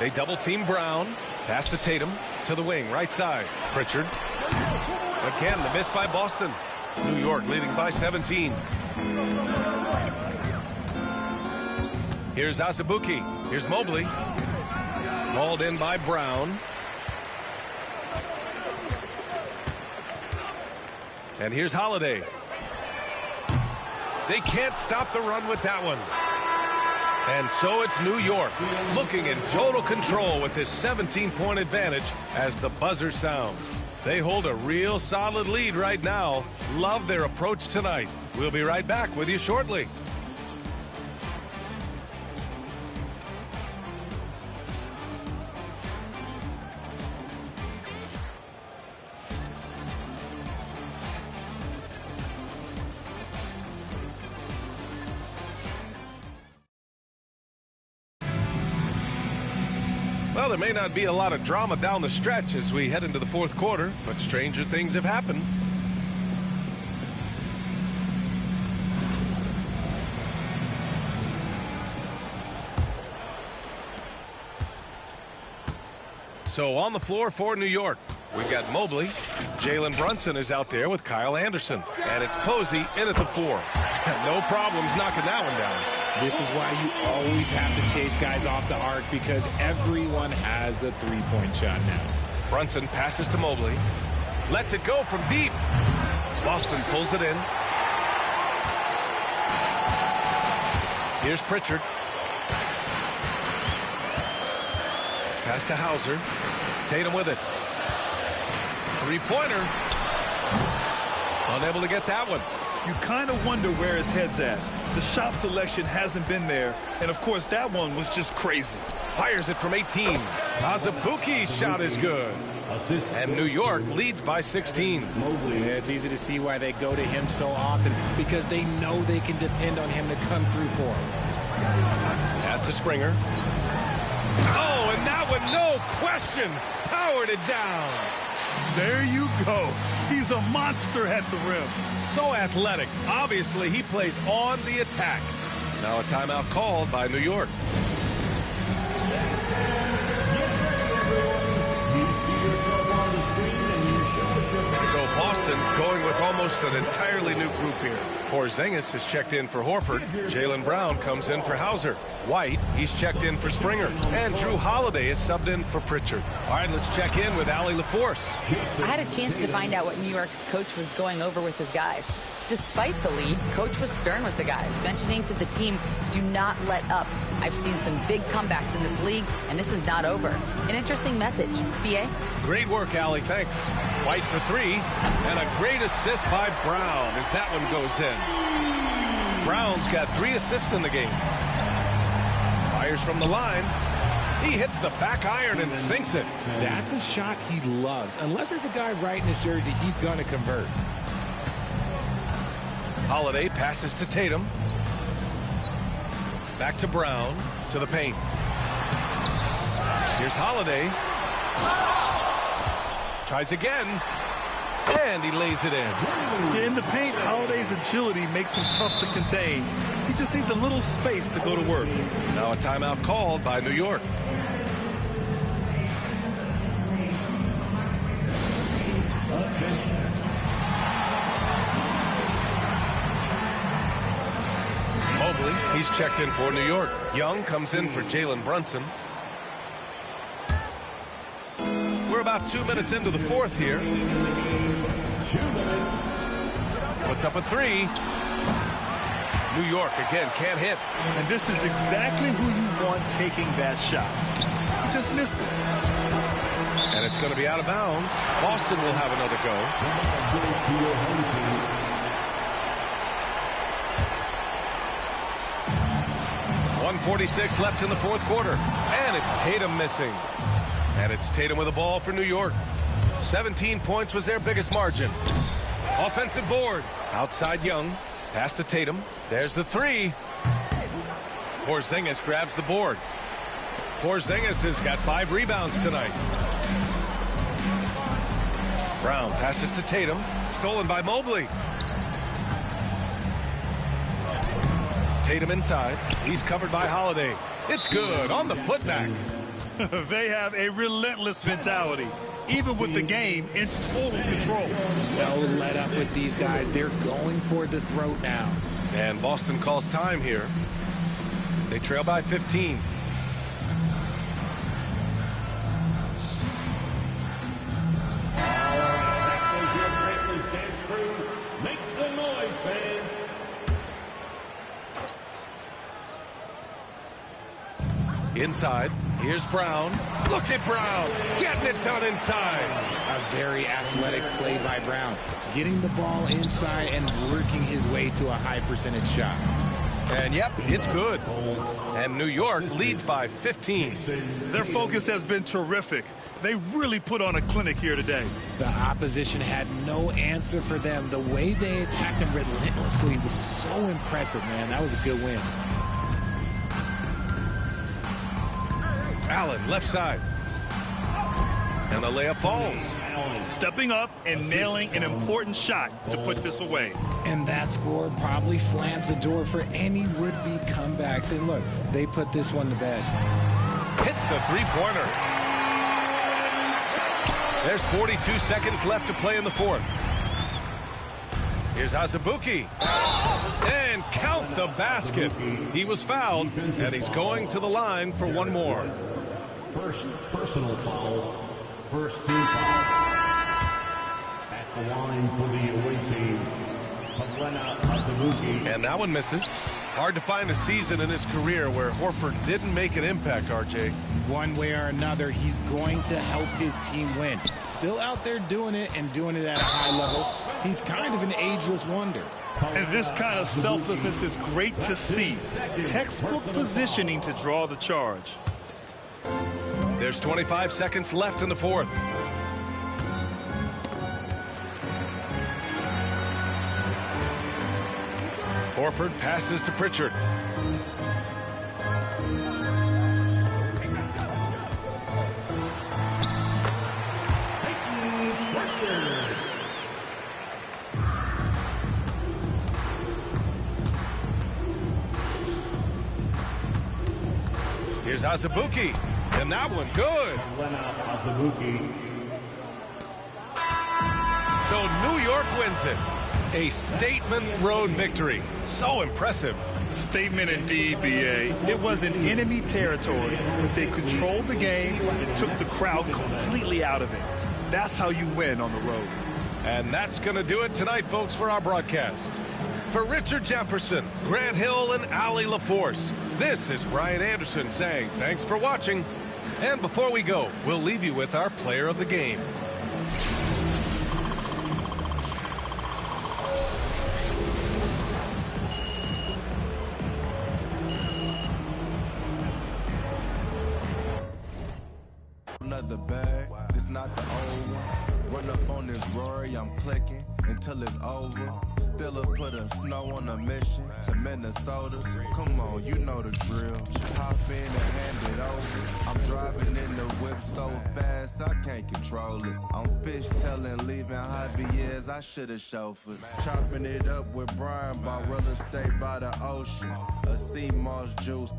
They double-team Brown. Pass to Tatum. To the wing, right side. Pritchard. Again, the miss by Boston. New York leading by 17. Here's Azubuike. Here's Mobley. Hauled in by Brown. And here's Holiday. They can't stop the run with that one. And so it's New York looking in total control with this 17-point advantage as the buzzer sounds. They hold a real solid lead right now. Love their approach tonight. We'll be right back with you shortly. Well, there may not be a lot of drama down the stretch as we head into the fourth quarter, but stranger things have happened. So on the floor for New York, we've got Mobley. Jalen Brunson is out there with Kyle Anderson. And it's Posey in at the 4. No problems knocking that one down. This is why you always have to chase guys off the arc because everyone has a three-point shot now. Brunson passes to Mobley. Lets it go from deep. Boston pulls it in. Here's Pritchard. Pass to Hauser. Tatum with it. Three-pointer. Unable to get that one. You kind of wonder where his head's at. The shot selection hasn't been there. And, of course, that one was just crazy. Fires it from 18. Azubuike's shot is good. And New York leads by 16. Yeah, it's easy to see why they go to him so often because they know they can depend on him to come through for them. Pass to Springer. Oh, and that that one, no question, powered it down. There you go. He's a monster at the rim. So athletic. Obviously, he plays on the attack. Now a timeout called by New York. So Boston going with almost an entirely new group here. Porzingis is checked in for Horford. Jaylen Brown comes in for Hauser. White, he's checked in for Springer. And Drew Holiday is subbed in for Pritchard. All right, let's check in with Allie LaForce. I had a chance to find out what New York's coach was going over with his guys. Despite the lead, coach was stern with the guys, mentioning to the team, do not let up. I've seen some big comebacks in this league, and this is not over. An interesting message. B.A.? Great work, Allie. Thanks. White for three, and a great assist by Brown as that one goes in. Brown's got 3 assists in the game. Fires from the line. He hits the back iron and sinks it. That's a shot he loves. Unless there's a guy right in his jersey, he's going to convert. Holiday passes to Tatum. Back to Brown, to the paint. Here's Holiday. Tries again. And he lays it in. In the paint, Holiday's agility makes him tough to contain. He just needs a little space to go to work. Now a timeout called by New York. Mobley, he's checked in for New York. Young comes in for Jalen Brunson. We're about 2 minutes into the fourth here. Puts up a three. New York again can't hit. And this is exactly who you want taking that shot. He just missed it. And it's going to be out of bounds. Boston will have another go. 1:46 left in the fourth quarter. And it's Tatum missing. And it's Tatum with the ball for New York. 17 points was their biggest margin. Offensive board. Outside Young. Pass to Tatum. There's the three. Porzingis grabs the board. Porzingis has got 5 rebounds tonight. Brown passes to Tatum. Stolen by Mobley. Tatum inside. He's covered by Holiday. It's good on the putback. They have a relentless mentality, even with the game in total control. No let up with these guys. They're going for the throat now. And Boston calls time here. They trail by 15. Make some noise, fans. Inside, here's Brown. Look at Brown, getting it done inside. A very athletic play by Brown, getting the ball inside and working his way to a high percentage shot. And yep, it's good. And New York leads by 15. Their focus has been terrific. They really put on a clinic here today. The opposition had no answer for them. The way they attacked them relentlessly was so impressive, man. That was a good win. Allen, left side. And the layup falls. Stepping up and nailing an important shot to put this away. And that score probably slams the door for any would-be comebacks. And look, they put this one to bed. Hits a three-pointer. There's 42 seconds left to play in the fourth. Here's Azubuike. And count the basket. He was fouled, and he's going to the line for one more. First personal foul. First team foul. At the line for the away team, Azubuike. And that one misses. Hard to find a season in his career where Horford didn't make an impact, RJ. One way or another, he's going to help his team win. Still out there doing it and doing it at a high level. He's kind of an ageless wonder. And this kind of selflessness is great to see. Textbook positioning to draw the charge. There's 25 seconds left in the fourth. Horford passes to Pritchard. Here's Azubuike, and that one good. So New York wins it. A statement road victory. So impressive. Statement indeed, BA. It was in enemy territory, but they controlled the game and took the crowd completely out of it. That's how you win on the road. And that's going to do it tonight, folks, for our broadcast. For Richard Jefferson, Grant Hill, and Allie LaForce, this is Brian Anderson saying thanks for watching. And before we go, we'll leave you with our player of the game. Another bag, it's not the old one. Run up on this Rory, I'm clicking until it's over. Still put a snow on a mission to Minnesota. Come on, you know the drill. Hop in and hand it over. I'm driving in the whip so fast I can't control it. I'm fishtailing, leaving Javier's, I should've chauffeured. Chopping it up with Brian, bought real estate by the ocean. A sea moss juice.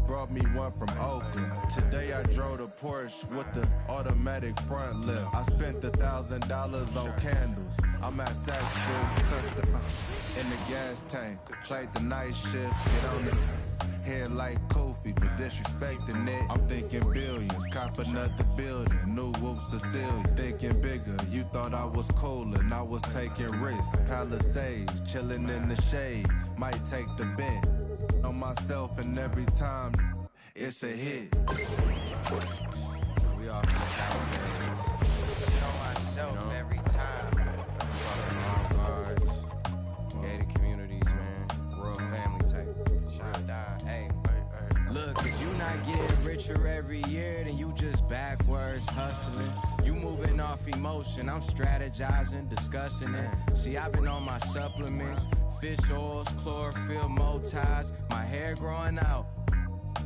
Brought me one from Oakland. Today I drove the Porsche with the automatic front lift. I spent $1,000 on candles. I'm at Saks tucked in the gas tank. Played the night shift, get on the head like Kofi for disrespecting it. I'm thinking billions, cop another building. New whoops Cecilia, thinking bigger. You thought I was cool and I was taking risks. Palisades, chilling in the shade. Might take the bent on myself, and every time it's a hit. We all from Palisades. On myself every time. Fucking guards, gated communities, man. Royal family type. Shine down. Hey. Look, if you not getting richer every year, then you just backwards hustling. You moving off emotion, I'm strategizing, discussing it. See, I've been on my supplements, fish oils, chlorophyll, motives, my hair growing out.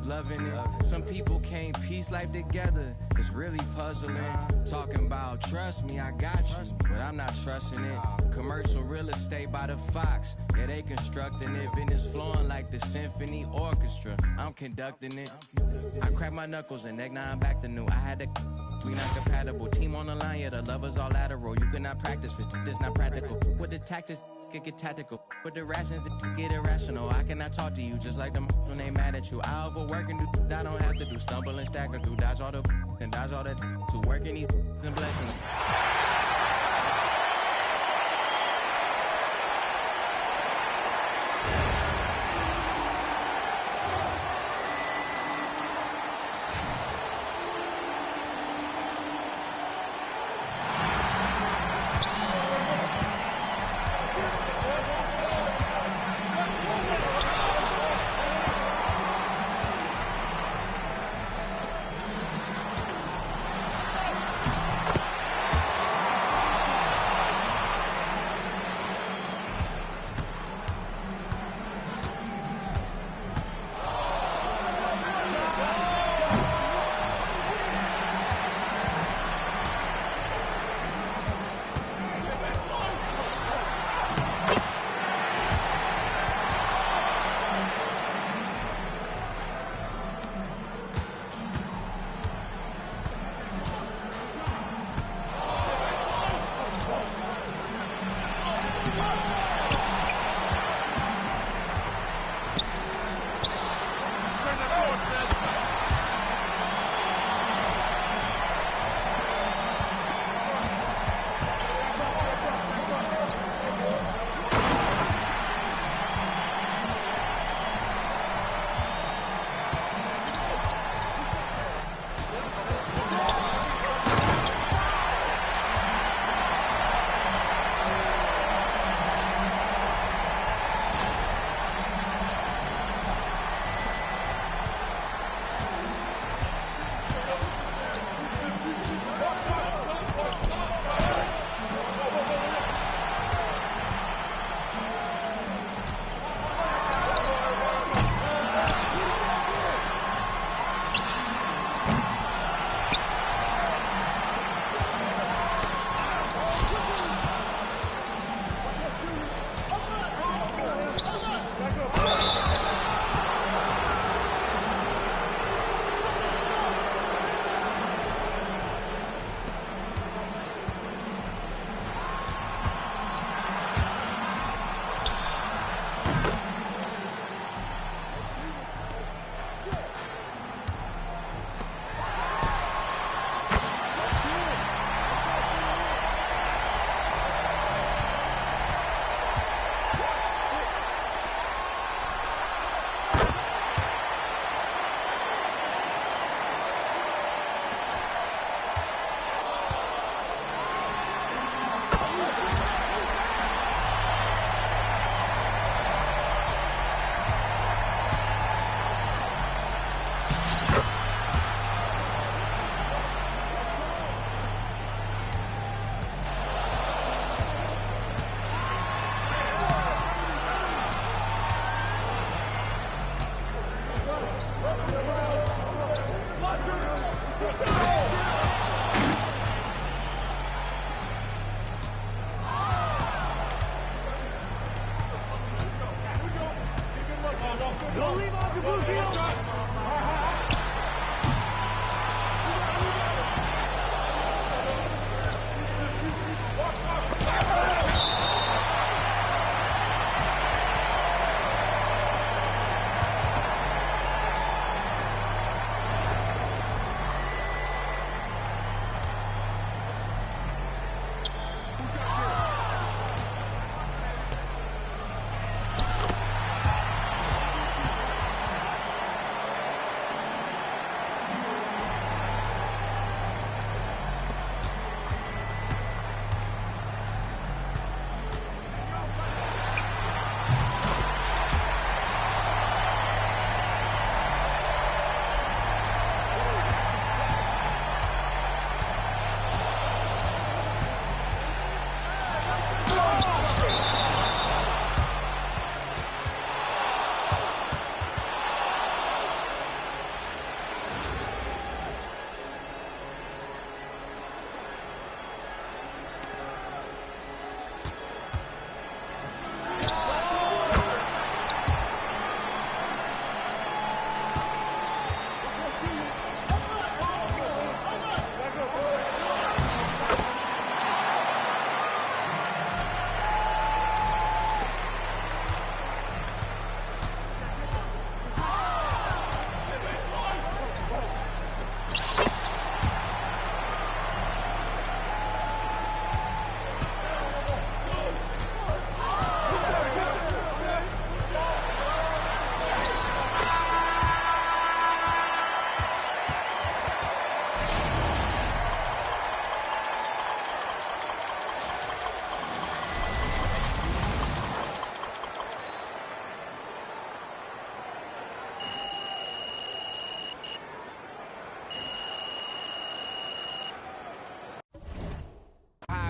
Loving it. Some people can't piece life together. It's really puzzling. Talking about trust me, I got you, but I'm not trusting it. Commercial real estate by the Fox. Yeah, they constructing it. Business flowing like the symphony orchestra. I'm conducting it. I crack my knuckles and neck, now I'm back to new. I had to. We not compatible. Team on the line, yeah, the lovers all lateral. You cannot practice for this not practical. With the tactics, get tactical. With the rations, get irrational. I cannot talk to you just like them when they mad at you. I overwork and do I don't have to do. Stumble and stagger through. Dodge all the and dodge all that. To work in these and blessings. Don't leave off the blue field.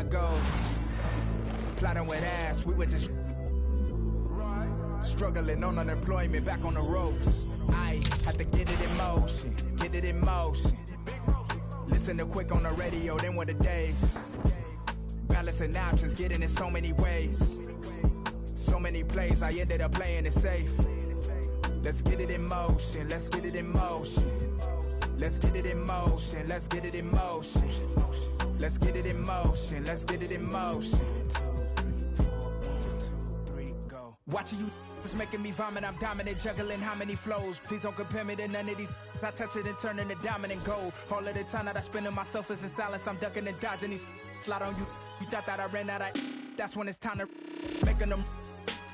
Goes. Plotting with ass, we were just struggling on unemployment, back on the ropes. I had to get it in motion, get it in motion. Listen to quick on the radio, then were the days. Balancing options, getting in so many ways. So many plays, I ended up playing it safe. Let's get it in motion, let's get it in motion. Let's get it in motion, let's get it in motion. Let's get it in motion, let's get it in motion. 2, 3, 4, 1, 2, 3, go. Watching you is making me vomit, I'm dominant, juggling how many flows. Please don't compare me to none of these. I touch it and turn into dominant gold. All of the time that I spend on myself is in silence, I'm ducking and dodging these. Slide on you, you thought that I ran out of. That's when it's time to making them.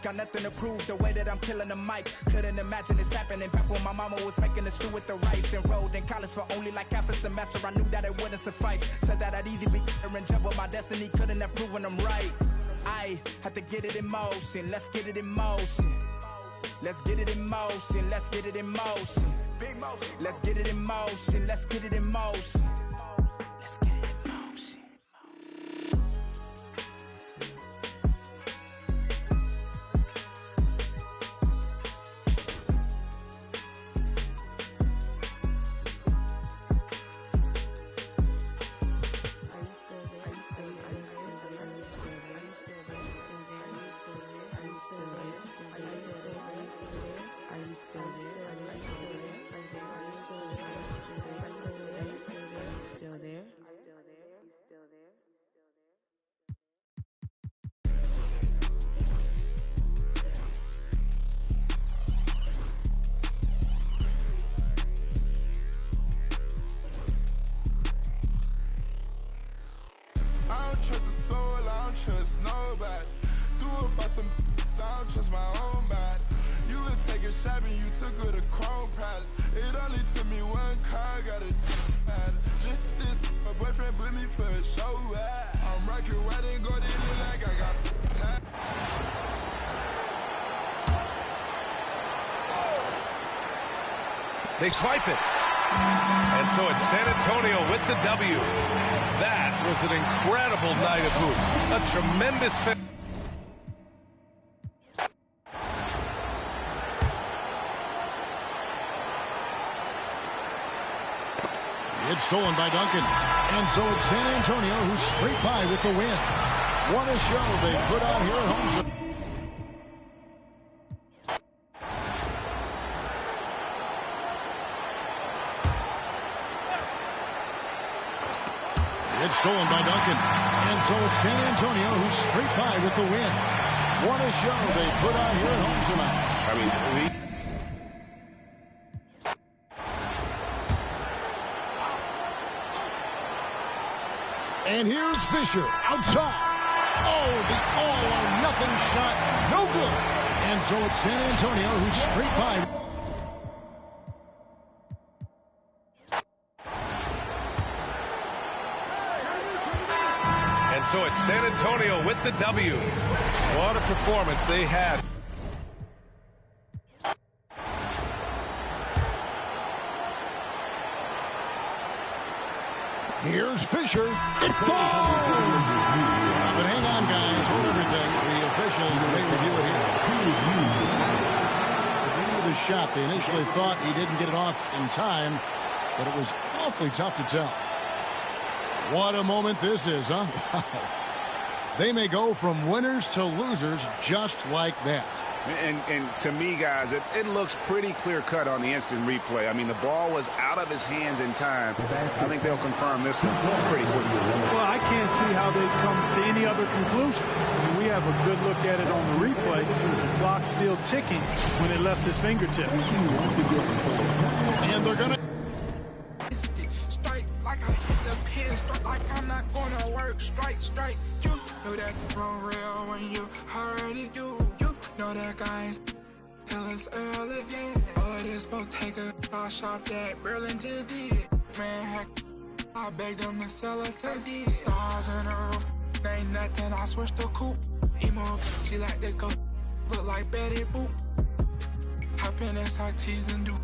Got nothing to prove, the way that I'm killing the mic. Couldn't imagine this happening back when my mama was making the stew with the rice. Enrolled in college for only like half a semester, I knew that it wouldn't suffice. Said that I'd either be or in jail, but my destiny couldn't have proven them right. I had to get it in motion, let's get it in motion. Let's get it in motion, let's get it in motion. Let's get it in motion, let's get it in motion. Let's get it in motion. I don't trust a soul, I don't trust nobody. Threw up by some, I don't trust my own body. You would take a shot and you took her to Chrome Palace. It only took me one car, got a just this, my boyfriend put me for a show. I'm rocking white and gold, it look like I got time. They swipe it. And so it's San Antonio with the W. That was an incredible night of hoops. A tremendous finish. It's stolen by Duncan. And so it's San Antonio who scraped by with the win. What a show they put out here at home. stolen by Duncan. And so it's San Antonio who scraped by with the win. What a show they put on here at home tonight. I mean, and here's Fisher outside. Oh, the all-or-nothing shot. No good. And so it's San Antonio who scraped by. And so it's San Antonio with the W. What a performance they had. Here's Fisher. It falls! But hang on, guys. Hold everything. The officials may review it here. Review the shot. They initially thought he didn't get it off in time, but it was awfully tough to tell. What a moment this is, huh? They may go from winners to losers just like that. And to me, guys, it looks pretty clear-cut on the instant replay. I mean, the ball was out of his hands in time. I think they'll confirm this one pretty quickly. Well, I can't see how they'd come to any other conclusion. I mean, we have a good look at it on the replay. The clock's still ticking when it left his fingertips. And they're going to... Strike like I hit the pin. Strike like I'm not going to work. Strike. You know that from real when you heard it. You know that guys till it's early, yeah. Oh, this boat take a flash off that Burlington did. Man, heck, I begged them to sell it to these stars in the roof. Ain't nothing, I switched to coupe. Emo, she like to go look like Betty Boop. Hop in SRTs and do.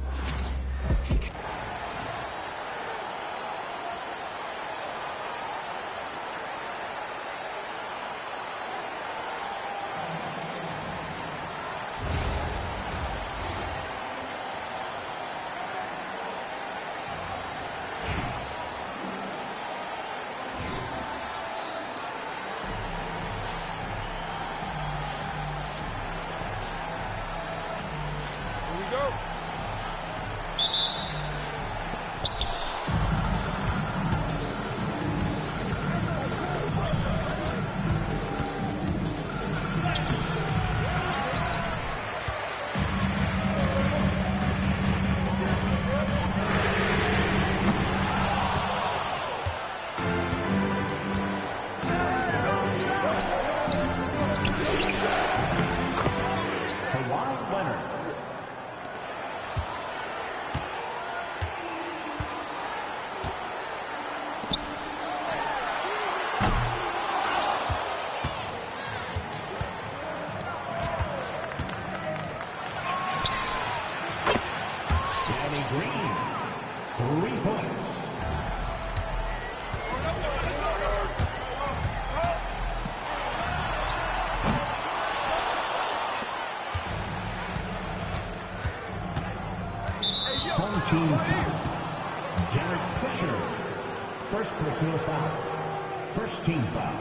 Green, 3 points. Home team foul. Jared Fisher, first personal foul. First team foul.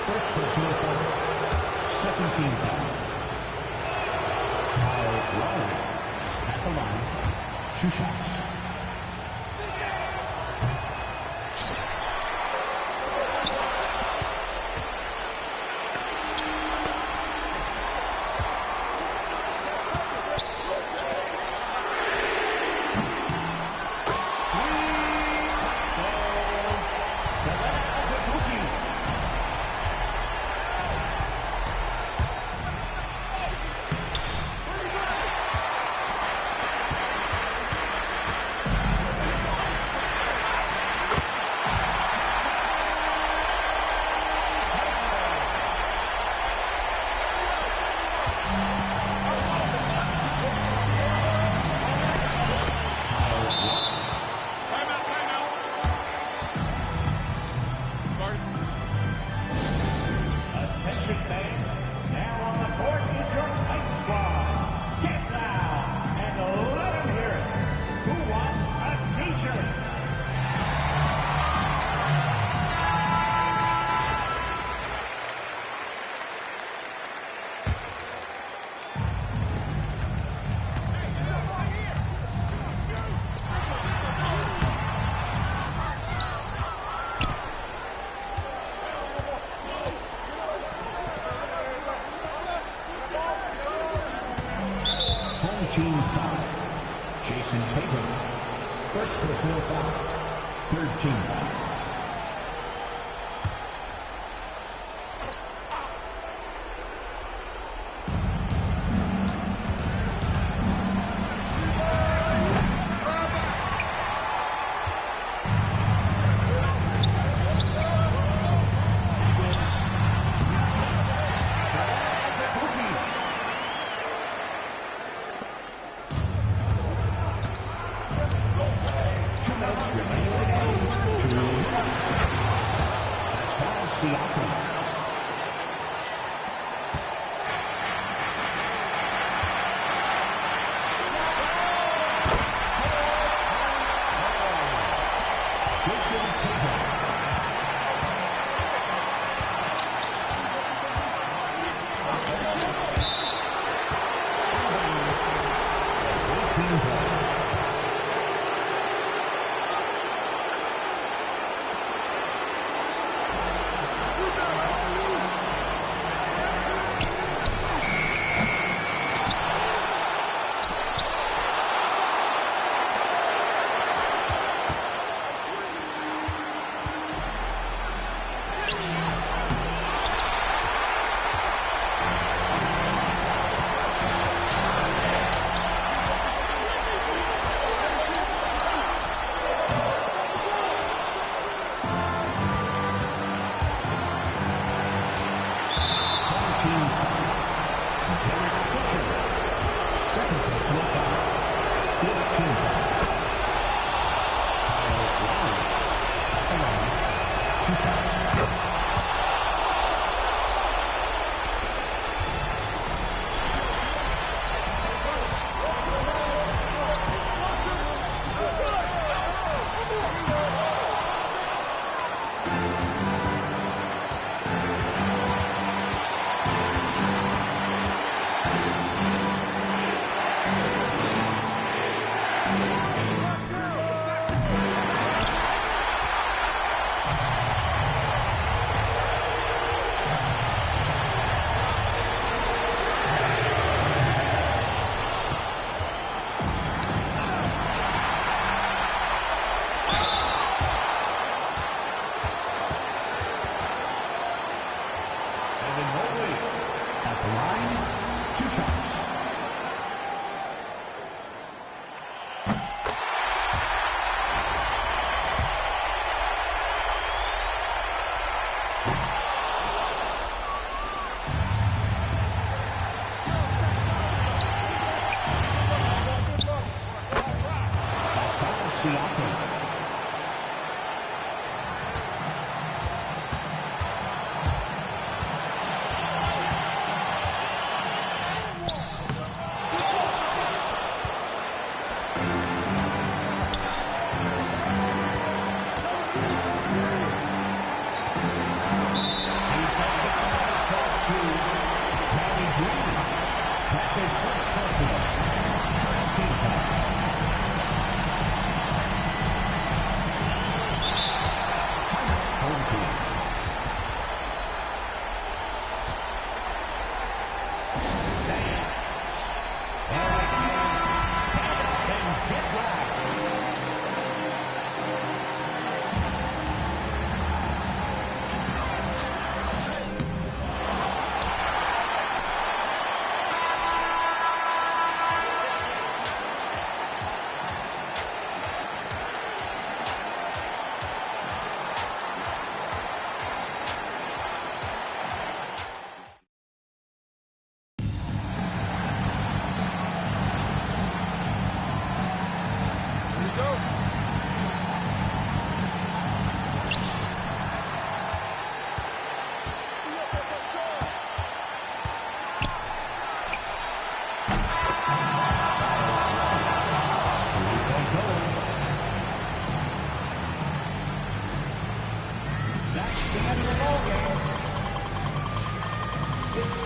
First personal foul. Second team foul. Kyle Lowry at the line. 2 shots. Jason Tatum. First personal foul. Third team foul.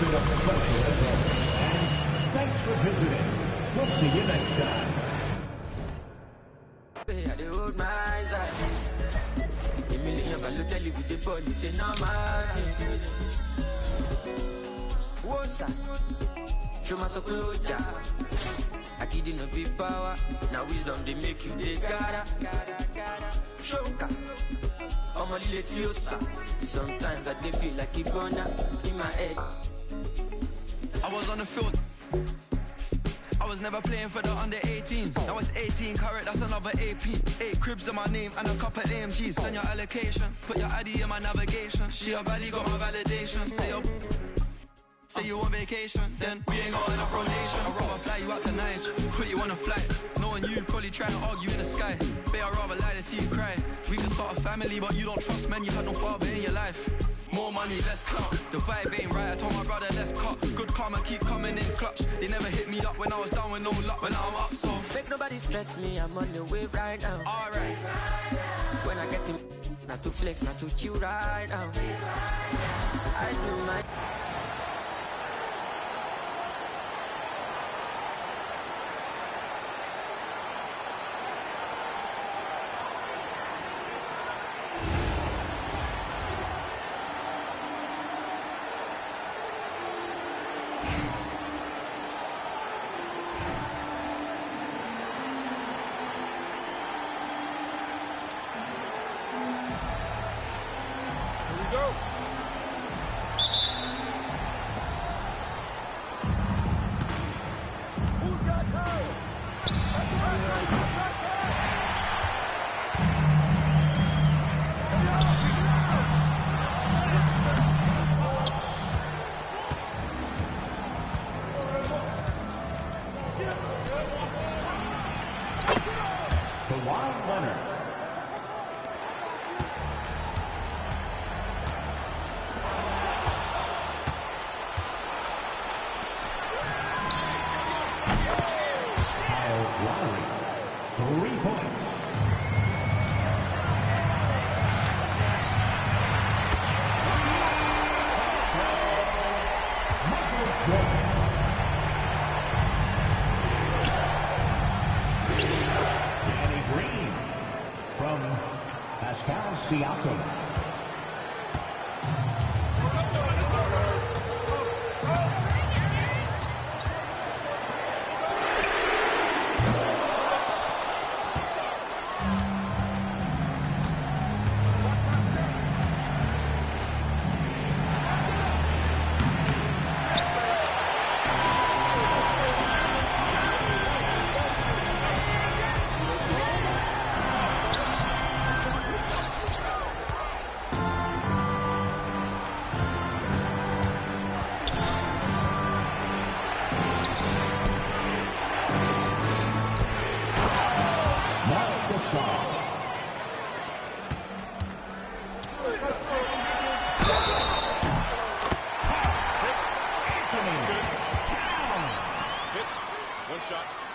been a pleasure as always, and thanks for visiting. We'll see you next time. What's up? Show my I give you no big power. Now wisdom they make you they gotta. Choka. I'm a little sometimes I dey feel like Ebola in my head. I was on the field. I was never playing for the under 18s. Now it's 18 carat, that's another AP. 8 cribs in my name and a couple AMGs. Send your allocation, put your ID in my navigation. She a valley, got my validation. Say you on vacation, then we ain't got enough rotation. I'd rather fly you out to Niger, put you on a flight. Knowing you probably try and argue in the sky. Babe, I'd rather lie than see you cry. We can start a family, but you don't trust men, you had no father in your life. More money, less clout. The vibe ain't right, I told my brother, let's cut. Good karma keep coming in clutch. They never hit me up when I was down with no luck, but now I'm up, so make nobody stress me, I'm on the way right now. Alright. When I get to not to flex, not to chill right now. I do my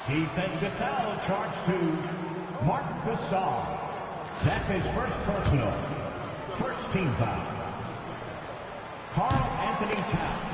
Defensive foul charged to Mark Gasol. That's his first personal. First team foul. Carl Anthony Towns.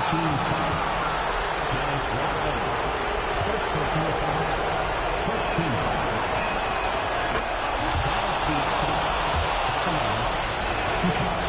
team foul. Dennis Rodman. First personal foul. First team foul. Come on. 2 shots.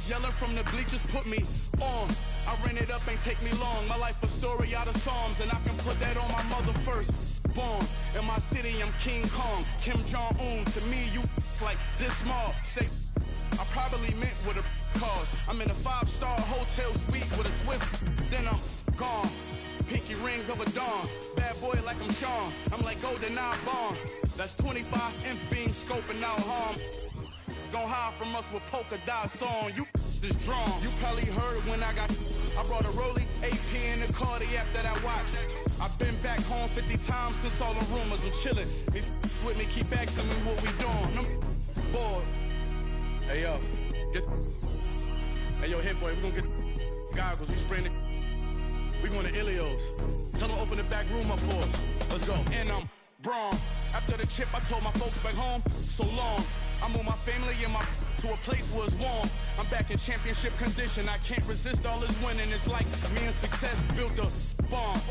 Yelling from the bleachers put me on. I ran it up, ain't take me long. My life a story out of Psalms, and I can put that on my mother first. Born in my city, I'm King Kong, Kim Jong-un. To me, you like this small. Say, I probably meant with a cause. I'm in a 5-star hotel suite with a Swiss, then I'm gone. Pinky ring of a dawn. Bad boy like I'm Sean. I'm like Golden Eye Bond. That's 25 inch beam scoping out harm. Gon' hide from us with polka dot song. You is drawn. You probably heard when I brought a Rollie AP in the Cardiac that I watch. I've been back home 50 times since all the rumors. I'm chillin'. These with me keep asking me what we doing. I'm bored. Hey yo, hey yo, hit boy, we gonna get goggles. We spraying it. We going to Ilios. Tell them open the back room up for us. Let's go. And I'm Braun. After the chip, I told my folks back home, so long. I moved my family and my to a place where it's warm. I'm back in championship condition. I can't resist all this winning. It's like me and success built a bond.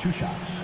Two shots.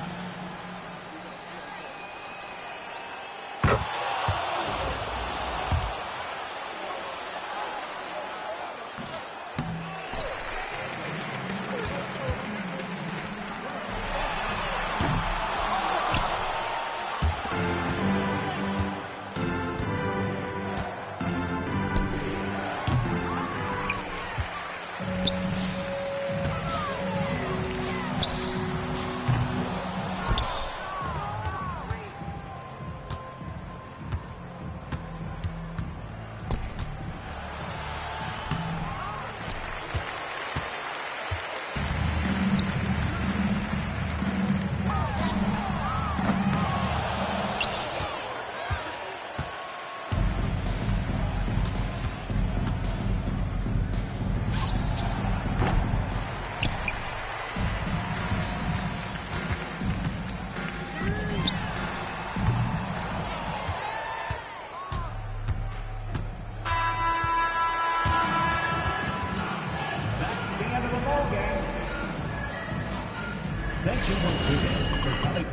Thank you once again for coming.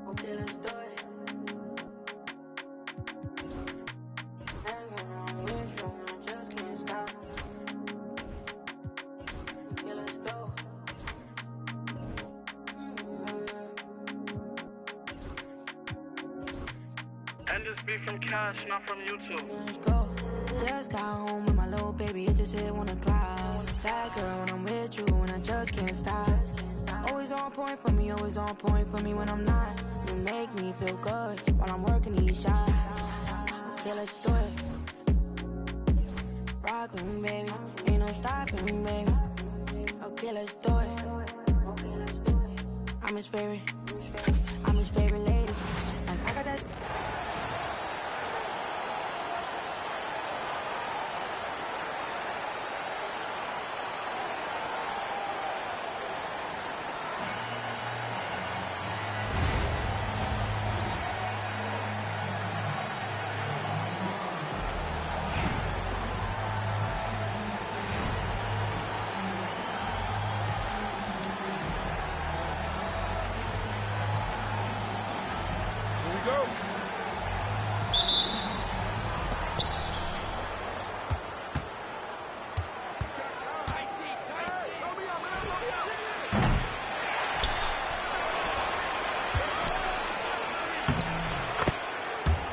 Okay, let's do it. Hang around with you, I just can't stop. Okay, let's go. And this be from Cash, not from YouTube. Let's go. Just got home with my little baby, it just hit 1 o'clock. That girl when I'm with you, and I just can't stop. Always on point for me, always on point for me when I'm not. You make me feel good while I'm working these shots. Okay, let's do it. Rock with me, baby. Ain't no stopping me, baby. Okay, let's do it. I'm his favorite. I'm his favorite lady. Like, I got that.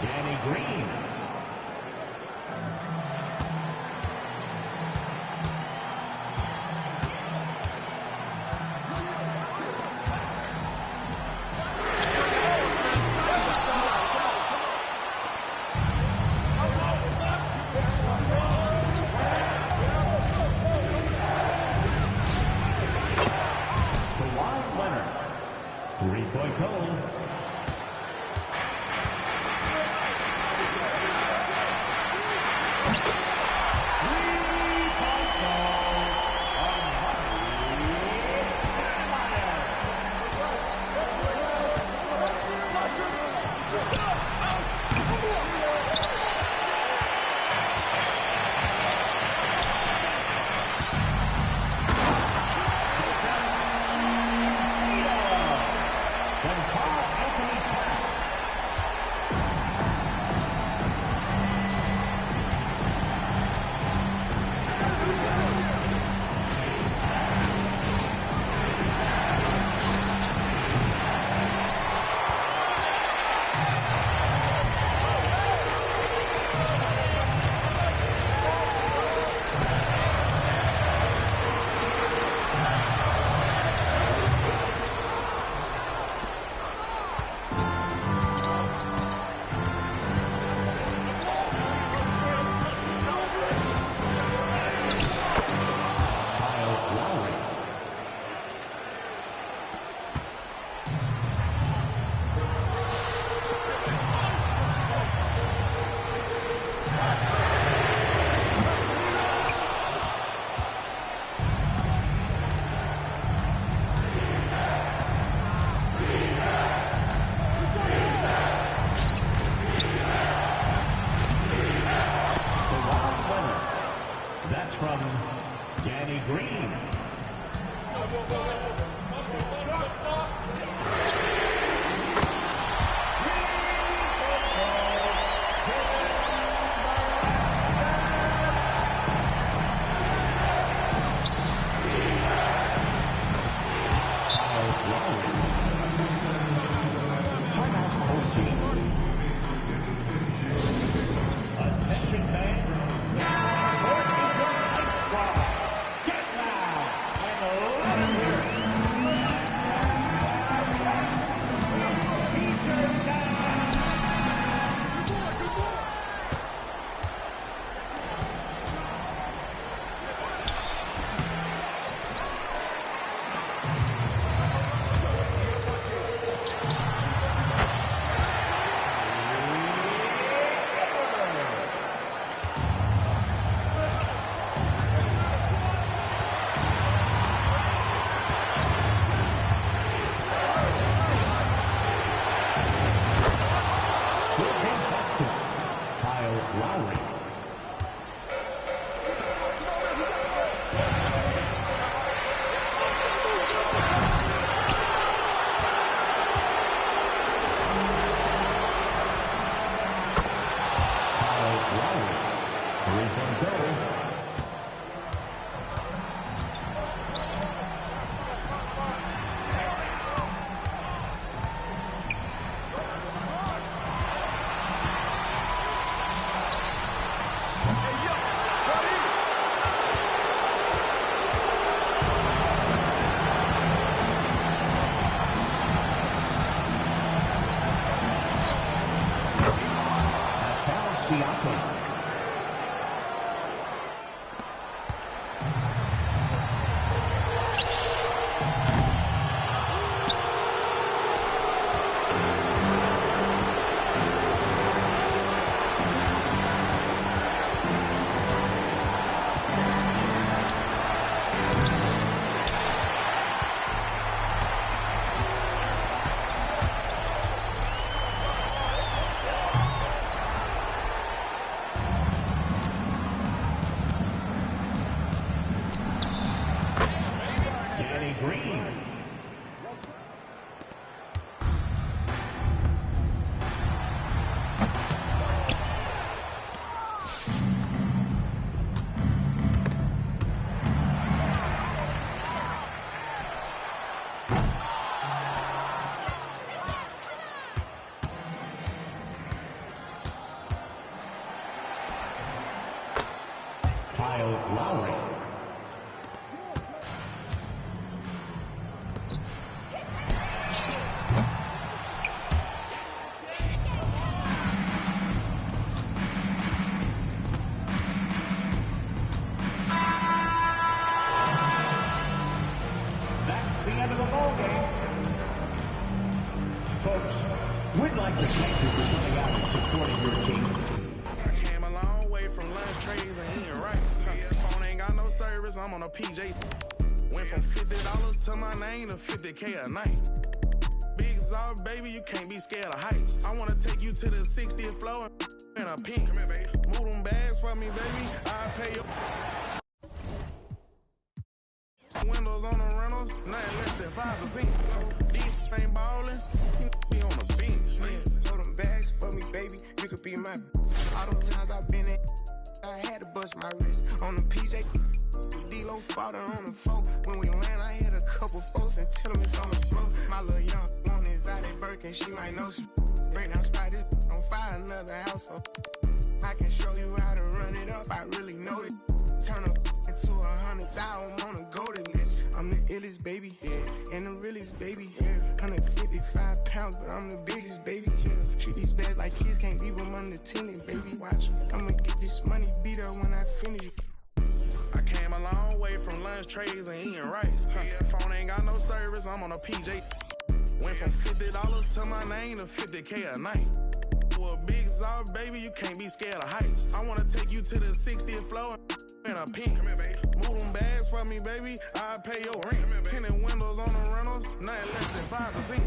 Danny Green. Kawhi Leonard. Three-point goal. That's from Danny Green. Attention fans. Green. Lowry. That's the end of the ball game. Folks, we'd like to thank you for coming out and supporting your team. I came a long way from lunch trays and eating rice. Phone ain't got no service, I'm on a PJ. Went from $50 to my name to $50K a night. Big Czar, baby, you can't be scared of heights. I wanna take you to the 60th floor in a pink. Come here, baby. Move them bags for me, baby. I'll pay your windows on the rentals, nothing less than 5%. These ain't ballin', you be on the bench. Hold them bags for me, baby. You could be my. All them times I've been in, I had to bust my wrist on the PJ. D-Lo fought her on the phone. When we land, I hit a couple folks and tell them it's on the floor. My little young one is out at Birkin, she might know she break down spot this on fire, another house for. I can show you how to run it up, I really know it. Turn up into 100,000 on a golden list. I'm the illest baby, and the realest baby. 155 pounds, but I'm the biggest baby. Treat these bags like kids, can't leave them unattended, baby. Watch, I'ma get this money beat up when I finish. I came a long way from lunch trays and eating rice. Phone ain't got no service, I'm on a PJ. Went from $50 to my name to $50K a night. Well, Big Czar, baby, you can't be scared of heights. I wanna take you to the 60th floor in a pink. Come here, baby. Move them bags for me, baby. I'll pay your rent. Tinted windows on the rentals, nothing less than 5%.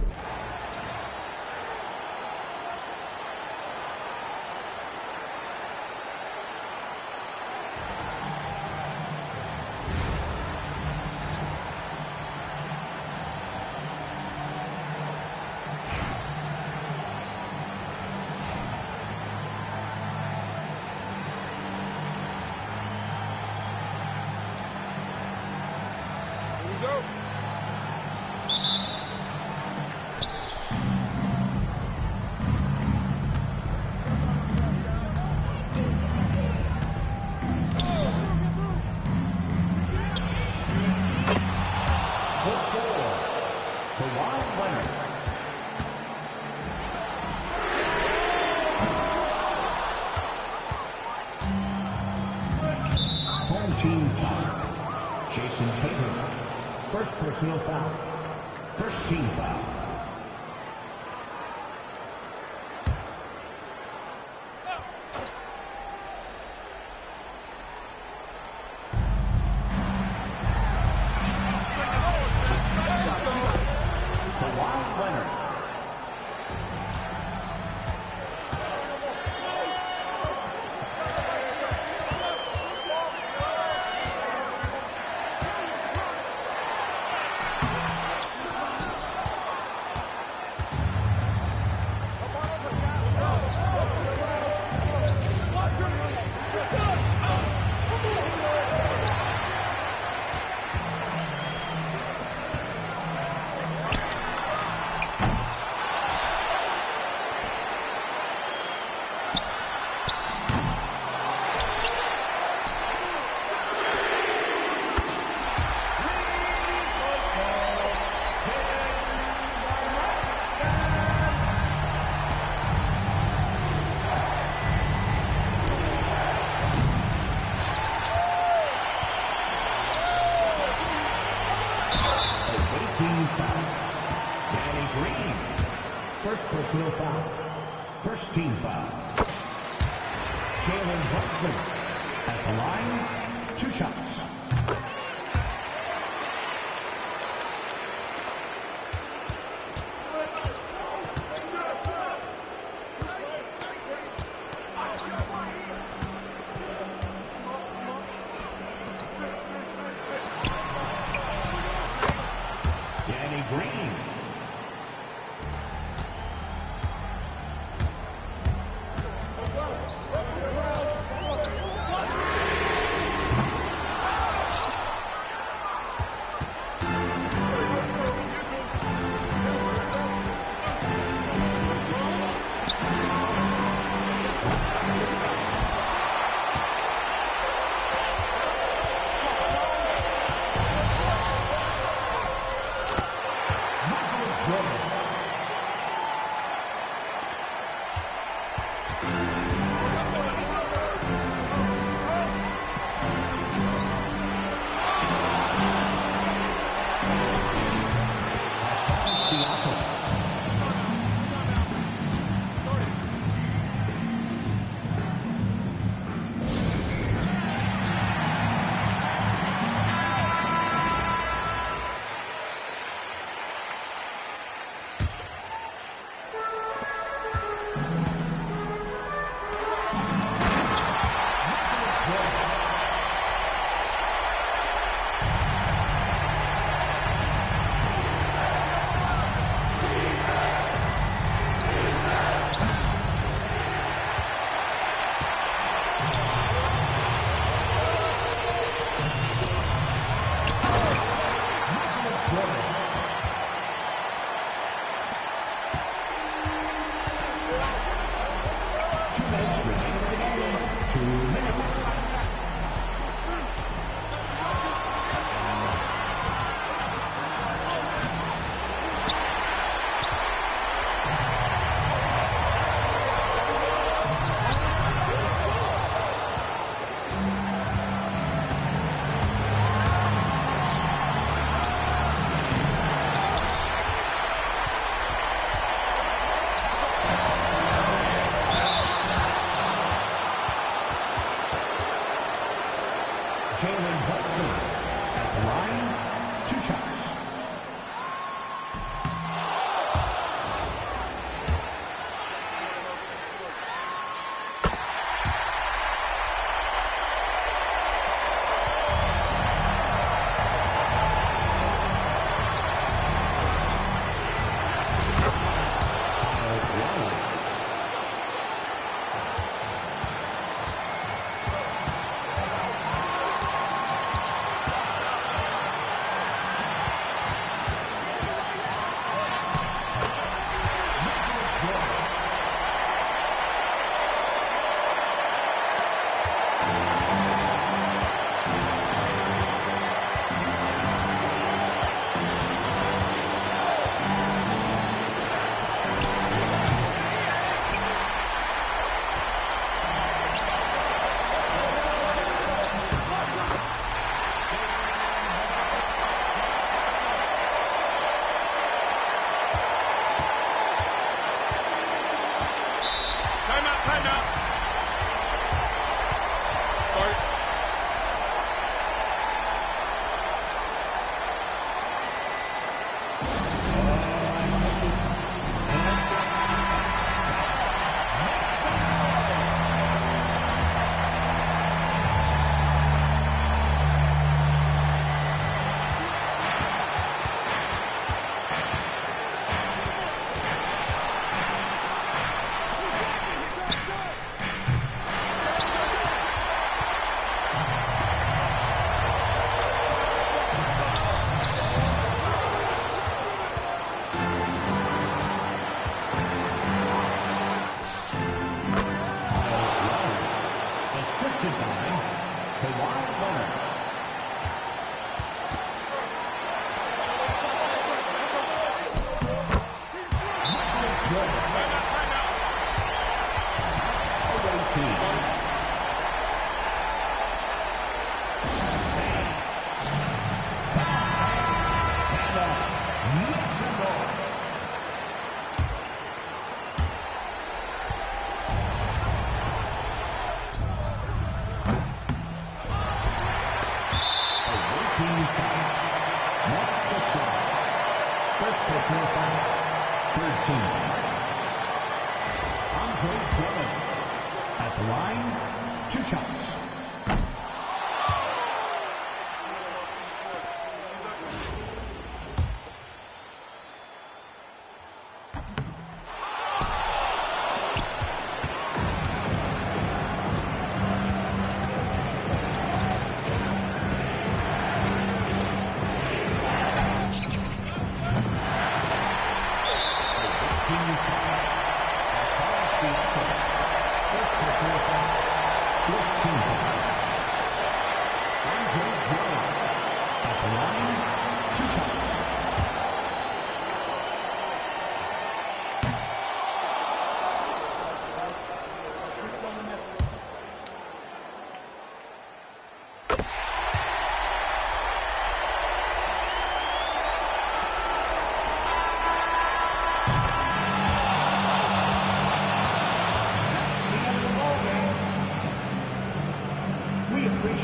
Team foul. Jason Taylor. First personal foul. First team foul. First personal foul. First team foul. Jalen Brunson at the line. 2 shots. Green.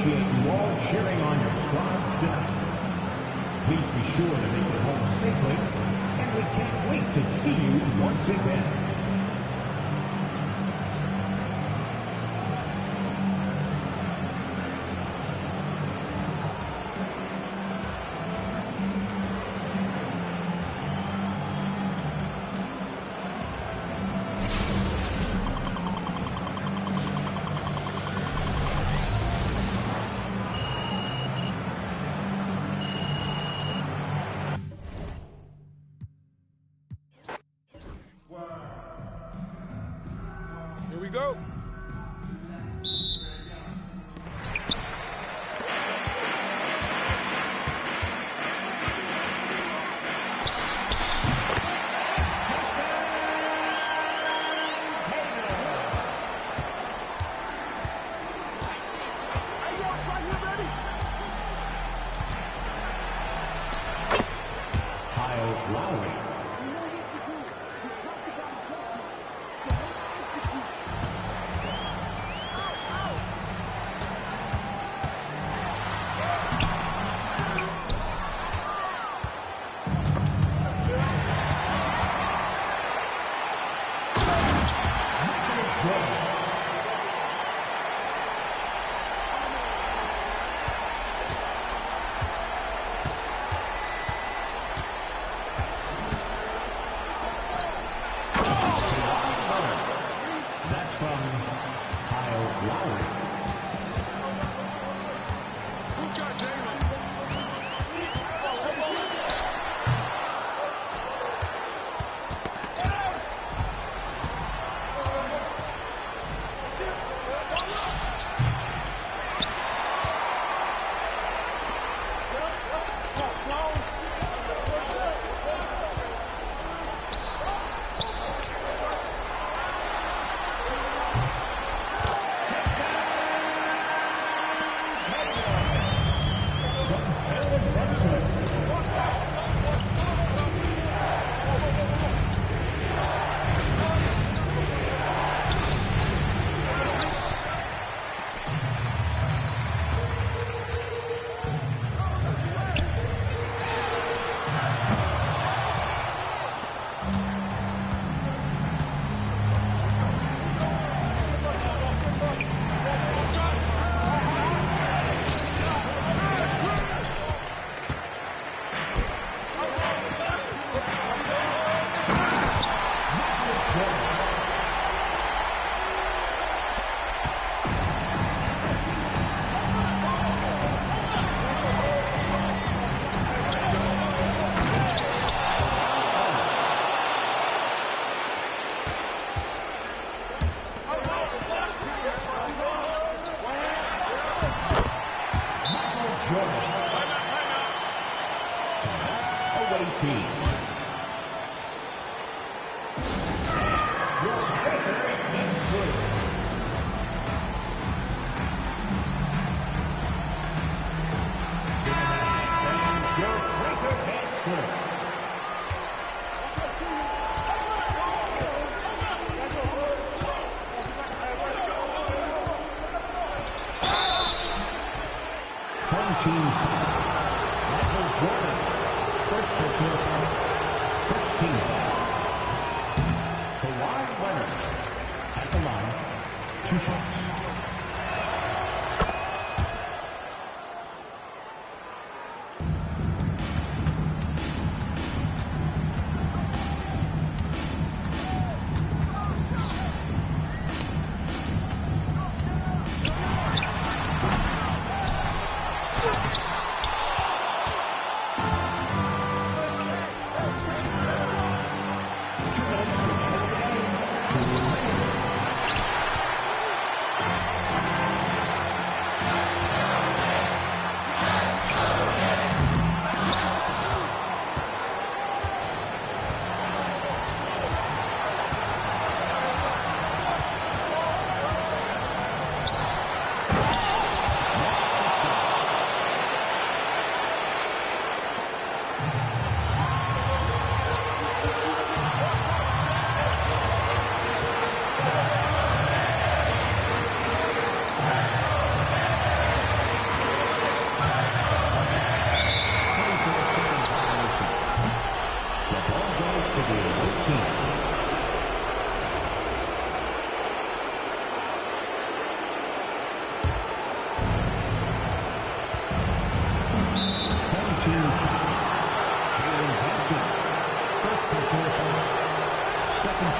appreciate you all cheering on your squads tonight. Please be sure to make it home safely, and we can't wait to see you once again. Here we go.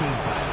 team foul.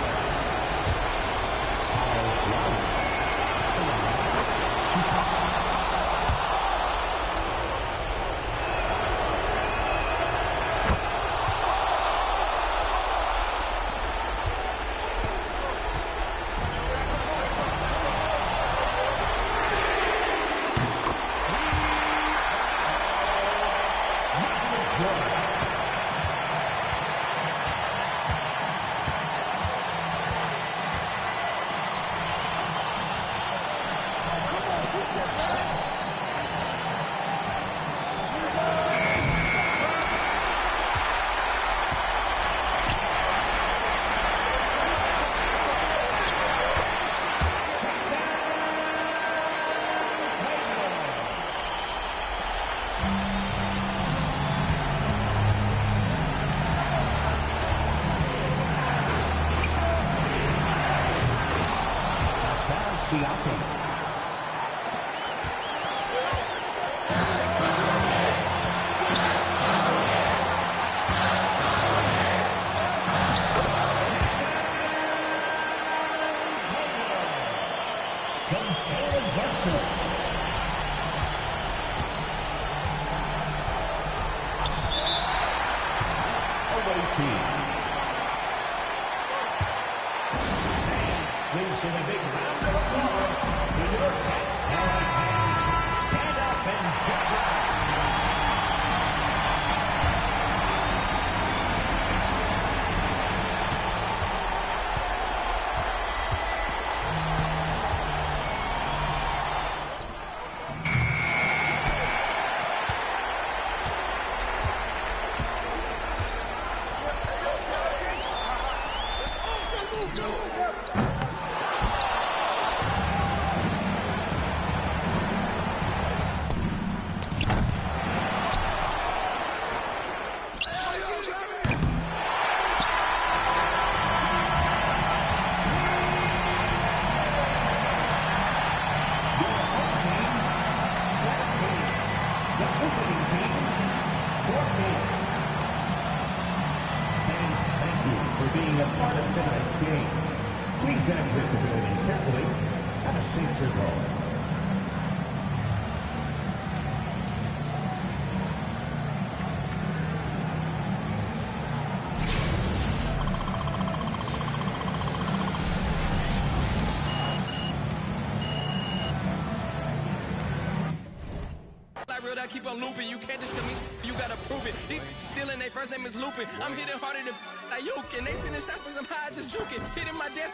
I keep on looping. You can't just tell me you gotta prove it. These stealing their first name is looping. I'm hitting harder than like Yukin. They sending shots, but I'm high just juking. Hitting my desk.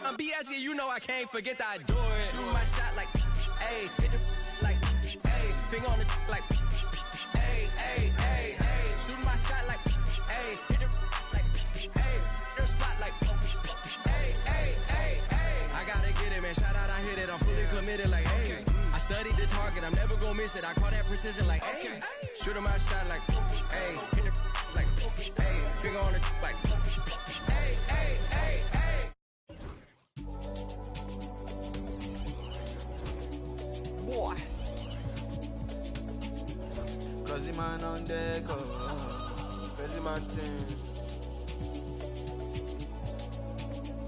I'm BIG, you know I can't forget that I do it. Shoot my shot like hey, hit the like hey, finger on the like hey, hey, hey, hey. Shoot my shot like hey, hit the like hey, their spot like hey, hey, hey, hey. I gotta get it, man. Shout out, I hit it. I'm fully committed like hey. I studied the target, I'm never gonna miss it. I call that precision like, hey, shoot him out shot like, hey, hit it like, hey, finger on it like, hey, hey, hey, hey. Boy. Crazy man on deck, crazy man team.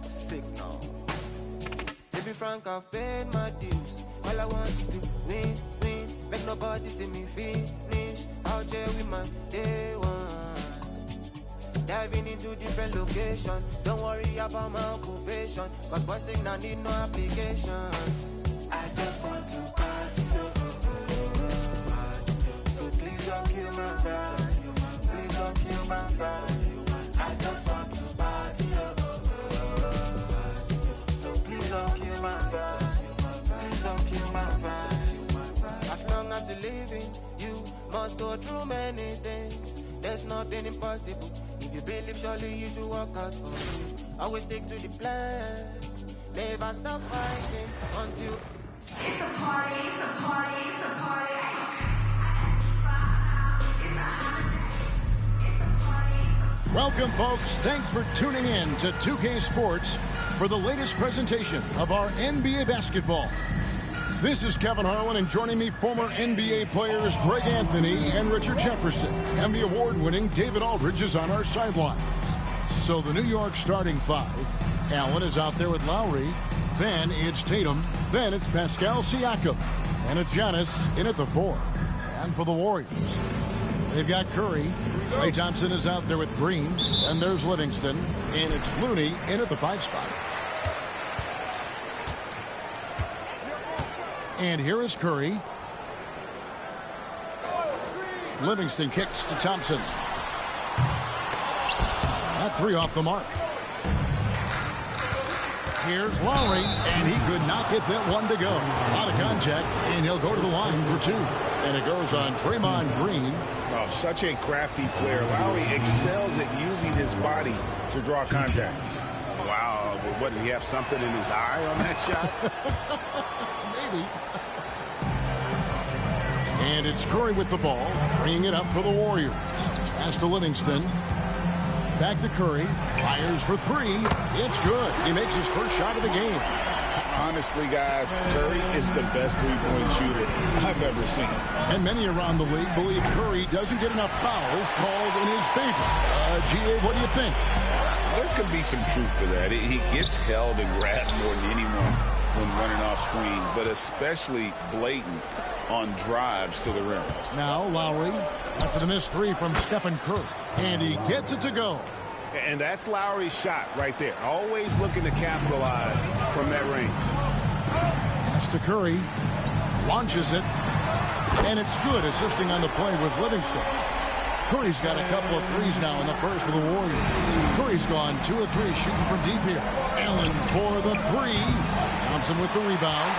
Signal. To be frank, I've paid my dues. All I want is to win, win. Make nobody see me finish. Out here with my day ones. Diving into different locations. Don't worry about my occupation. Cause boys saying I need no application. I just want to party. So please don't kill my vibe. Please don't kill my vibe. I just want to party. So please don't kill my vibe. Don't kill my vibe. As long as you're living, you must go through many things. There's nothing impossible. If you believe, surely you to work out for you. Always stick to the plan. Never stop fighting until it's a party, it's a party, it's a party. Welcome, folks. Thanks for tuning in to 2K Sports for the latest presentation of our NBA basketball. This is Kevin Harlan, and joining me, former NBA players Greg Anthony and Richard Jefferson. And the award-winning David Aldridge is on our sideline. So the New York starting five. Allen is out there with Lowry. Then it's Tatum. Then it's Pascal Siakam. And it's Giannis in at the 4. And for the Warriors, they've got Curry. Klay Thompson is out there with Green. And there's Livingston. And it's Looney in at the 5 spot. And here is Curry. Livingston kicks to Thompson. That 3 off the mark. Here's Lowry, and he could not get that one to go. Out of contact, and he'll go to the line for 2. And it goes on Draymond Green. Oh, such a crafty player. Lowry excels at using his body to draw contact. Wow, what, did he have something in his eye on that shot? Maybe. And it's Curry with the ball, bringing it up for the Warriors. Pass to Livingston. Back to Curry. Fires for 3. It's good. He makes his first shot of the game. Honestly, guys, Curry is the best three-point shooter I've ever seen. And many around the league believe Curry doesn't get enough fouls called in his favor. G.A., what do you think? There could be some truth to that. He gets held and grabbed more than anyone when running off screens, but especially blatant on drives to the rim. Now Lowry after the missed 3 from Stephen Curry, and he gets it to go. And that's Lowry's shot right there. Always looking to capitalize from that range. That's to Curry. Launches it, and it's good. Assisting on the play was Livingston. Curry's got a couple of threes now in the first for the Warriors. Curry's gone 2 of 3 shooting from deep here. Allen for the 3. Thompson with the rebound.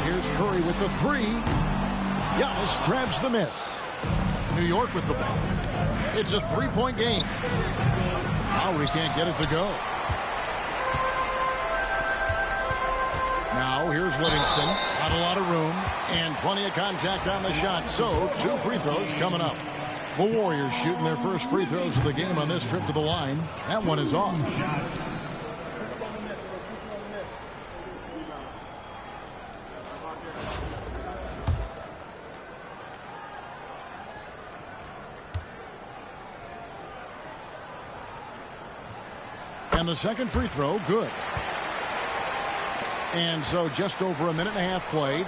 Here's Curry with the 3. Giannis grabs the miss. New York with the ball. It's a 3-point game. Lowry can't get it to go. Now here's Livingston. Not a lot of room and plenty of contact on the shot. So 2 free throws coming up. The Warriors shooting their first free throws of the game on this trip to the line. That one is off. And the second free throw, good. And so just over a minute and a half played.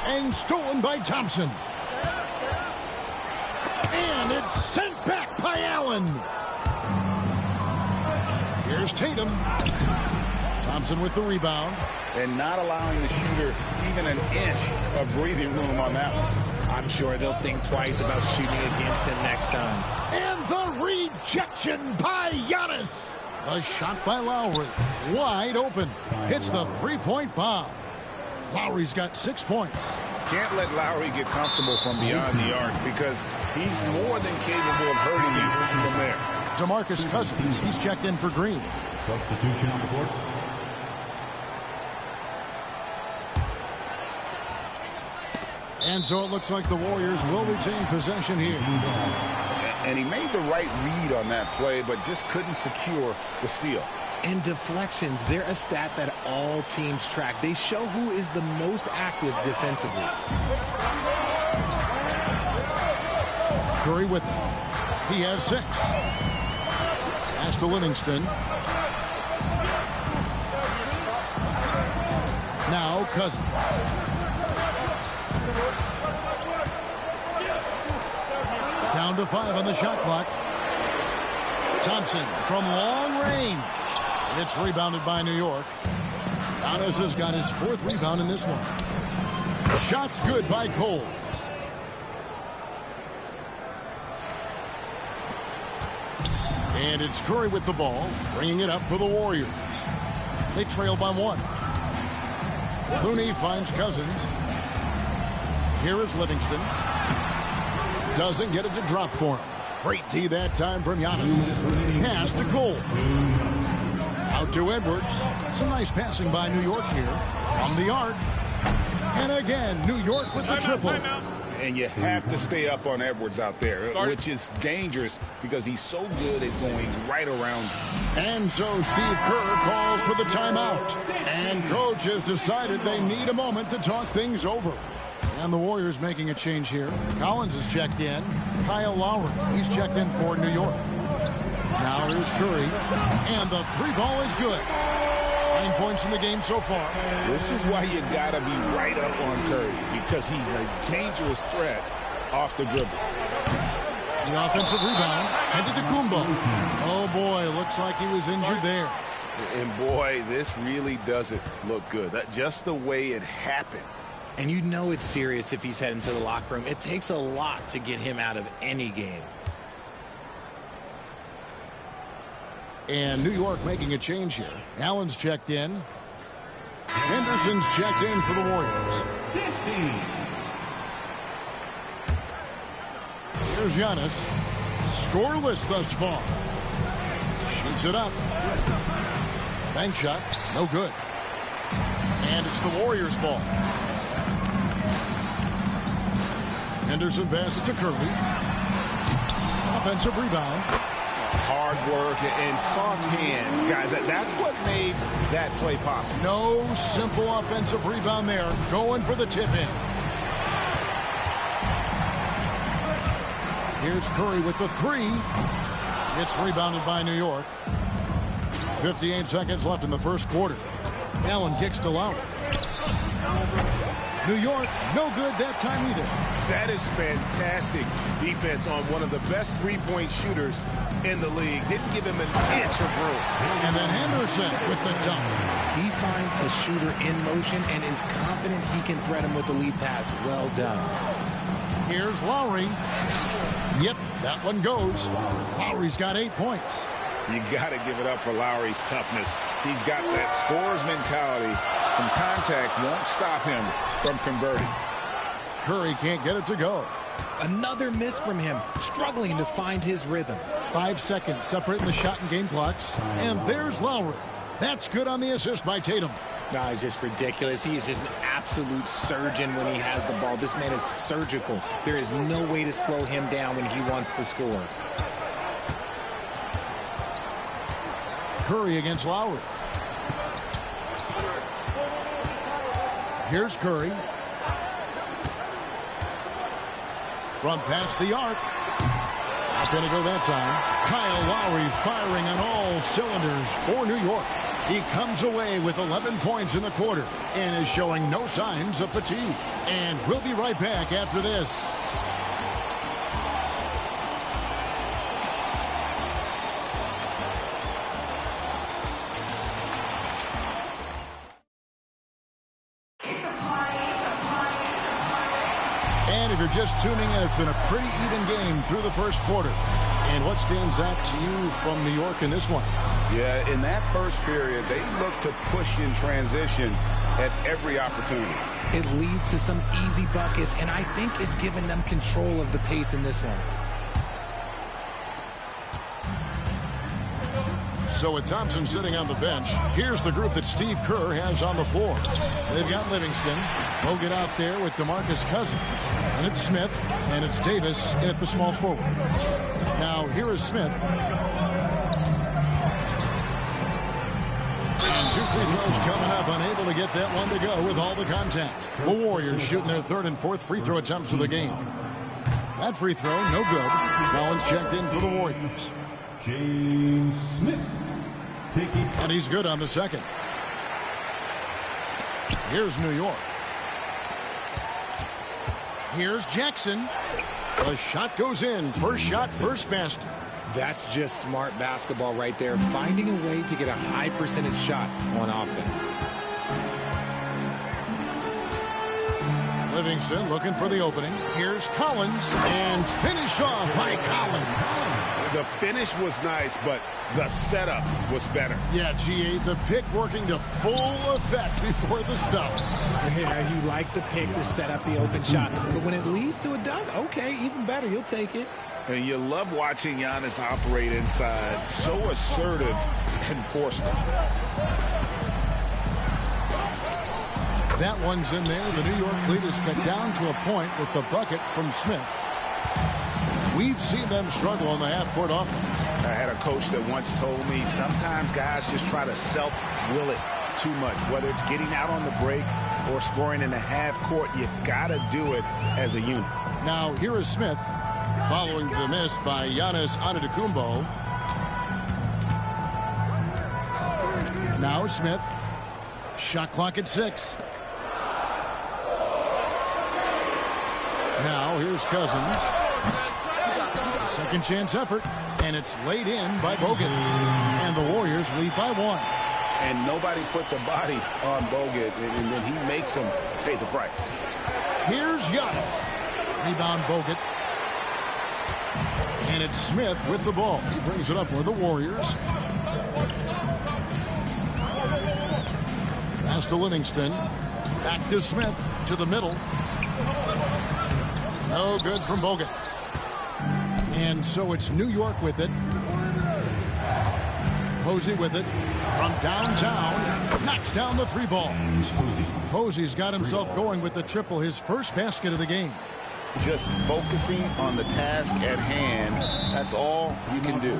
And stolen by Thompson. And it's sent back by Allen. Here's Tatum. Thompson with the rebound. And not allowing the shooter even an inch of breathing room on that one. I'm sure they'll think twice about shooting against him next time. And the rejection by Giannis. A shot by Lowry. Wide open. Hits the 3-point bomb. Lowry's got 6 points. Can't let Lowry get comfortable from beyond the arc because he's more than capable of hurting you from there. DeMarcus Cousins, he's checked in for Green. Substitution on the court. And so it looks like the Warriors will retain possession here. And he made the right read on that play, but just couldn't secure the steal. And deflections, they're a stat that all teams track. They show who is the most active defensively. Curry with it. He has 6. Pass to Livingston. Now Cousins. Down to 5 on the shot clock. Thompson from long range. It's rebounded by New York. Giannis has got his 4th rebound in this one. Shot's good by Cole. And it's Curry with the ball, bringing it up for the Warriors. They trail by 1. Looney finds Cousins. Here is Livingston. Doesn't get it to drop for him. Great D that time from Giannis. Pass to Cole. Out to Edwards. Some nice passing by New York here. From the arc. And again, New York with the triple. And you have to stay up on Edwards out there, which is dangerous because he's so good at going right around. And so Steve Kerr calls for the timeout. And coach has decided they need a moment to talk things over. And the Warriors making a change here. Collins is checked in. Kyle Lowry, he's checked in for New York. Now here's Curry. And the three ball is good. 9 points in the game so far. This is why you got to be right up on Curry, because he's a dangerous threat off the dribble. The offensive rebound. Headed to Kumbo. Oh, boy, looks like he was injured there. And, boy, this really doesn't look good. Just the way it happened. And you know it's serious if he's heading to the locker room. It takes a lot to get him out of any game. And New York making a change here. Allen's checked in. Henderson's checked in for the Warriors. Here's Giannis. Scoreless thus far. Shoots it up. Bank shot. No good. And it's the Warriors' ball. Henderson passes to Curry. Offensive rebound. Hard work and soft hands, guys. That's what made that play possible. No simple offensive rebound there. Going for the tip-in. Here's Curry with the three. It's rebounded by New York. 58 seconds left in the first quarter. Allen kicks to Lowry. New York, no good that time either. That is fantastic defense on one of the best three-point shooters in the league. Didn't give him an inch of room. And then Henderson with the dunk. He finds a shooter in motion and is confident he can thread him with the lead pass. Well done. Here's Lowry. Yep, that one goes. Lowry's got 8 points. You got to give it up for Lowry's toughness. He's got that scorer's mentality. Some contact won't stop him from converting. Curry can't get it to go. Another miss from him, struggling to find his rhythm. 5 seconds separating the shot and game clocks. And there's Lowry. That's good on the assist by Tatum. No, it's just ridiculous. He is just an absolute surgeon when he has the ball. This man is surgical. There is no way to slow him down when he wants to score. Curry against Lowry. Here's Curry. Front past the arc. Not going to go that time. Kyle Lowry firing on all cylinders for New York. He comes away with 11 points in the quarter and is showing no signs of fatigue. And we'll be right back after this. And if you're just tuning in, it's been a pretty even game through the first quarter. And what stands out to you from New York in this one? Yeah, in that first period, they looked to push in transition at every opportunity. It leads to some easy buckets, and I think it's given them control of the pace in this one. So with Thompson sitting on the bench, here's the group that Steve Kerr has on the floor. They've got Livingston. Hogan out there with DeMarcus Cousins. And it's Smith, and it's Davis in at the small forward. Now, here is Smith. And 2 free throws coming up, unable to get that one to go with all the contact. The Warriors shooting their 3rd and 4th free throw attempts of the game. That free throw, no good. Collins checked in for the Warriors. James Smith. And he's good on the second. Here's New York. Here's Jackson. The shot goes in. First shot, first basket. That's just smart basketball right there. Finding a way to get a high percentage shot on offense. Livingston looking for the opening. Here's Collins. And finished off by Collins. The finish was nice, but the setup was better. Yeah, G.A., the pick working to full effect before the stuff. Yeah, you like the pick to set up the open shot. But when it leads to a dunk, okay, even better. You'll take it. And you love watching Giannis operate inside. So assertive and forceful. That one's in there. The New York lead is cut down to a point with the bucket from Smith. We've seen them struggle on the half-court offense. I had a coach that once told me sometimes guys just try to self-will it too much, whether it's getting out on the break or scoring in the half court, you've got to do it as a unit. Now, here is Smith, following the miss by Giannis Antetokounmpo. Now Smith. Shot clock at 6. Now here's Cousins. A second chance effort, and it's laid in by Bogut. And the Warriors lead by 1. And nobody puts a body on Bogut, and then he makes him pay the price. Here's Giannis. Rebound Bogut. And it's Smith with the ball. He brings it up for the Warriors. Pass to Livingston. Back to Smith. To the middle. No good from Bogut. And so it's New York with it. Posey with it. From downtown. Knocks down the 3 ball. Posey's got himself going with the triple. His first basket of the game. Just focusing on the task at hand. That's all you can do.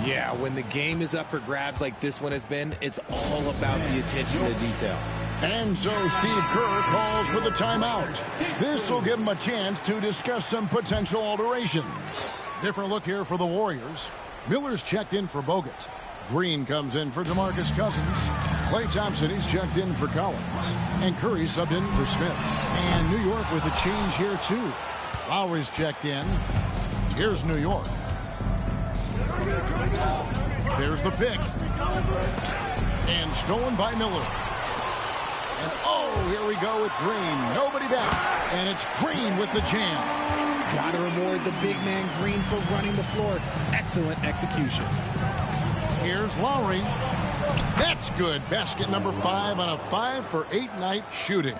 Yeah, when the game is up for grabs like this one has been, it's all about the attention to detail. And so Steve Kerr calls for the timeout. This will give him a chance to discuss some potential alterations. Different look here for the Warriors. Miller's checked in for Bogut. Green comes in for DeMarcus Cousins. Klay Thompson, he's checked in for Collins. And Curry subbed in for Smith. And New York with a change here, too. Lowry's checked in. Here's New York. There's the pick. And stolen by Miller. And oh, here we go with Green. Nobody back. And it's Green with the jam. Got to reward the big man Green for running the floor. Excellent execution. Here's Lowry. That's good. Basket number 5 on a 5 for 8 night shooting.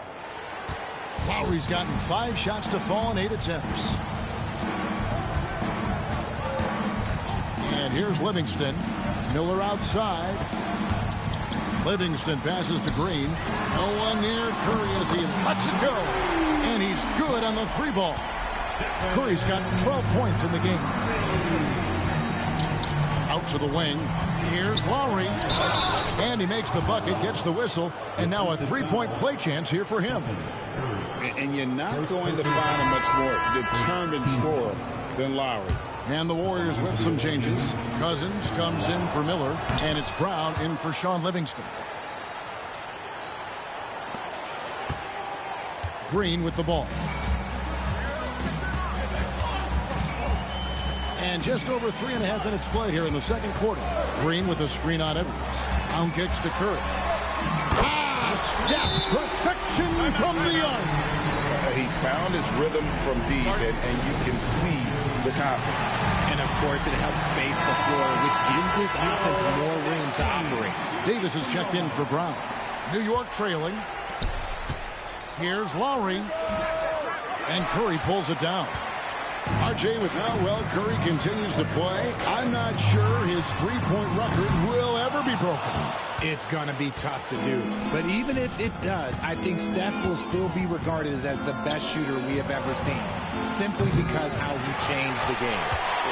Lowry's gotten 5 shots to fall in 8 attempts. And here's Livingston. Miller outside. Livingston passes to Green. No one near Curry as he lets it go. And he's good on the 3 ball. Curry's got 12 points in the game. Out to the wing. Here's Lowry. And he makes the bucket, gets the whistle, and now a 3-point play chance here for him. And you're not going to find a much more determined scorer than Lowry. And the Warriors with some changes. Cousins comes in for Miller, and it's Brown in for Sean Livingston. Green with the ball. And just over 3.5 minutes played here in the second quarter. Green with a screen on Edwards. Down kicks to Curry. Steph, perfection from the arc. He's found his rhythm from deep, and you can see the confidence. And, of course, it helps space the floor, which gives this offense more room to operate. Davis is checked in for Brown. New York trailing. Here's Lowry. And Curry pulls it down. RJ, with how well Curry continues to play, I'm not sure his 3-point record will ever be broken. It's going to be tough to do. But even if it does, I think Steph will still be regarded as the best shooter we have ever seen, simply because how he changed the game.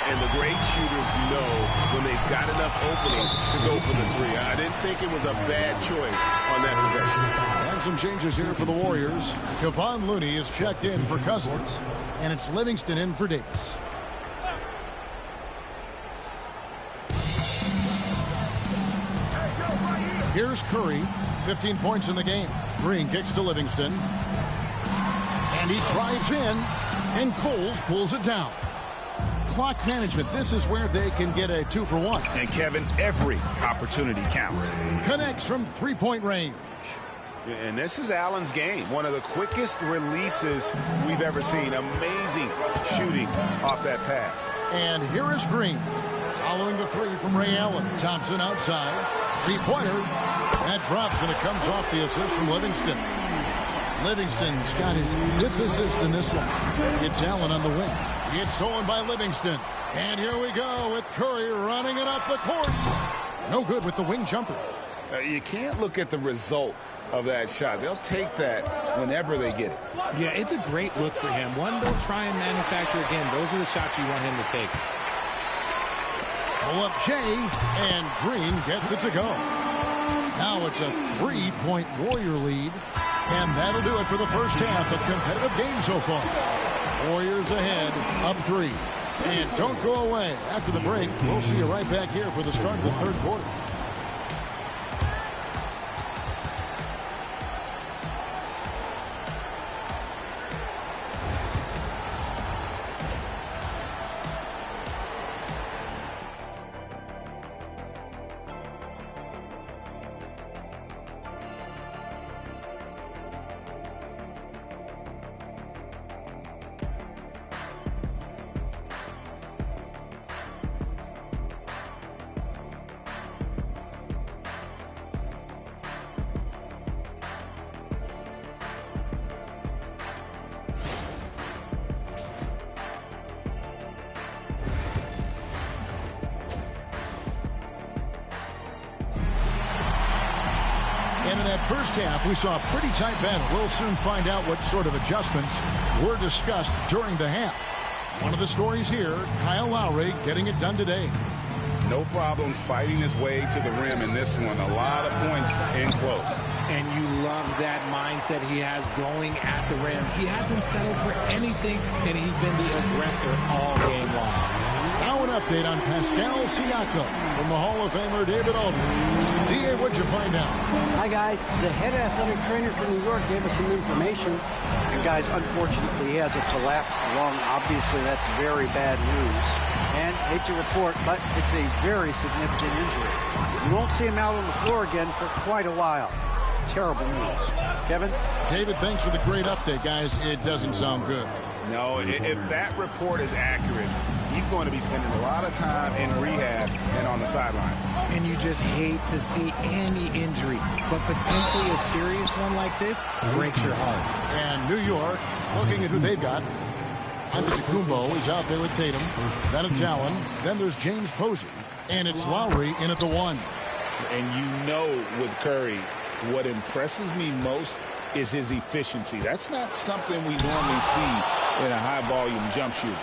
And the great shooters know when they've got enough opening to go for the 3. I didn't think it was a bad choice on that possession. And some changes here for the Warriors. Kevon Looney is checked in for Cousins. And it's Livingston in for Davis. Here's Curry. 15 points in the game. Green kicks to Livingston. And he drives in. And Coles pulls it down. Clock management. This is where they can get a 2 for 1. And Kevin, every opportunity counts. Connects from 3-point range. And this is Allen's game. One of the quickest releases we've ever seen. Amazing shooting off that pass. And here is Green. Following the 3 from Ray Allen. Thompson outside. 3-pointer. That drops, and it comes off the assist from Livingston. Livingston's got his 5th assist in this one. It's Allen on the wing. It's stolen by Livingston. And here we go with Curry running it up the court. No good with the wing jumper. You can't look at the result of that shot. They'll take that whenever they get it. Yeah, it's a great look for him. One they'll try and manufacture again. Those are the shots you want him to take. Pull up Jay, and Green gets it to go. Now it's a 3-point Warrior lead. And that'll do it for the first half of competitive game so far. Warriors ahead, up 3. And don't go away. After the break, we'll see you right back here for the start of the third quarter. And in that first half, we saw a pretty tight battle. We'll soon find out what sort of adjustments were discussed during the half. One of the stories here, Kyle Lowry getting it done today. No problems fighting his way to the rim in this one. A lot of points in close. And you love that mindset he has going at the rim. He hasn't settled for anything, and he's been the aggressor all game long. Now an update on Pascal Siakam from the Hall of Famer David Aldridge. D.A., what'd you find out? Hi, guys. The head athletic trainer from New York gave us some information. And, guys, unfortunately, he has a collapsed lung. Obviously, that's very bad news. And, hate to report, but it's a very significant injury. You won't see him out on the floor again for quite a while. Terrible news. Kevin? David, thanks for the great update, guys. It doesn't sound good. No, if that report is accurate, he's going to be spending a lot of time in rehab and on the sideline. And you just hate to see any injury, but potentially a serious one like this breaks your heart. And New York, looking at who they've got. Antetokounmpo is out there with Tatum. Then it's Allen. Then there's James Posey. And it's Lowry in at the 1. And you know with Curry, what impresses me most is his efficiency. That's not something we normally see in a high-volume jump shooter.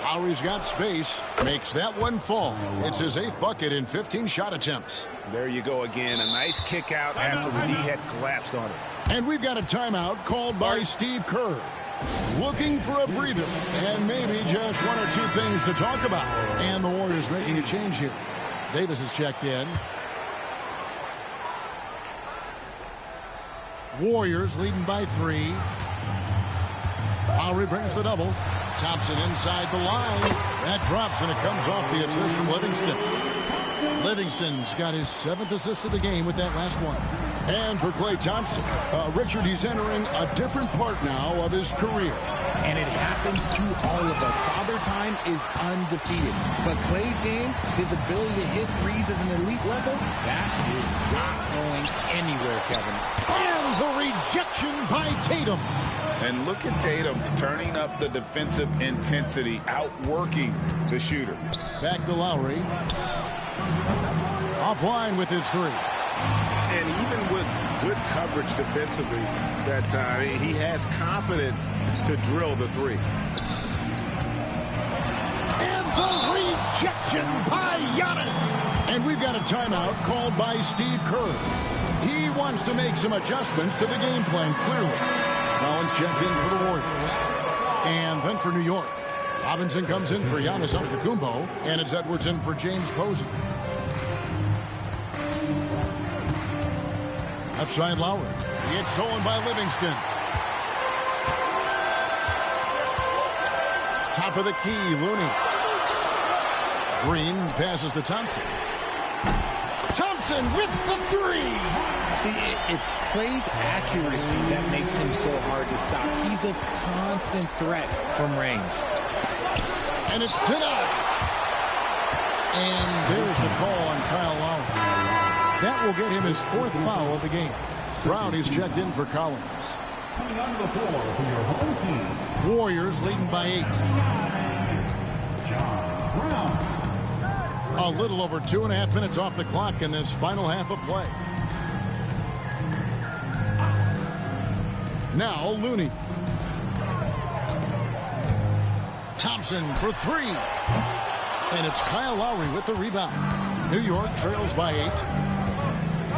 Lowry's got space, makes that one fall. It's his 8th bucket in 15 shot attempts. There you go again. A nice kick out after the knee had collapsed on it. And we've got a timeout called by Steve Kerr. Looking for a breather and maybe just 1 or 2 things to talk about. And the Warriors making a change here. Davis has checked in. Warriors leading by 3. Lowry brings the double. Thompson inside the line. That drops, and it comes off the assist from Livingston. Livingston's got his 7th assist of the game with that last one. And for Klay Thompson, Richard, he's entering a different part now of his career. And it happens to all of us. Father Time is undefeated. But Klay's game, his ability to hit threes as an elite level, that is not going anywhere, Kevin. And the rejection by Tatum. And look at Tatum turning up the defensive intensity, outworking the shooter. Back to Lowry. Offline with his 3. And even with good coverage defensively that time, he has confidence to drill the 3. And the rejection by Giannis. And we've got a timeout called by Steve Kerr. He wants to make some adjustments to the game plan, clearly. Collins checked in for the Warriors. And then for New York, Robinson comes in for Giannis Antetokounmpo, and it's Edwards in for James Posey. Left side Lowry. It's stolen by Livingston. Top of the key, Looney. Green passes to Thompson. Thompson with the 3. See, it's Klay's accuracy that makes him so hard to stop. He's a constant threat from range. And it's denied. And there's the call on Kyle Lowry. That will get him his 4th foul of the game. Brown is checked in for Collins. Coming onto the floor for your home team. Warriors leading by 8. John Brown. A little over 2.5 minutes off the clock in this final half of play. Now Looney. Thompson for 3. And it's Kyle Lowry with the rebound. New York trails by 8.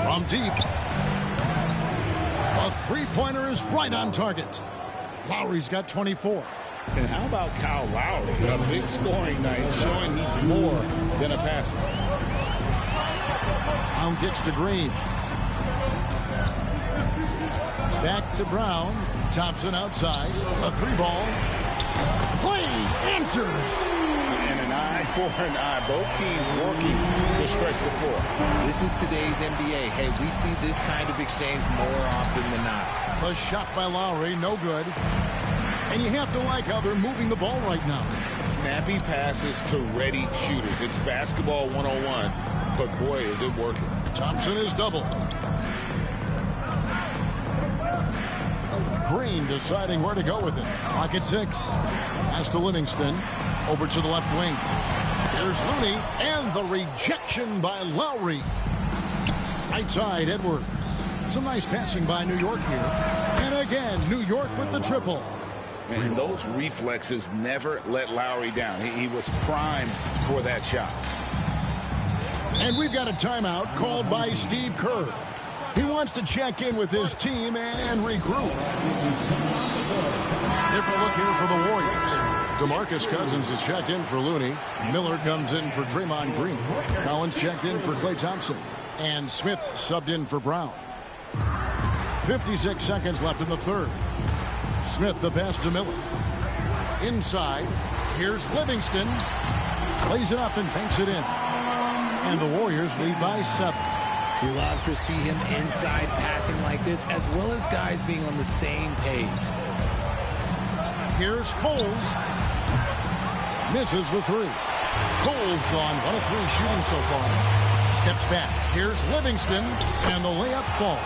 From deep. A three-pointer is right on target. Lowry's got 24. And how about Kyle Lowry? A big scoring night showing he's more than a passer. Brown kicks to Green. Back to Brown. Thompson outside. A three ball. Play answers. And an eye for an eye. Both teams working to stretch the floor. This is today's NBA. Hey, we see this kind of exchange more often than not. A shot by Lowry, no good. And you have to like how they're moving the ball right now. Snappy passes to ready shooters. It's basketball 101, but boy, is it working. Thompson is doubled. Green deciding where to go with it. Clock at 6. Pass to Livingston. Over to the left wing. Here's Looney, and the rejection by Lowry. Right side, Edwards. Some nice passing by New York here. And again, New York with the triple. And those reflexes never let Lowry down. He was primed for that shot. And we've got a timeout called by Steve Kerr. He wants to check in with his team and regroup. Different look here for the Warriors. DeMarcus Cousins is checked in for Looney. Miller comes in for Draymond Green. Collins checked in for Klay Thompson. And Smith subbed in for Brown. 56 seconds left in the third. Smith the pass to Miller. Inside. Here's Livingston. Plays it up and banks it in. And the Warriors lead by 7. We love to see him inside passing like this, as well as guys being on the same page. Here's Coles. Misses the three. Coles gone 1 of 3 shooting so far. Steps back. Here's Livingston. And the layup falls.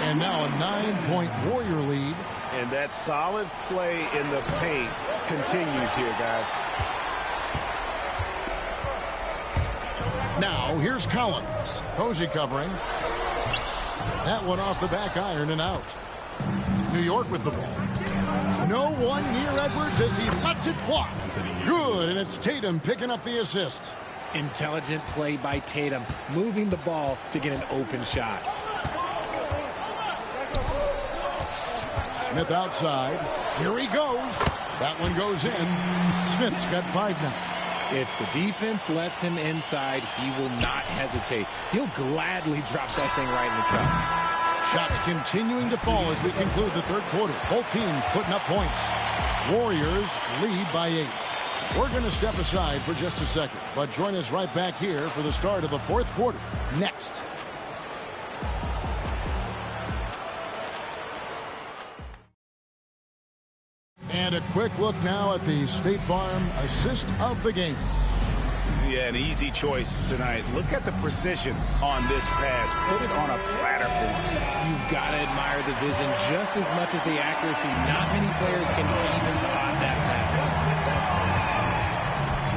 And now a 9-point Warrior lead. And that solid play in the paint continues here, guys. Now, here's Collins. Posey covering. That one off the back iron and out. New York with the ball. No one near Edwards as he lets it fly. Good, and it's Tatum picking up the assist. Intelligent play by Tatum, moving the ball to get an open shot. Smith outside. Here he goes. That one goes in. Smith's got 5 now. If the defense lets him inside, he will not hesitate. He'll gladly drop that thing right in the cup. Shots continuing to fall as we conclude the third quarter. Both teams putting up points. Warriors lead by 8. We're going to step aside for just a second, but join us right back here for the start of the fourth quarter next. And a quick look now at the State Farm assist of the game. Yeah, an easy choice tonight. Look at the precision on this pass. Put it on a platter for him. You've got to admire the vision just as much as the accuracy. Not many players can even spot that pass.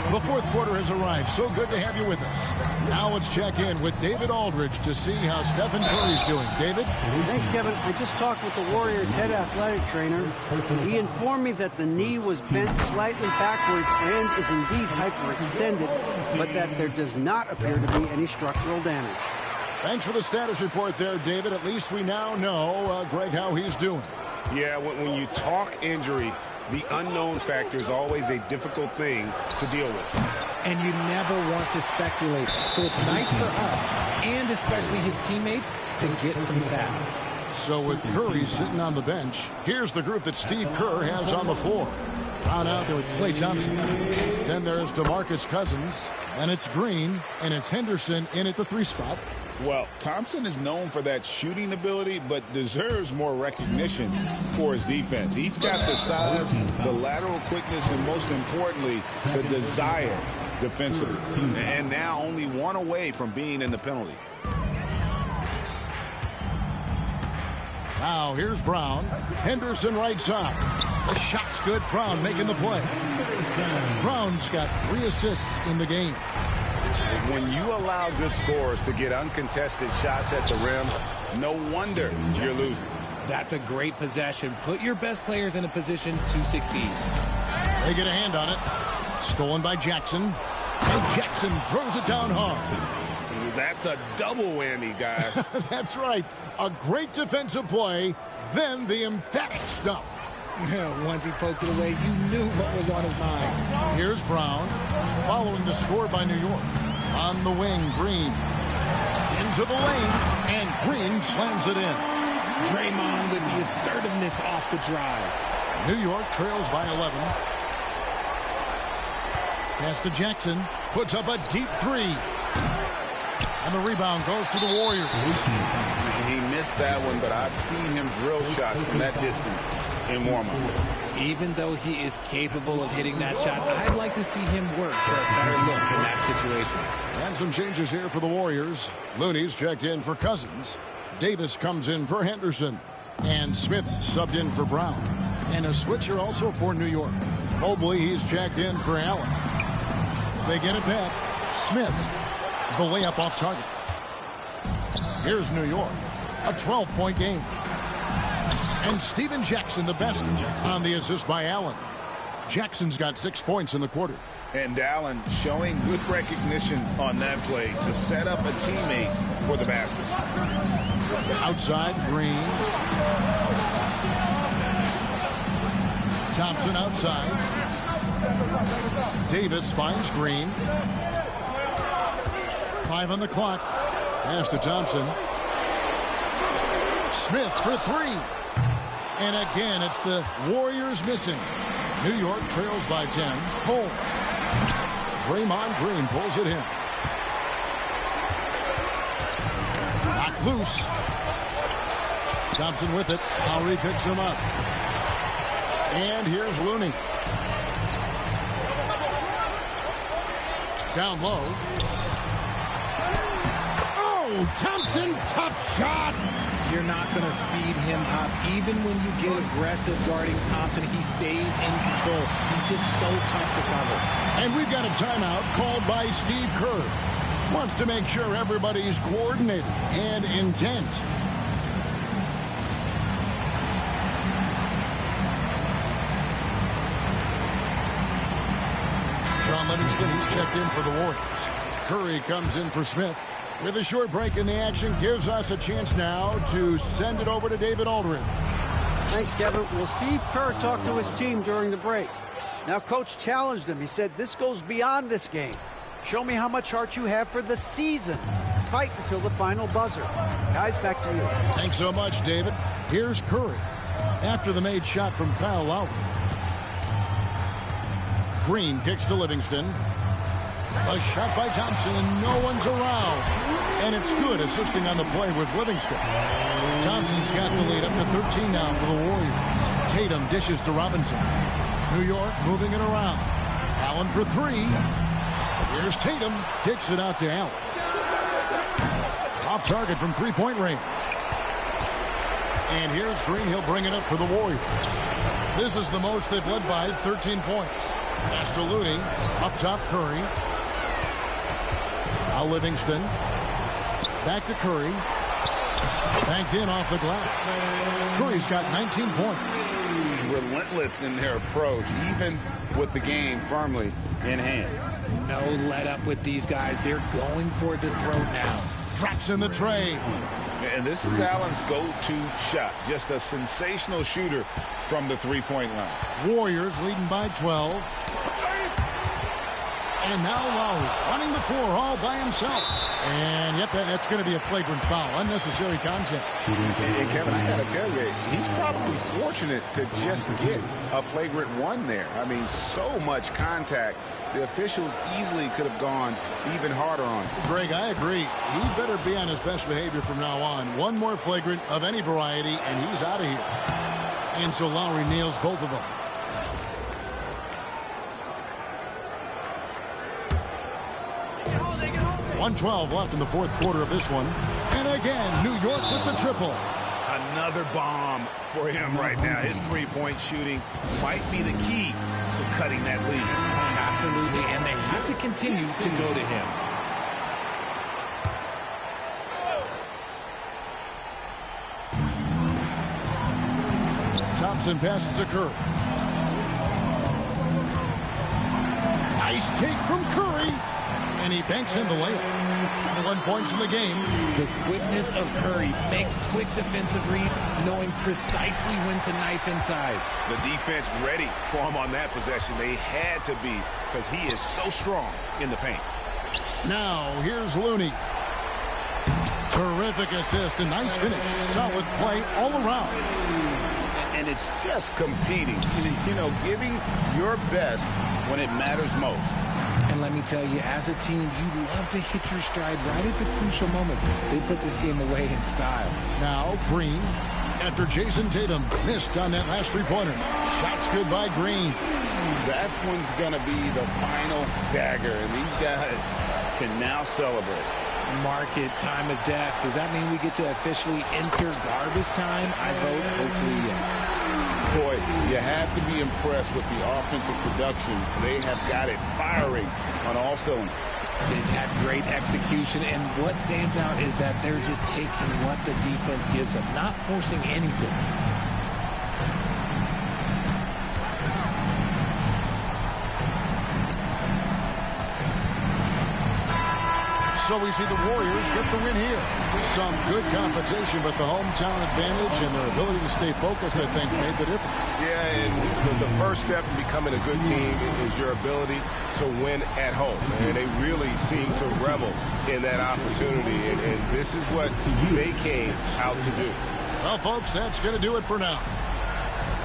The fourth quarter has arrived. So good to have you with us. Now let's check in with David Aldridge to see how Stephen Curry's doing. David? Thanks, Kevin. I just talked with the Warriors' head athletic trainer. He informed me that the knee was bent slightly backwards and is indeed hyperextended, but that there does not appear to be any structural damage. Thanks for the status report there, David. At least we now know, Greg, how he's doing. Yeah, when you talk injury, the unknown factor is always a difficult thing to deal with. And you never want to speculate. So it's nice for us, and especially his teammates, to get some facts. So with Curry sitting on the bench, here's the group that Steve Kerr has on the floor. Brown out there with Klay Thompson. Then there's DeMarcus Cousins, and it's Green, and it's Henderson in at the 3 spot. Well, Thompson is known for that shooting ability, but deserves more recognition for his defense. He's got the size, the lateral quickness, and most importantly, the desire defensively. And now only 1 away from being in the penalty. Now here's Brown. Henderson right side. The shot's good. Brown making the play. Brown's got 3 assists in the game. When you allow good scorers to get uncontested shots at the rim, no wonder you're losing. That's a great possession. Put your best players in a position to succeed. They get a hand on it. Stolen by Jackson. And Jackson throws it down hard. Anthony. That's a double whammy, guys. That's right. A great defensive play, then the emphatic stuff. Once he poked it away, you knew what was on his mind. Here's Brown, following the score by New York. On the wing, Green. Into the lane, and Green slams it in. Draymond with the assertiveness off the drive. New York trails by 11. Pass to Jackson, puts up a deep three. And the rebound goes to the Warriors. He missed that one, but I've seen him drill shots from that distance in warm-up. Even though he is capable of hitting that shot, I'd like to see him work for a better look in that situation. And some changes here for the Warriors. Looney's checked in for Cousins. Davis comes in for Henderson. And Smith subbed in for Brown. And a switcher also for New York. Mobley, he's checked in for Allen. They get it back. Smith, the layup off target. Here's New York, a 12-point game. And Steven Jackson, the best on the assist by Allen. Jackson's got 6 points in the quarter. And Allen showing good recognition on that play to set up a teammate for the basket. Outside, Green. Thompson outside. Davis finds Green. 5 on the clock. Pass to Thompson. Smith for 3. And again, it's the Warriors missing. New York trails by 10. Home. Draymond Green pulls it in. Knocked loose. Thompson with it. Lowry picks him up. And here's Looney. Down low. Oh, Thompson, tough shot. You're not going to speed him up. Even when you get aggressive guarding Thompson, he stays in control. He's just so tough to cover. And we've got a timeout called by Steve Kerr. Wants to make sure everybody's coordinated and intent. John Livingston, he's checked in for the Warriors. Curry comes in for Smith. With a short break in the action, gives us a chance now to send it over to David Aldridge. Thanks, Kevin. Well, Steve Kerr talked to his team during the break. Now, Coach challenged him. He said, this goes beyond this game. Show me how much heart you have for the season. Fight until the final buzzer. Guys, back to you. Thanks so much, David. Here's Curry. After the made shot from Kyle Lowry. Green kicks to Livingston. A shot by Thompson, and no one's around. And it's good, assisting on the play with Livingston. Thompson's got the lead up to 13 now for the Warriors. Tatum dishes to Robinson. New York moving it around. Allen for 3. Here's Tatum. Kicks it out to Allen. Off target from three-point range. And here's Green. He'll bring it up for the Warriors. This is the most they've led by, 13 points. Pass to Looney. Up top, Curry. Now Livingston. Back to Curry. Banked in off the glass. Curry's got 19 points. Relentless in their approach, even with the game firmly in hand. No let up with these guys. They're going for the throat now. Drops in the tray. And this is Allen's go-to shot. Just a sensational shooter from the three-point line. Warriors leading by 12. And now Lowry running the floor all by himself. And yep, that's going to be a flagrant foul. Unnecessary contact. And Kevin, I got to tell you, he's probably fortunate to just get a flagrant one there. I mean, so much contact. The officials easily could have gone even harder on him. Greg, I agree. He better be on his best behavior from now on. One more flagrant of any variety, and he's out of here. And so Lowry nails both of them. .112 left in the fourth quarter of this one. And again, New York with the triple. Another bomb for him right now. His three-point shooting might be the key to cutting that lead. Absolutely, and they have to continue to go to him. Thompson passes to Curry. Nice take from Curry. and he banks in the layup. 21 points in the game. The quickness of Curry makes quick defensive reads, knowing precisely when to knife inside. The defense ready for him on that possession. They had to be, because he is so strong in the paint. Now, here's Looney. Terrific assist, a nice finish. Solid play all around. And it's just competing, you know, giving your best when it matters most. And let me tell you, as a team, you love to hit your stride right at the crucial moments. They put this game away in style. Now, Green, after Jason Tatum missed on that last three-pointer. Shots good by Green. That one's going to be the final dagger, and these guys can now celebrate. Mark it, time of death. Does that mean we get to officially enter garbage time? I vote hopefully yes. Boy, you have to be impressed with the offensive production. They have got it firing on all cylinders. They've had great execution, and what stands out is that they're just taking what the defense gives them, not forcing anything. So we see the Warriors get the win here. Some good competition, but the hometown advantage and their ability to stay focused, I think, made the difference. Yeah, and the first step in becoming a good team is your ability to win at home. And they really seem to revel in that opportunity, and this is what they came out to do. Well, folks, that's going to do it for now.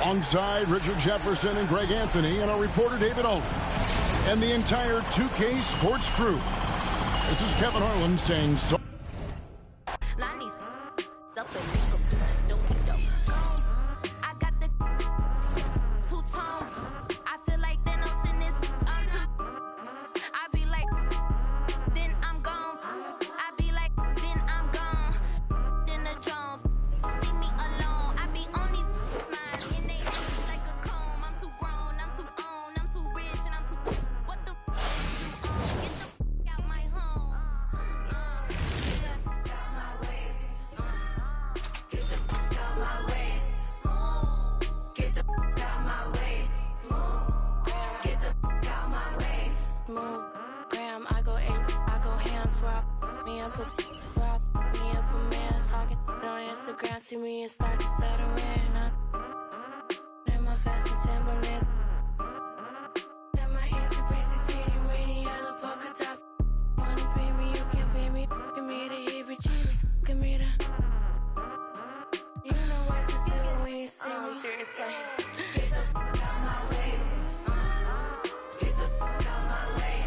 Alongside Richard Jefferson and Greg Anthony and our reporter David Olin and the entire 2K Sports crew. This is Kevin Harlan saying so. See me, it starts to settle in. Then my fast and Timberlands. Then my easy breezy city, rainy yellow polka top. Wanna pay me, you can pay me. Give me the heebie-jeebies, give me the. You know what to do when you see me. Seriously. Get the fuck out my way. Get the fuck out my way.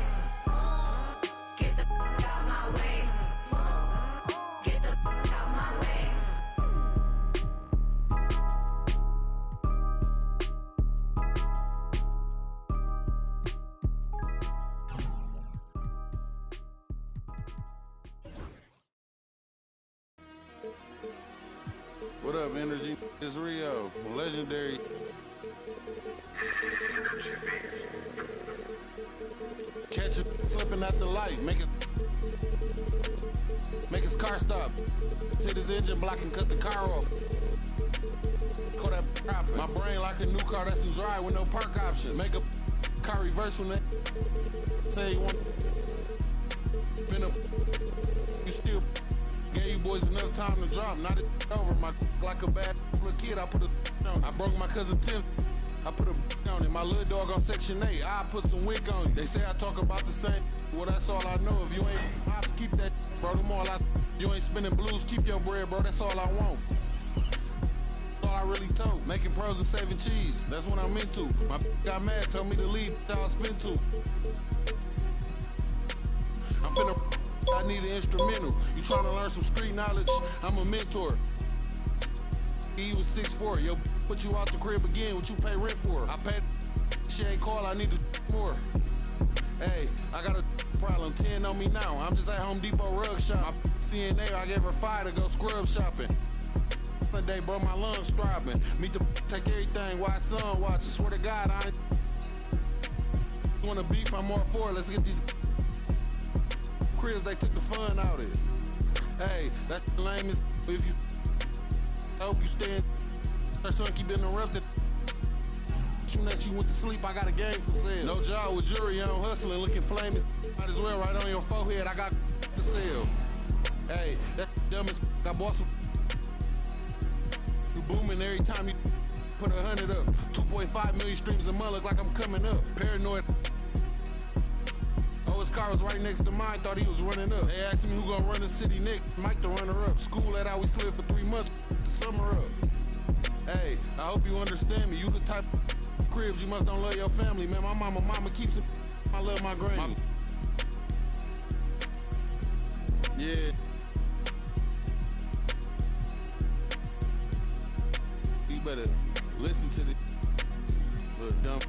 Get the fuck out my way. Get the fuck out my way. What up, Energy? It's Rio, legendary. Catch it slipping at the light, make his car stop. Hit his engine block and cut the car off. Call that profit. My brain like a new car that's in drive with no park options. Make a car reverse when they say you want. Been up, you still. Gave you boys enough time to drop. Now it's over. My like a bad little kid. I put a on. I broke my cousin Tim. I put a on it. My little dog on Section 8. I put some wick on you. They say I talk about the same. Well, that's all I know. If you ain't pops, keep that, bro. Them all you ain't spinning blues. Keep your bread, bro. That's all I want. All I really told. Making pros and saving cheese. That's what I'm into. My got mad. Told me to leave. I was fin to. I'm finna. I need an instrumental. You trying to learn some street knowledge? I'm a mentor. He was 6'4". Yo, put you out the crib again. What you pay rent for? I paid. She ain't call. I need more. Hey, I got a problem. 10 on me now. I'm just at Home Depot rug shop. My CNA, I gave her 5 to go scrub shopping. One day, bro, my lungs throbbing. Meet the take everything. Why son watch? I swear to God, I ain't. You wanna beef? I'm all for it. Let's get these. Cribs, they took the fun out of it. Hey, that's the lamest. If you, I hope you stand. That son keep interrupted. Soon as she went to sleep, I got a game for sale. No job with jury, I'm hustling, looking flaming. Might as well right on your forehead, I got for sale. Hey, that dumb as I bought some. You booming every time you put 100 up. 2.5 million streams a month, look like I'm coming up. Paranoid. Oh, his car was right next to mine, thought he was running up. They asked me who gonna run the city next. Mike the runner up. School that I we slid for 3 months, the summer up. Hey, I hope you understand me. You the type of cribs, you must don't love your family, man. My mama keeps it. I love my granny. Yeah. You better listen to the little dumb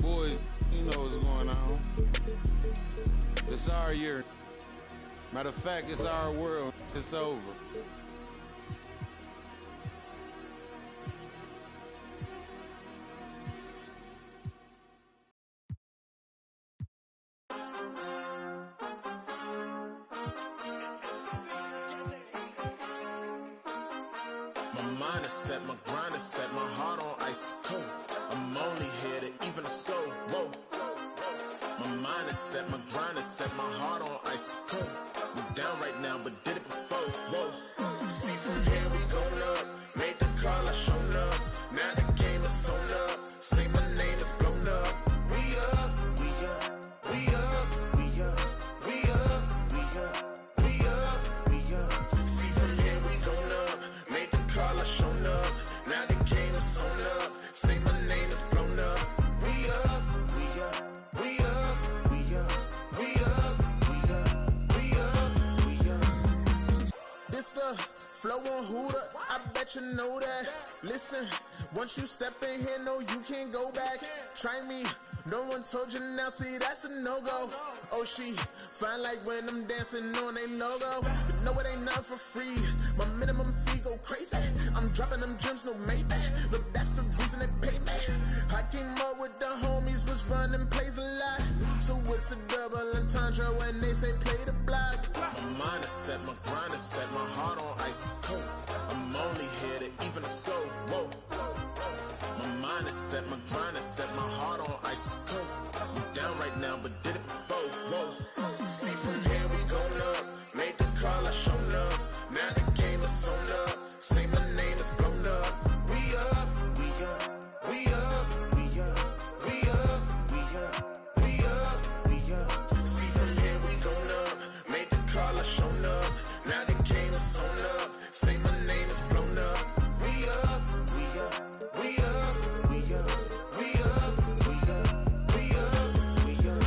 boys. You know what's going on. It's our year. Matter of fact, it's our world. It's over. My mind is set, my grind is set, my heart on ice cold. I'm only here to even the score. Whoa. My mind is set, my grind is set, my heart on ice cold. We down right now, but did it before. Whoa. See from here we going up. Made the call, I shown up. Now the game is sewn up. Say my name is blown up. We up, we up, we up, we up, we up, we up, we up, we up. See from here we going up. Made the call, I shown up. Now the game is sewn up. Say my name is blown up. We up, we up, we up, we up, we up, we up, we up, we up. This the flow on Hooter, I bet you know that. Listen, once you step in here, no, you can't go back. Try me, no one told you now, see, that's a no-go. Oh, she fine like when I'm dancing on a logo. But no, it ain't nothing for free. My minimum fee go crazy. I'm dropping them gems, no maybe. Look, that's the reason they pay me. I came up with the homies, was running plays a lot. So it's a double entendre when they say play the block. My mind is set, my grind is set, my heart on ice cold. I'm only here to even the score. Whoa. My mind is set, my grind is set, my heart on ice cold. We down right now, but did it before. Whoa. See from here we going up. Made the call, I shown up. Now the game is sewn up. Say my name is blown up. We up, we up, we up, we up, we up, we up, we up, we up. See from here we going up. Made the call, I shown up. Now the game is sewn up. Say my name is blown up. We up, we up, we up, we up, we up, we up, we up, we up.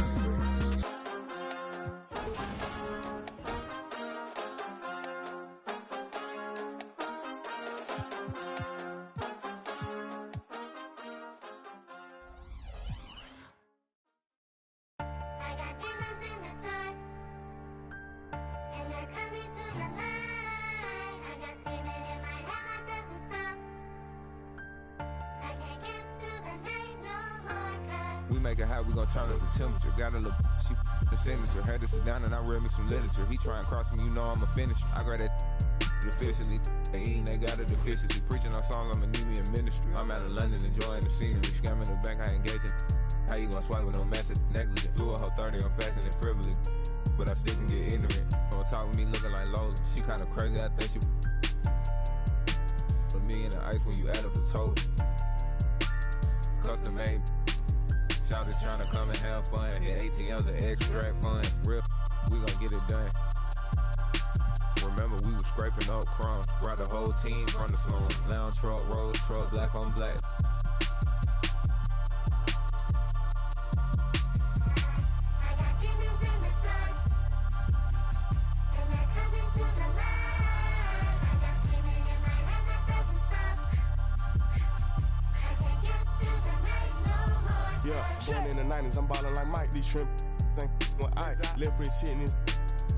We make it hot, we gon' turn up the temperature. Got a little she the signature. Had to sit down and I read me some literature. He try and cross me, you know I'm a finisher. I grab that officially. They eating, they got a deficiency. Preaching on songs, I'ma need me in ministry. I'm out of London enjoying the scenery. Scamming the bank, I engaging. How you gon' swipe with no message? Negligent. Blew a whole 30 on fashion and frivolous. But I still can get ignorant. Don't talk with me looking like Lola. She kinda crazy, I think she for me in the ice when you add up the total. Custom made. Shout to trying to come and have fun. Hit ATMs and extract funds. Real, we gon' get it done. Remember, we was scraping up crumbs. Brought the whole team from the slums. Lounge truck, road truck, black on black. Yeah, born in the 90s, I'm ballin' like Mike. These shrimp think with ice. Left wrist hitting his.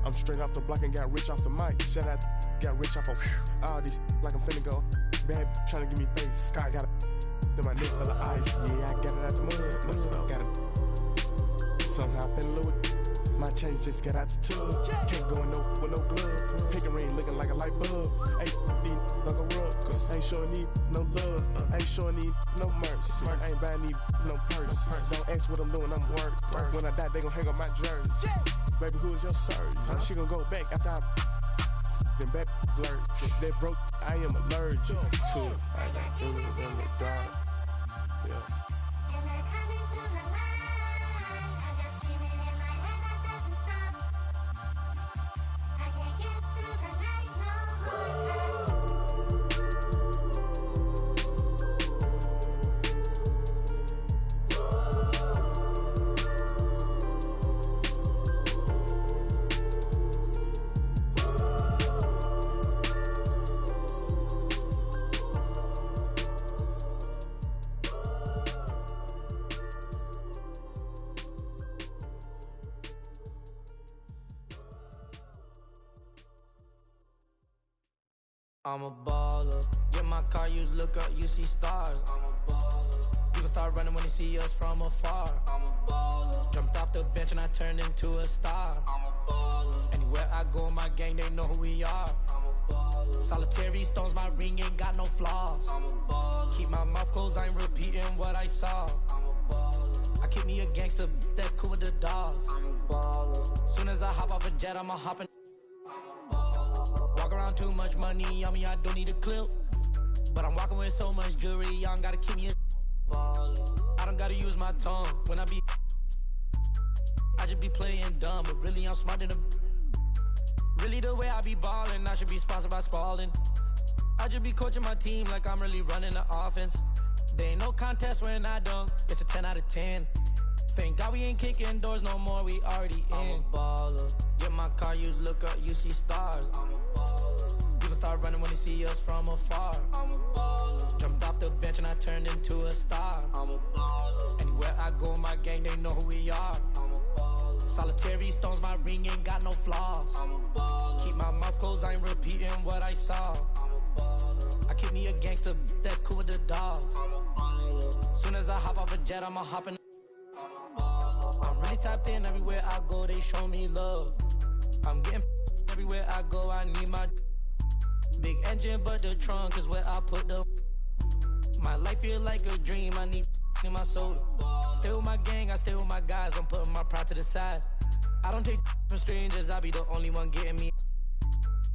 I'm straight off the block and got rich off the mic. Shout out, got rich off of all these like I'm finna go. Bad tryna give me face. Sky got a in my neck full of ice. Yeah, I got it out the mud. Got it. Somehow I fell in love with. My chains just got out the tub. Can't go in with no glove. Pick a ring looking like a light bulb. Ain't these no go rub. Ain't showing these no love. Ain't showing these no mercy. Ain't buying these no purse. Don't ask what I'm doing, I'm work. When I die, they gon' hang up my jersey. Baby, who is your surgeon? She gon' go back after I then back blurred. That broke, I am allergic to it. I got demons in the dark. Yeah. I'm a baller. Get my car, you look up, you see stars. I'm a baller. People start running when they see us from afar. I'm a baller. Jumped off the bench and I turned into a star. I'm a baller. Anywhere I go, my gang, they know who we are. I'm a baller. Solitary stones, my ring ain't got no flaws. I'm a baller. Keep my mouth closed, I ain't repeating what I saw. I'm a baller. I keep me a gangster, that's cool with the dogs. I'm a baller. Soon as I hop off a jet, I'ma hop in. Walk around too much money on me, I don't need a clip. But I'm walking with so much jewelry, y'all gotta keep me a ballin'. I don't gotta use my tongue when I be. I just be playing dumb, but really I'm smart in a. Really the way I be ballin', I should be sponsored by Spalding. I just be coaching my team like I'm really running the offense. There ain't no contest when I dunk, it's a 10 out of 10. Thank God we ain't kicking doors no more, we already in. I'm a baller. Get my car, you look up, you see stars. I'm a baller. People start running when they see us from afar. I'm a baller. Jumped off the bench and I turned into a star. I'm a baller. Anywhere I go, my gang, they know who we are. I'm a baller. Solitary stones, my ring ain't got no flaws. I'm a baller. Keep my mouth closed, I ain't repeating what I saw. I'm a baller. I keep me a gangster, that's cool with the dogs. I'm a baller. Soon as I hop off a jet, I'ma hop in. I'm really tapped in everywhere I go, they show me love. I'm getting everywhere I go, I need my big engine, but the trunk is where I put them. My life feel like a dream, I need in my soda. Stay with my gang, I stay with my guys, I'm putting my pride to the side. I don't take from strangers, I be the only one getting me.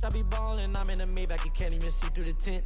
I be ballin', I'm in the Maybach, you can't even see through the tint.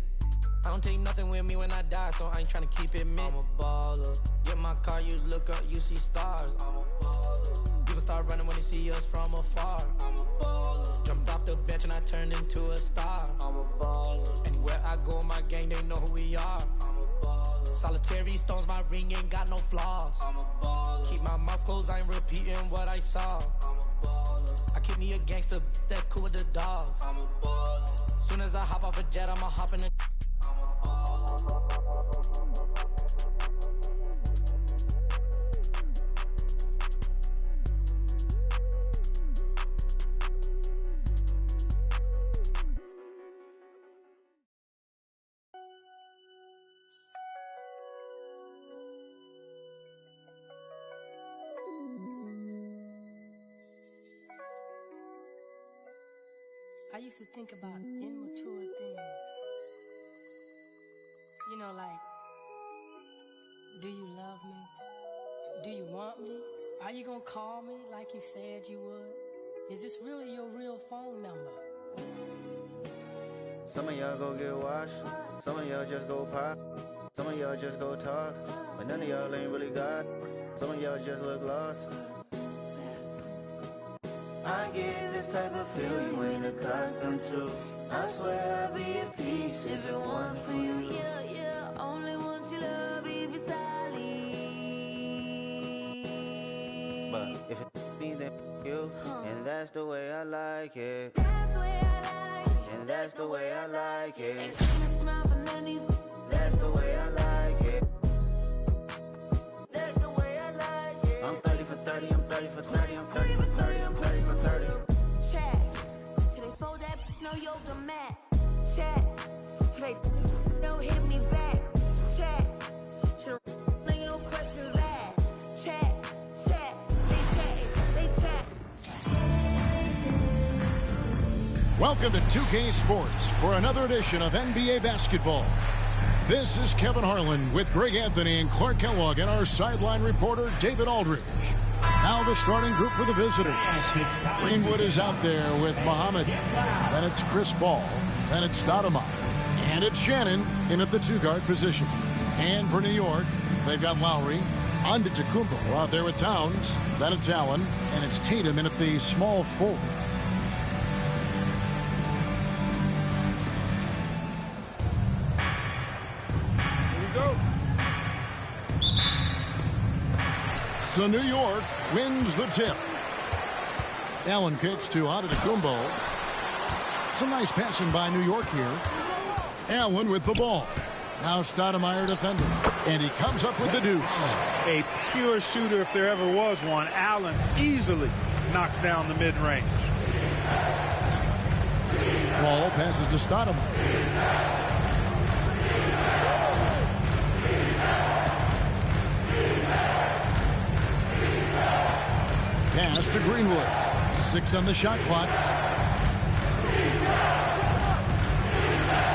I don't take nothing with me when I die, so I ain't tryna keep it mint. I'm a baller. Get my car, you look up, you see stars. I'm a baller. People start running when they see us from afar. I'm a baller. Jumped off the bench and I turned into a star. I'm a baller. Anywhere I go, my gang, they know who we are. I'm a baller. Solitary stones, my ring ain't got no flaws. I'm a baller. Keep my mouth closed, I ain't repeating what I saw. I'm a baller. I keep me a gangster, that's cool with the dogs. I'm a baller. Soon as I hop off a jet, I'ma hop in the. I used to think about immature things. You know, like, do you love me? Do you want me? Are you gonna call me like you said you would? Is this really your real phone number? Some of y'all go get washed, some of y'all just go pop, some of y'all just go talk, but none of y'all ain't really God. Some of y'all just look lost. I get this type of feel you ain't accustomed to. I swear I'll be at peace if it weren't for you. Yeah, yeah, only want your love if it's solid. But if it's me, then you, and that's the way I like it. That's the way I like it. And that's the way I like it. Ain't gonna smile for none of these. That's the way I like it. That's the way I like it. I'm 30 for 30, I'm 30 for 30, I'm 30 for 30, I'm 30 for 30. Chat, should they fold that no yoga mat? Chat, should they don't hit me back? Chat, should I no questions asked? Chat, chat, they chat. Welcome to 2K Sports for another edition of NBA basketball. This is Kevin Harlan with Greg Anthony and Clark Kellogg and our sideline reporter David Aldridge. Now the starting group for the visitors. Greenwood is out there with Muhammad. Then it's Chris Paul. Then it's Stoudemire. And it's Shannon in at the two-guard position. And for New York, they've got Lowry. Antetokounmpo out there with Towns. Then it's Allen. And it's Tatum in at the small forward. So New York wins the tip. Allen kicks to Antetokounmpo. Some nice passing by New York here. Allen with the ball. Now Stoudemire defending. And he comes up with the deuce. A pure shooter if there ever was one. Allen easily knocks down the mid-range. Ball passes to Stoudemire. Pass to Greenwood. 6 on the shot clock.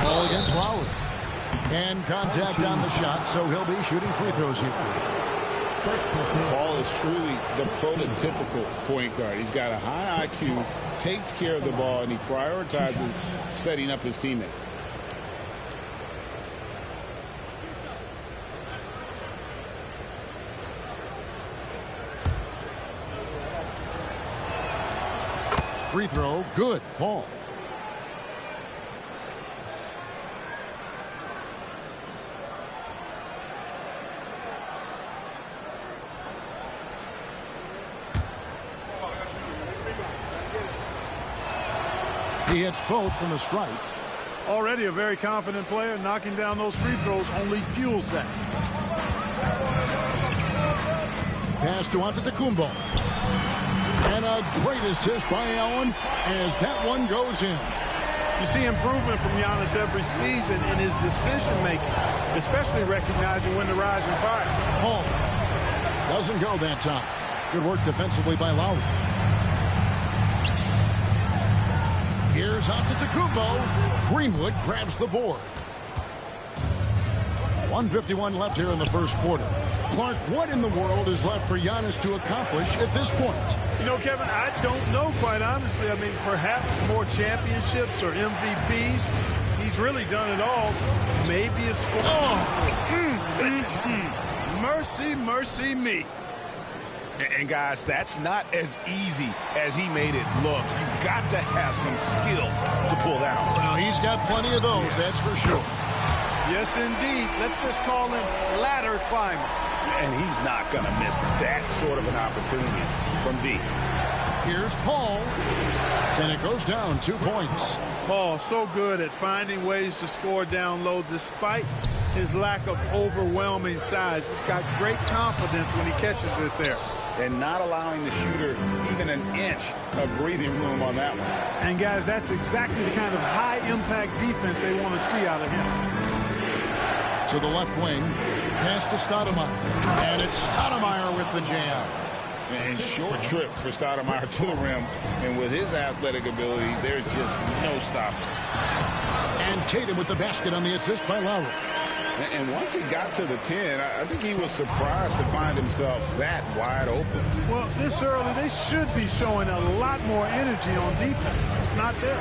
Ball against Lowry. And contact on the shot, so he'll be shooting free throws here. Paul is truly the prototypical point guard. He's got a high IQ, takes care of the ball, and he prioritizes setting up his teammates. Free throw, good, Paul. He hits both from the stripe. Already a very confident player. Knocking down those free throws only fuels that. Pass to Antetokounmpo. And a great assist by Allen as that one goes in. You see improvement from Giannis every season in his decision-making, especially recognizing when to rise and fire. Paul doesn't go that time. Good work defensively by Lowry. Here's Antetokounmpo. Greenwood grabs the board. 1:51 left here in the first quarter. Clark, what in the world is left for Giannis to accomplish at this point? You know, Kevin, I don't know, quite honestly. I mean, perhaps more championships or MVPs. He's really done it all. Maybe a score. Mercy, mercy me. And guys, that's not as easy as he made it look. You've got to have some skills to pull that off. Well, he's got plenty of those, that's for sure. Yes, indeed. Let's just call him ladder climber. And he's not going to miss that sort of an opportunity from deep. Here's Paul. And it goes down 2 points. Paul, so good at finding ways to score down low despite his lack of overwhelming size. He's got great confidence when he catches it there. And not allowing the shooter even an inch of breathing room on that one. And, guys, that's exactly the kind of high-impact defense they want to see out of him. To the left wing, pass to Stoudemire. And it's Stoudemire with the jam. And short trip for Stoudemire to the rim. And with his athletic ability, there's just no stopping. And Tatum with the basket on the assist by Lowry. And once he got to the 10, I think he was surprised to find himself that wide open. Well, this early, they should be showing a lot more energy on defense. It's not there.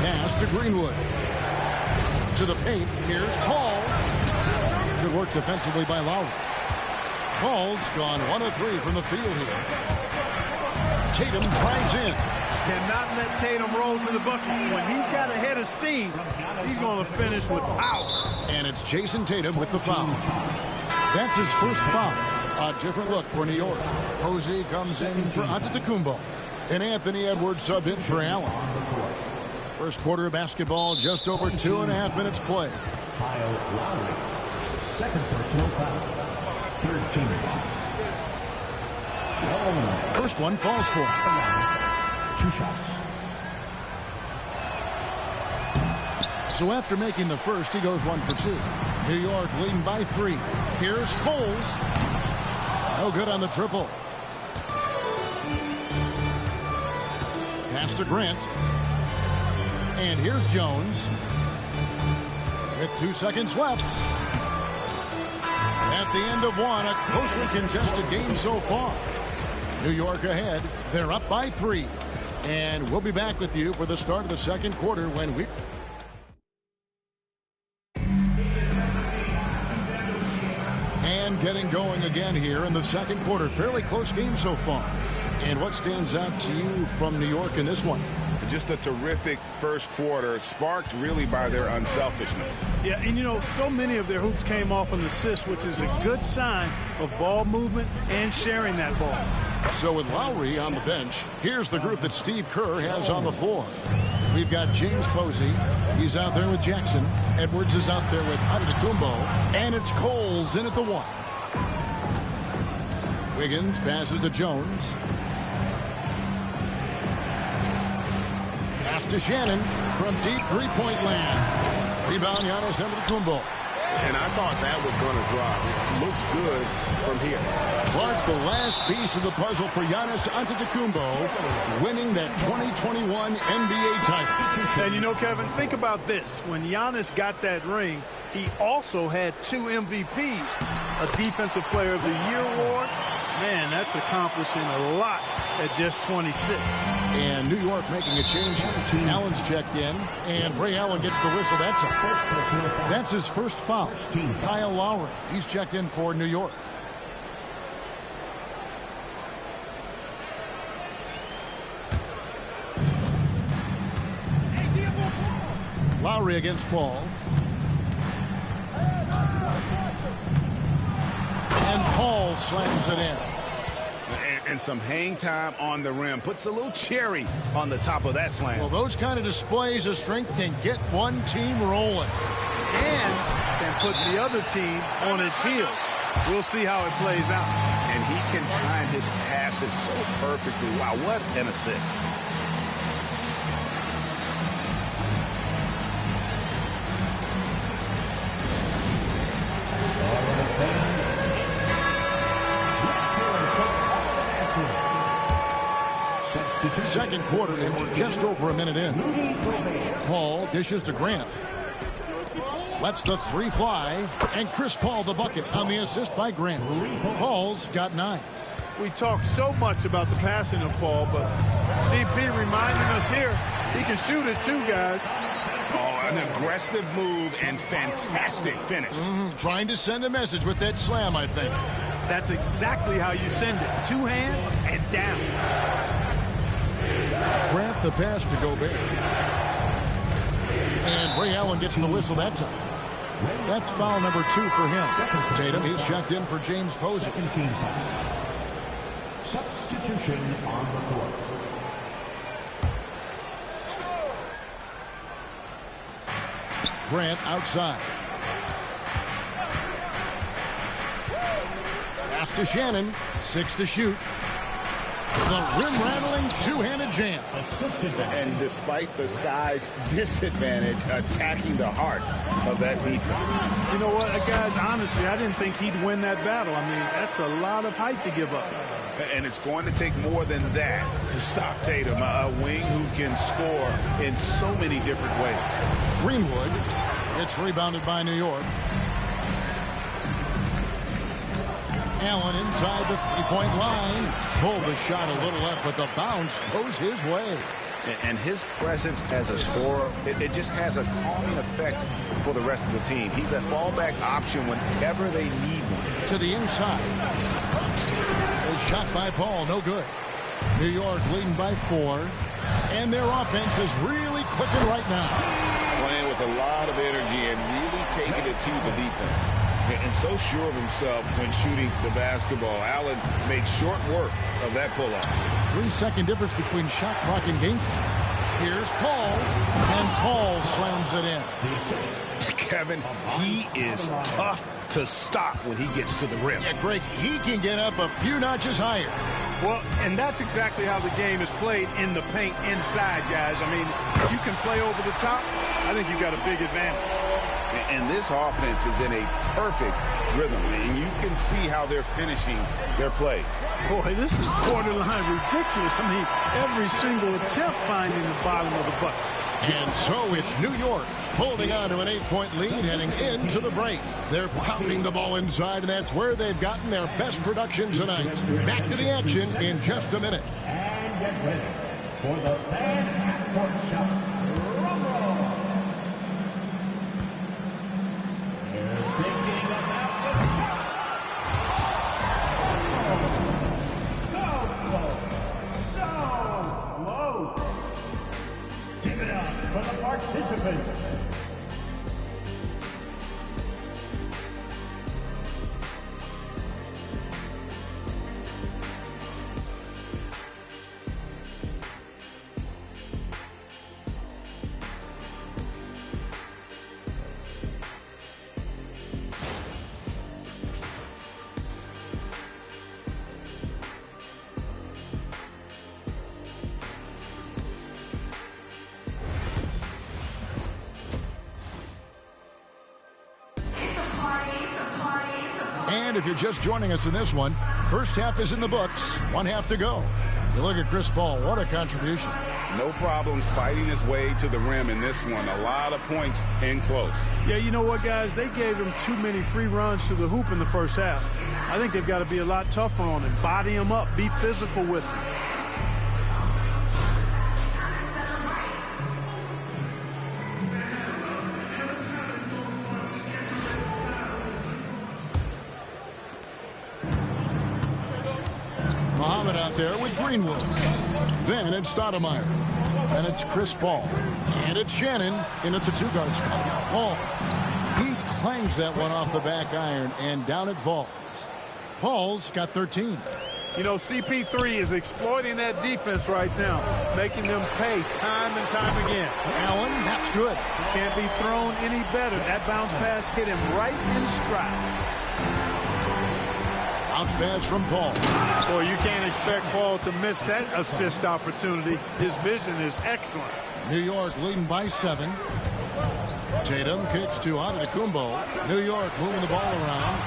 Pass to Greenwood. To the paint, here's Paul. Good work defensively by Lowry. Paul's gone 1 of 3 from the field here. Tatum drives in. Cannot let Tatum roll to the bucket. When he's got a head of steam, he's going to finish with power. And it's Jason Tatum with the foul. That's his first foul. A different look for New York. Posey comes in for Antetokounmpo. And Anthony Edwards subbed in for Allen. First quarter of basketball, just over 2.5 minutes play. Kyle Lowry, second personal foul. Third team foul. First one falls for him. 2 shots. So after making the first, he goes 1 for 2. New York leading by 3. Here's Coles. No good on the triple. Pass to Grant. And here's Jones. With 2 seconds left. At the end of one, a closely contested game so far. New York ahead. They're up by 3. And we'll be back with you for the start of the second quarter when we... And getting going again here in the second quarter. Fairly close game so far. And what stands out to you from New York in this one? Just a terrific first quarter, sparked really by their unselfishness. Yeah, and you know, so many of their hoops came off an assist, which is a good sign of ball movement and sharing that ball. So with Lowry on the bench, here's the group that Steve Kerr has on the floor. We've got James Posey. He's out there with Jackson. Edwards is out there with Antetokounmpo. And it's Coles in at the 1. Wiggins passes to Jones. Pass to Shannon from deep three-point land. Rebound, Giannis Antetokounmpo. And I thought that was going to drop. It looked good from here. Clark, the last piece of the puzzle for Giannis Antetokounmpo, winning that 2021 NBA title. And you know, Kevin, think about this. When Giannis got that ring, he also had 2 MVPs, a Defensive Player of the Year award. Man, that's accomplishing a lot at just 26. And New York making a change here. Allen's checked in, and Ray Allen gets the whistle. That's his first foul. Kyle Lowry, he's checked in for New York. Lowry against Paul. And Paul slams it in. And some hang time on the rim. Puts a little cherry on the top of that slam. Well, those kind of displays of strength can get one team rolling. And can put the other team on its heels. We'll see how it plays out. And he can time his passes so perfectly. Wow, what an assist. Second quarter, and we're just over a minute in. Paul dishes to Grant. Lets the 3 fly, and Chris Paul the bucket on the assist by Grant. Paul's got 9. We talk so much about the passing of Paul, but CP reminding us here, he can shoot it too, guys. Oh, an aggressive move and fantastic finish. Trying to send a message with that slam, I think. That's exactly how you send it. 2 hands and down. Grant the pass to Gobert. And Ray Allen gets the whistle that time. That's foul number 2 for him. Tatum, he's checked in for James Posey. Substitution on the court. Grant outside. Pass to Shannon. 6 to shoot. The rim-rattling 2-handed jam. And despite the size disadvantage, attacking the heart of that defense. You know what, guys, honestly, I didn't think he'd win that battle. I mean, that's a lot of height to give up. And it's going to take more than that to stop Tatum, a wing who can score in so many different ways. Greenwood gets rebounded by New York. Allen inside the 3-point line. Pulled the shot a little left, but the bounce goes his way. And his presence as a scorer, it just has a calming effect for the rest of the team. He's a fallback option whenever they need one. To the inside. A shot by Paul, no good. New York leading by 4. And their offense is really clicking right now. Playing with a lot of energy and really taking it to the defense. And so sure of himself when shooting the basketball. Allen makes short work of that pull-up. 3-second difference between shot clock and game clock. Here's Paul, and Paul slams it in. Kevin, he is tough to stop when he gets to the rim. Yeah, Greg, he can get up a few notches higher. Well, and that's exactly how the game is played in the paint inside, guys. I mean, if you can play over the top, I think you've got a big advantage. And this offense is in a perfect rhythm, and you can see how they're finishing their play. Boy, this is borderline ridiculous. I mean, every single attempt finding the bottom of the bucket. And so it's New York holding on to an 8-point lead heading into the break. They're pounding the ball inside, and that's where they've gotten their best production tonight. Back to the action in just a minute. And get ready for the fan half-court shot. Rumble. They're thinking about the shot. So low. Give it up for the participants. And if you're just joining us in this one, first half is in the books, one half to go. You look at Chris Paul, what a contribution. No problems fighting his way to the rim in this one. A lot of points in close. Yeah, you know what, guys? They gave him too many free runs to the hoop in the first half. I think they've got to be a lot tougher on him. Body him up. Be physical with him. Muhammad out there with Greenwood. Then it's Stoudemire. And it's Chris Paul. And it's Shannon in at the two-guard spot. Paul. He clangs that one off the back iron, and down it falls. Paul's got 13. You know, CP3 is exploiting that defense right now, making them pay time and time again. Allen, that's good. Can't be thrown any better. That bounce pass hit him right in stride. Bounce pass from Paul. Boy, you can't expect Paul to miss that assist opportunity. His vision is excellent. New York leading by 7. Tatum kicks to Antetokounmpo. New York moving the ball around.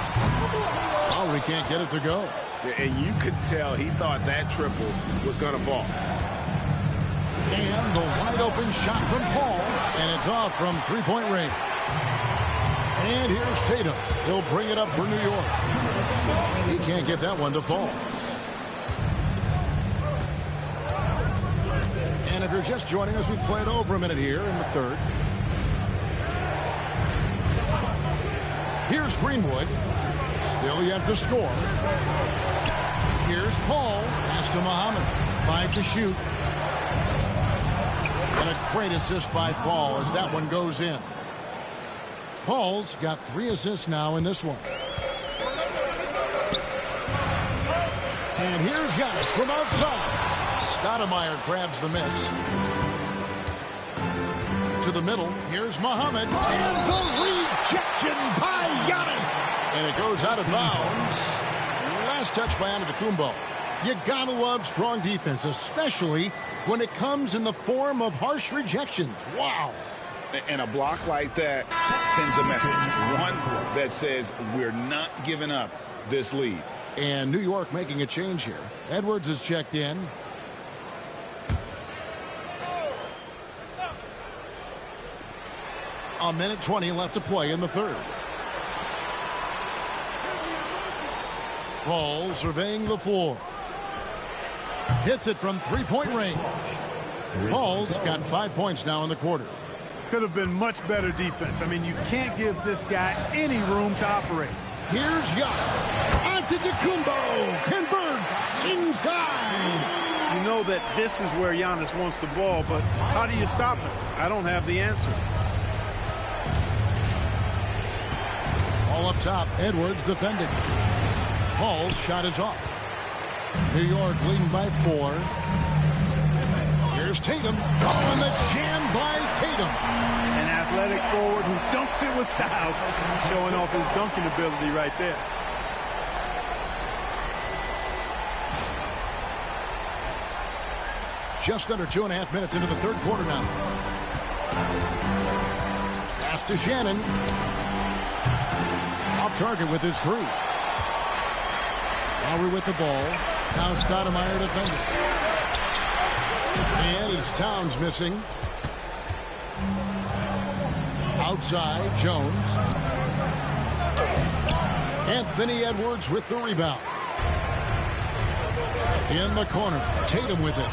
Oh, we can't get it to go. And you could tell he thought that triple was going to fall. And the wide open shot from Paul. And it's off from three-point range. And here's Tatum. He'll bring it up for New York. He can't get that one to fall. And if you're just joining us, we played over a minute here in the third. Here's Greenwood. Still yet to score. Here's Paul. Pass to Muhammad. 5 to shoot. And a great assist by Paul as that one goes in. Paul's got 3 assists now in this one. And here's Giannis from outside. Stoudemire grabs the miss. To the middle. Here's Muhammad. And the rejection by Giannis. And it goes out of bounds. Last touch by Antetokounmpo. You gotta love strong defense, especially when it comes in the form of harsh rejections. Wow. And a block like that sends a message. One that says we're not giving up this lead. And New York making a change here. Edwards is checked in. A minute 20 left to play in the third. Paul surveying the floor. Hits it from three-point range. Paul's got 5 points now in the quarter. Could have been much better defense. I mean, you can't give this guy any room to operate. Here's Giannis. Antetokounmpo converts inside. You know that this is where Giannis wants the ball, but how do you stop him? I don't have the answer. All up top, Edwards defending. Paul's shot is off. New York leading by 4. Here's Tatum. Oh, and the jam by Tatum. An athletic forward who dunks it with style. Showing off his dunking ability right there. Just under 2.5 minutes into the third quarter now. Pass to Shannon. Off target with his 3. Lowry with the ball. Now Stoudemire defending. And it's Towns missing. Outside, Jones. Anthony Edwards with the rebound. In the corner, Tatum with it.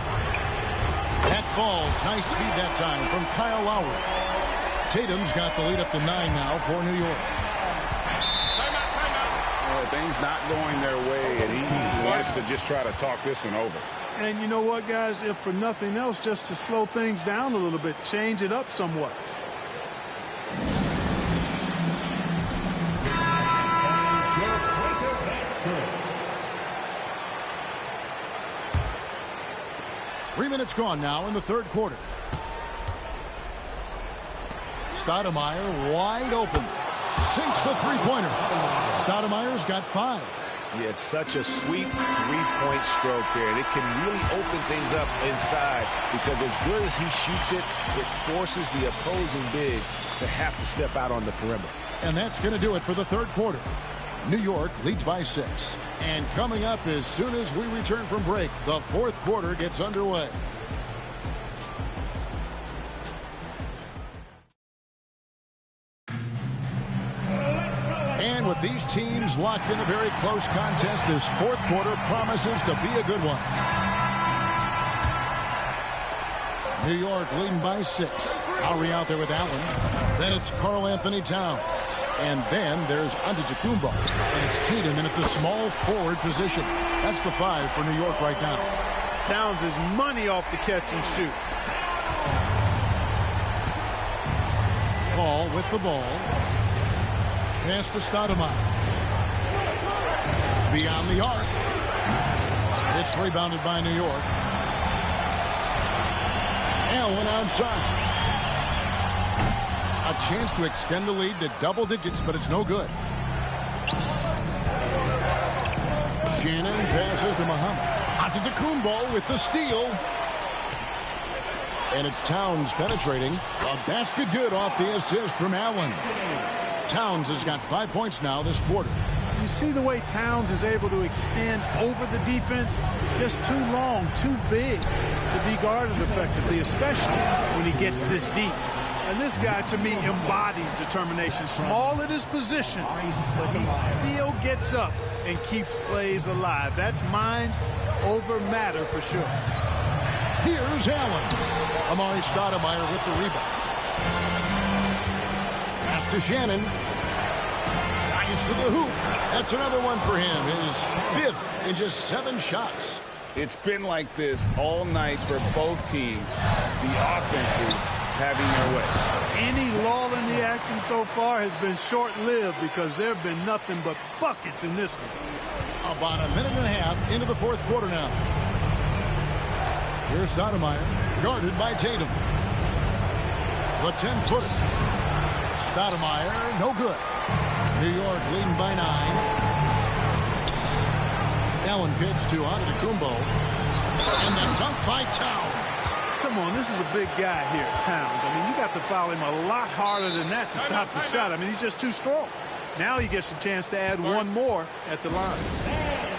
That falls. Nice speed that time from Kyle Lowry. Tatum's got the lead up to 9 now for New York. Well, things not going their way, and he wants to just try to talk this one over. And you know what, guys? If for nothing else, just to slow things down a little bit, change it up somewhat. Three minutes gone now in the third quarter. Stoudemire wide open. Sinks the three-pointer. Stoudemire's got 5. Yeah, it's such a sweet three-point stroke there. And it can really open things up inside because as good as he shoots it, it forces the opposing bigs to have to step out on the perimeter. And that's going to do it for the third quarter. New York leads by 6. And coming up as soon as we return from break, the fourth quarter gets underway. And with these teams locked in a very close contest, this fourth quarter promises to be a good one. New York leading by 6. Lowry out there with Allen. Then it's Karl Anthony Towns. And then there's Antetokounmpo. And it's Tatum in at the small forward position. That's the 5 for New York right now. Towns is money off the catch and shoot. Paul with the ball. Pass to Stoudemire. Beyond the arc. It's rebounded by New York. Allen outside. A chance to extend the lead to double digits, but it's no good. Shannon passes to Muhammad. Antetokounmpo with the steal. And it's Towns penetrating. A basket good off the assist from Allen. Towns has got 5 points now this quarter. You see the way Towns is able to extend over the defense? Just too long, too big to be guarded effectively, especially when he gets this deep. And this guy, to me, embodies determination. Small at his position, but he still gets up and keeps plays alive. That's mind over matter for sure. Here's Allen. Amari Stoudemire with the rebound. Pass to Shannon. Drives to the hoop. That's another one for him. His 5th in just 7 shots. It's been like this all night for both teams. The offenses having their way. Any lull in the action so far has been short-lived because there have been nothing but buckets in this one. About a minute and a half into the fourth quarter now. Here's Stoudemire, guarded by Tatum. The 10-footer. Stoudemire, no good. New York leading by 9. Allen kicks to Antetokounmpo. And the dunk by Towns. Come on, this is a big guy here, Towns. I mean, you got to foul him a lot harder than that to stop the shot. I mean, he's just too strong. Now he gets a chance to add one more at the line.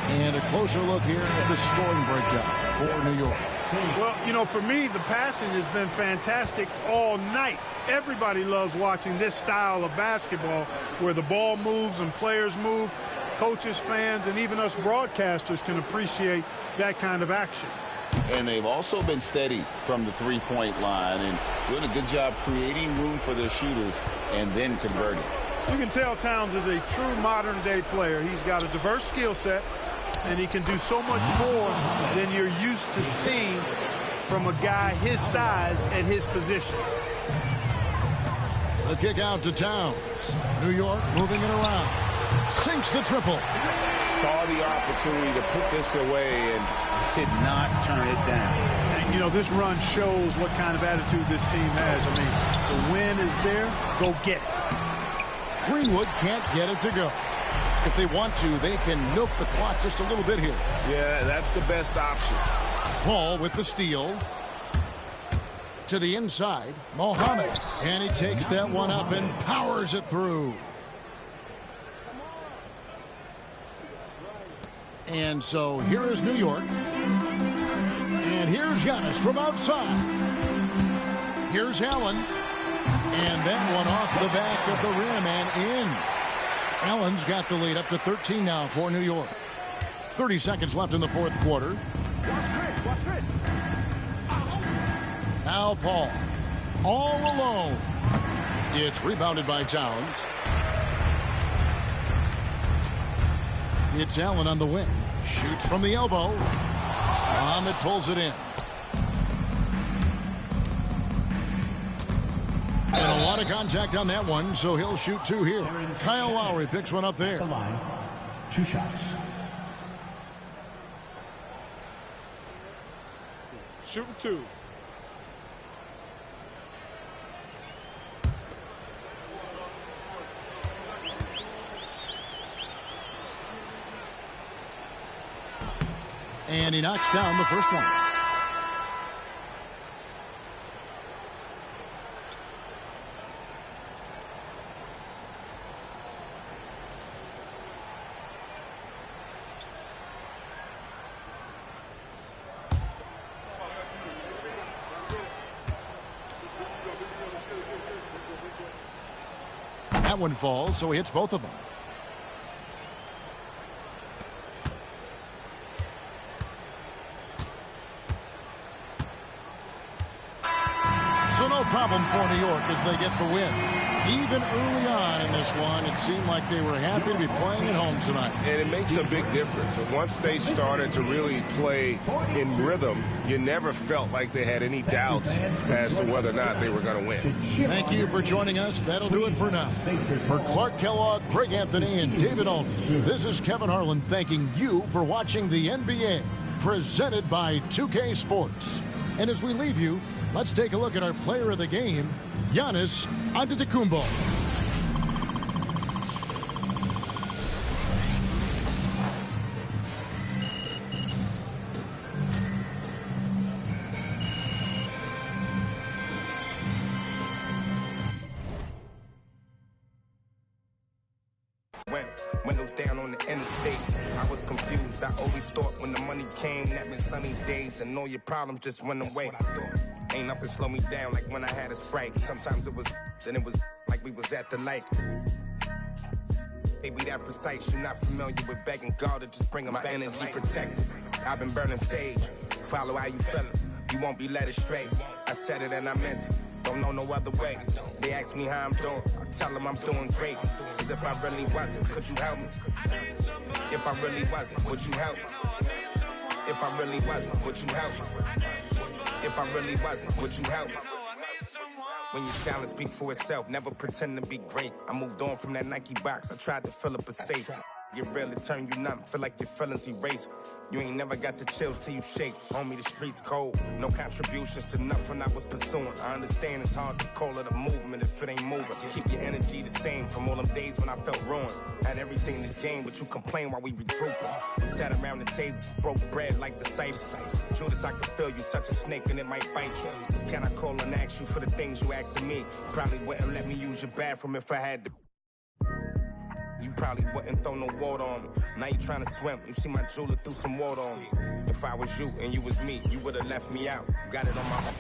And a closer look here at the scoring breakdown for New York. Well, you know, for me, the passing has been fantastic all night. Everybody loves watching this style of basketball where the ball moves and players move. Coaches, fans, and even us broadcasters can appreciate that kind of action. And they've also been steady from the three-point line and doing a good job creating room for their shooters and then converting. You can tell Towns is a true modern-day player. He's got a diverse skill set, and he can do so much more than you're used to seeing from a guy his size at his position. The kick out to Towns. New York moving it around. Sinks the triple. Saw the opportunity to put this away and did not turn it down. And, you know, this run shows what kind of attitude this team has. I mean, the win is there. Go get it. Greenwood can't get it to go. If they want to, they can milk the clock just a little bit here. Yeah, that's the best option. Paul with the steal. To the inside, Mohammed. And he takes that one up and powers it through. And so here is New York. And here's Giannis from outside. Here's Allen. And that one off the back of the rim and in. Allen's got the lead up to 13 now for New York. 30 seconds left in the fourth quarter. Now Paul, all alone. It's rebounded by Towns. It's Allen on the wing. Shoots from the elbow. Ahmed pulls it in. And a lot of contact on that one, so he'll shoot two here. Kyle Lowry picks one up there. 2 shots. Shooting 2. And he knocks down the first one. That one falls, so he hits both of them. So no problem for New York as they get the win. Even early on in this one, it seemed like they were happy to be playing at home tonight. And it makes a big difference. And once they started to really play in rhythm, you never felt like they had any doubts as to whether or not they were going to win. Thank you for joining us. That'll do it for now. For Clark Kellogg, Greg Anthony, and David Aldridge, this is Kevin Harlan thanking you for watching the NBA, presented by 2K Sports. And as we leave you, let's take a look at our player of the game, Giannis Antetokounmpo. Windows down on the interstate. I was confused. I always thought when the money came, that meant sunny days and all your problems just went away. Ain't nothing slow me down like when I had a Sprite. Sometimes it was, then it was like we was at the light. They be that precise, you're not familiar with begging God to just bring them back. My energy protected. I've been burning sage. Follow how you feel it. You won't be led astray. I said it and I meant it. Don't know no other way. They ask me how I'm doing. I tell them I'm doing great. Cause if I really wasn't, could you help me? If I really wasn't, would you help me? If I really wasn't, would you help me? If I really wasn't, would you help me? When your talent speak for itself, never pretend to be great. I moved on from that Nike box, I tried to fill up a safe. Get real, it turn you numb, feel like your feelings erase. You ain't never got the chills till you shake. Homie, the streets cold. No contributions to nothing I was pursuing. I understand it's hard to call it a movement if it ain't moving. Keep your energy the same from all them days when I felt ruined. Had everything to gain, but you complain while we regrouping. We sat around the table, broke bread like the Cypher. Judas, I could feel you touch a snake and it might bite you. Can I call and ask you for the things you asking me? Probably wouldn't let me use your bathroom if I had to. You probably wouldn't throw no water on me. Now you trying to swim. You see my jeweler threw some water on me. If I was you and you was me, you would have left me out. Got it on my own.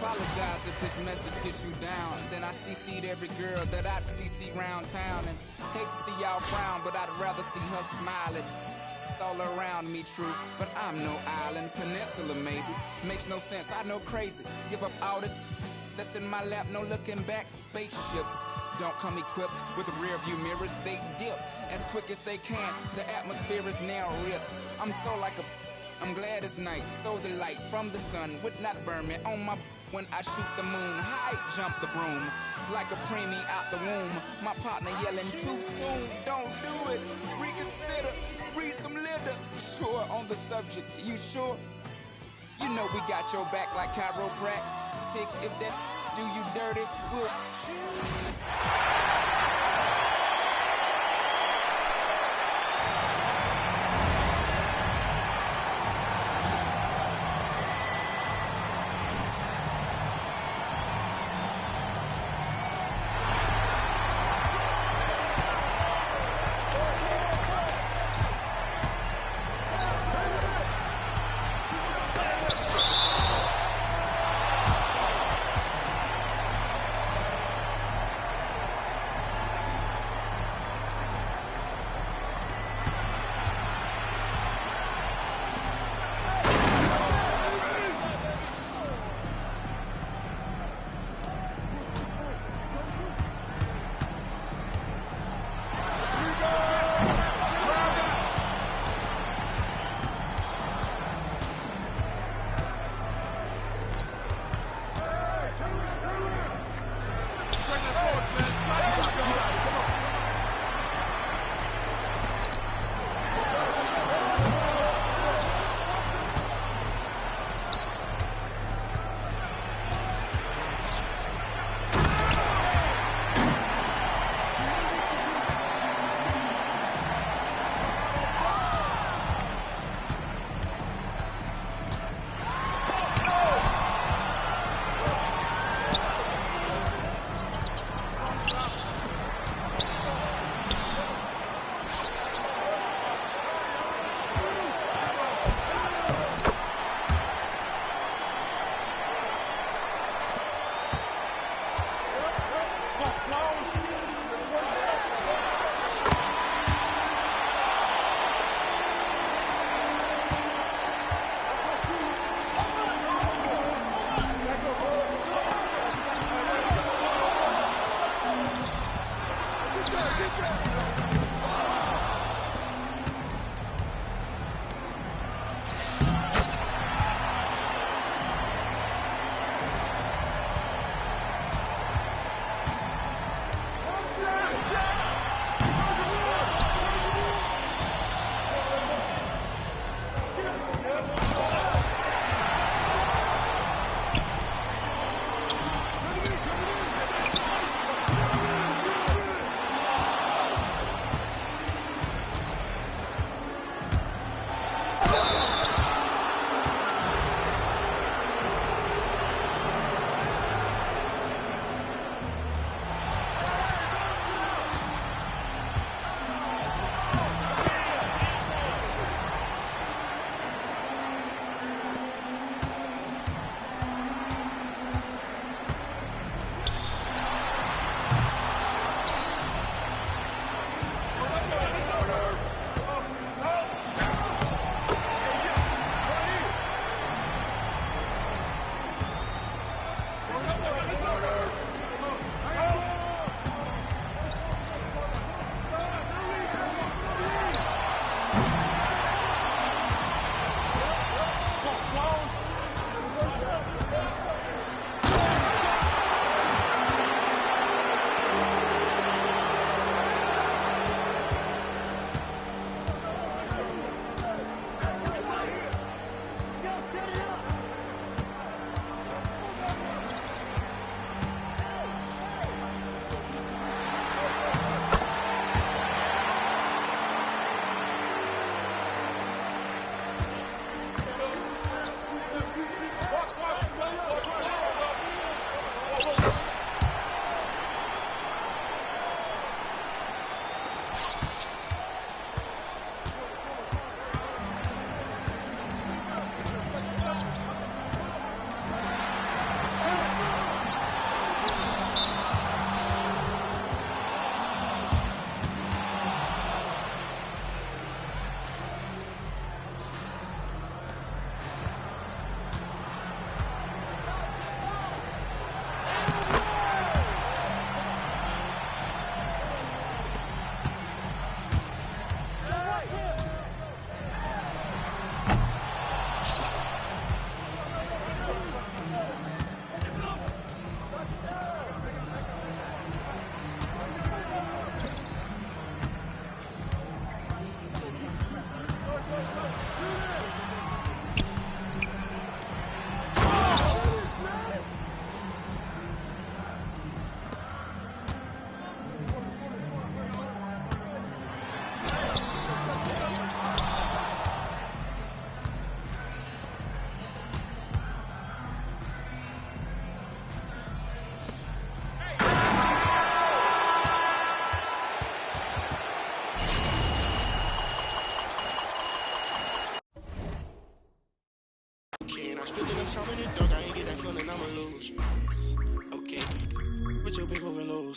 apologize if this message gets you down. Then I CC'd every girl that I'd CC round town. And hate to see y'all frown, but I'd rather see her smiling. All around me true, but I'm no island, peninsula maybe. Makes no sense, I know crazy. Give up all this that's in my lap, no looking back. Spaceships don't come equipped with rear view mirrors. They dip as quick as they can. The atmosphere is now ripped. I'm so like a I'm glad it's night, so the light from the sun would not burn me on my when I shoot the moon. High jump the broom like a preemie out the womb. My partner yelling too soon, don't do it. Reconsider, read some litter. Sure on the subject, you sure? You know we got your back like chiropractic. If that do you dirty, we'll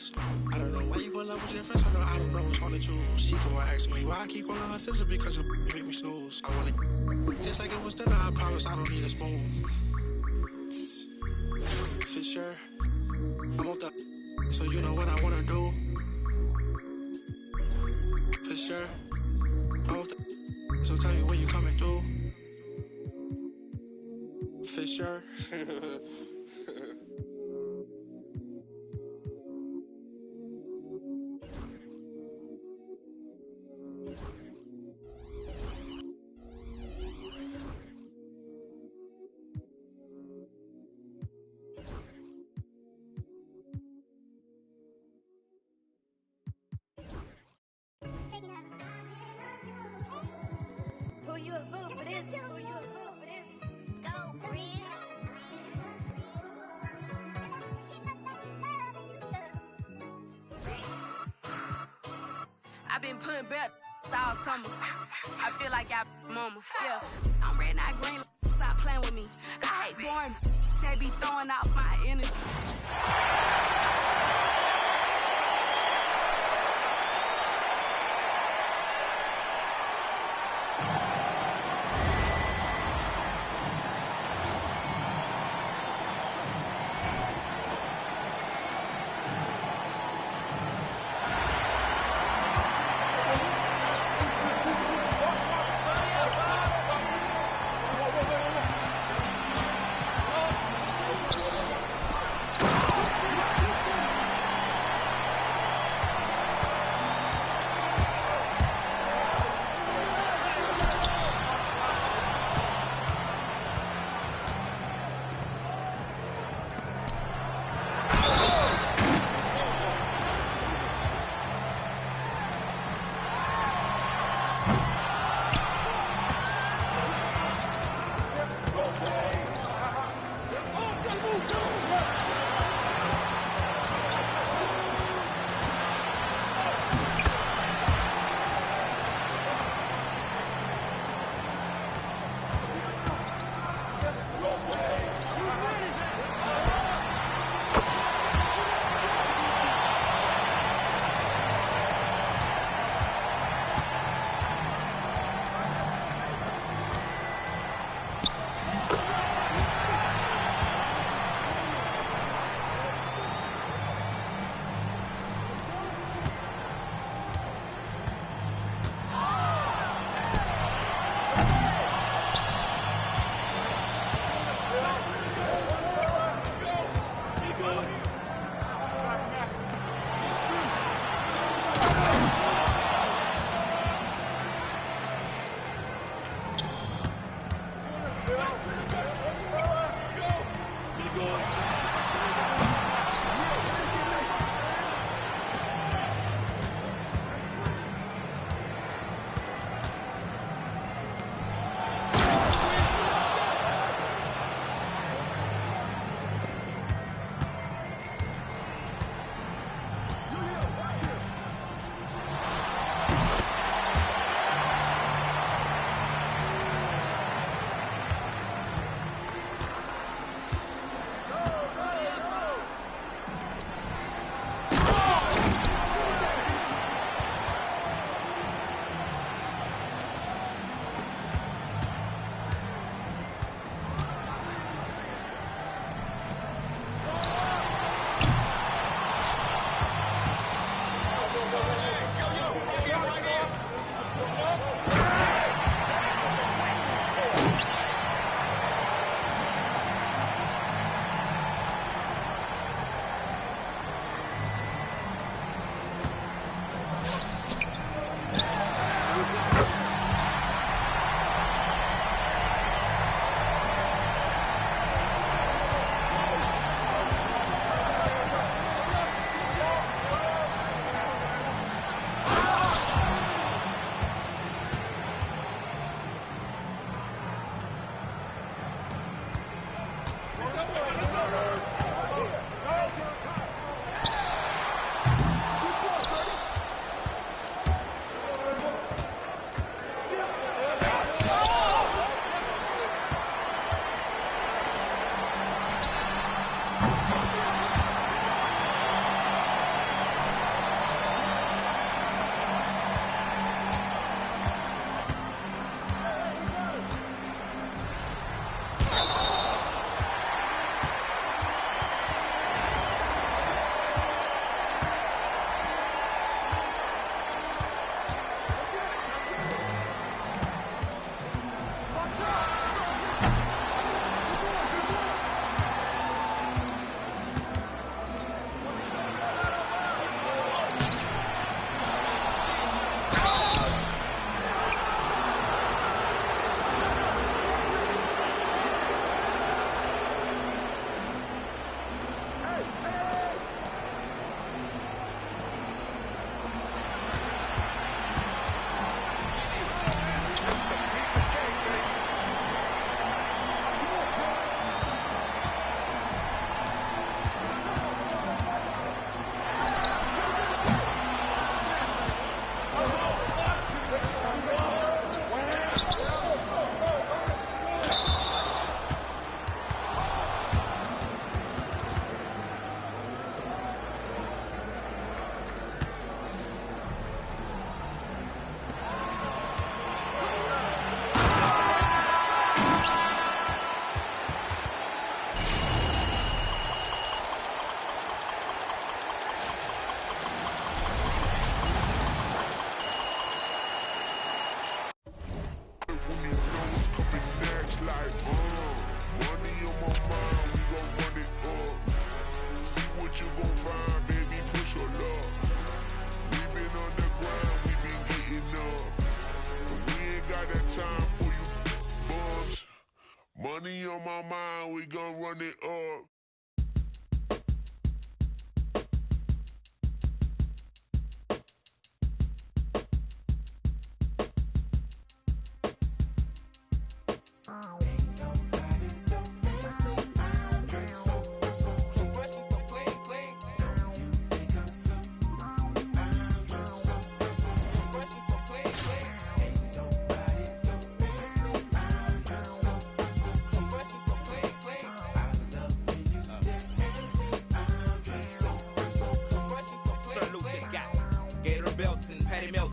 lose. I don't know why you pull up with your friends, I don't know which one to choose. She come on asking me why I keep calling her sister because her make me snooze. I wanna just like it was dinner, I promise I don't need a spoon. For sure, I'm off the so you know what I wanna do. For sure, I'm off the so tell me when you coming through. For sure. Who you a fool for this? Who you a fool for this? Go, Breeze. I've been putting back all summer. I feel like y'all mama. Yeah, I'm red, not green. Stop playing with me. I hate boring. They be throwing off my energy. on my mind, we gon' run it up. Gator belts and patty milk.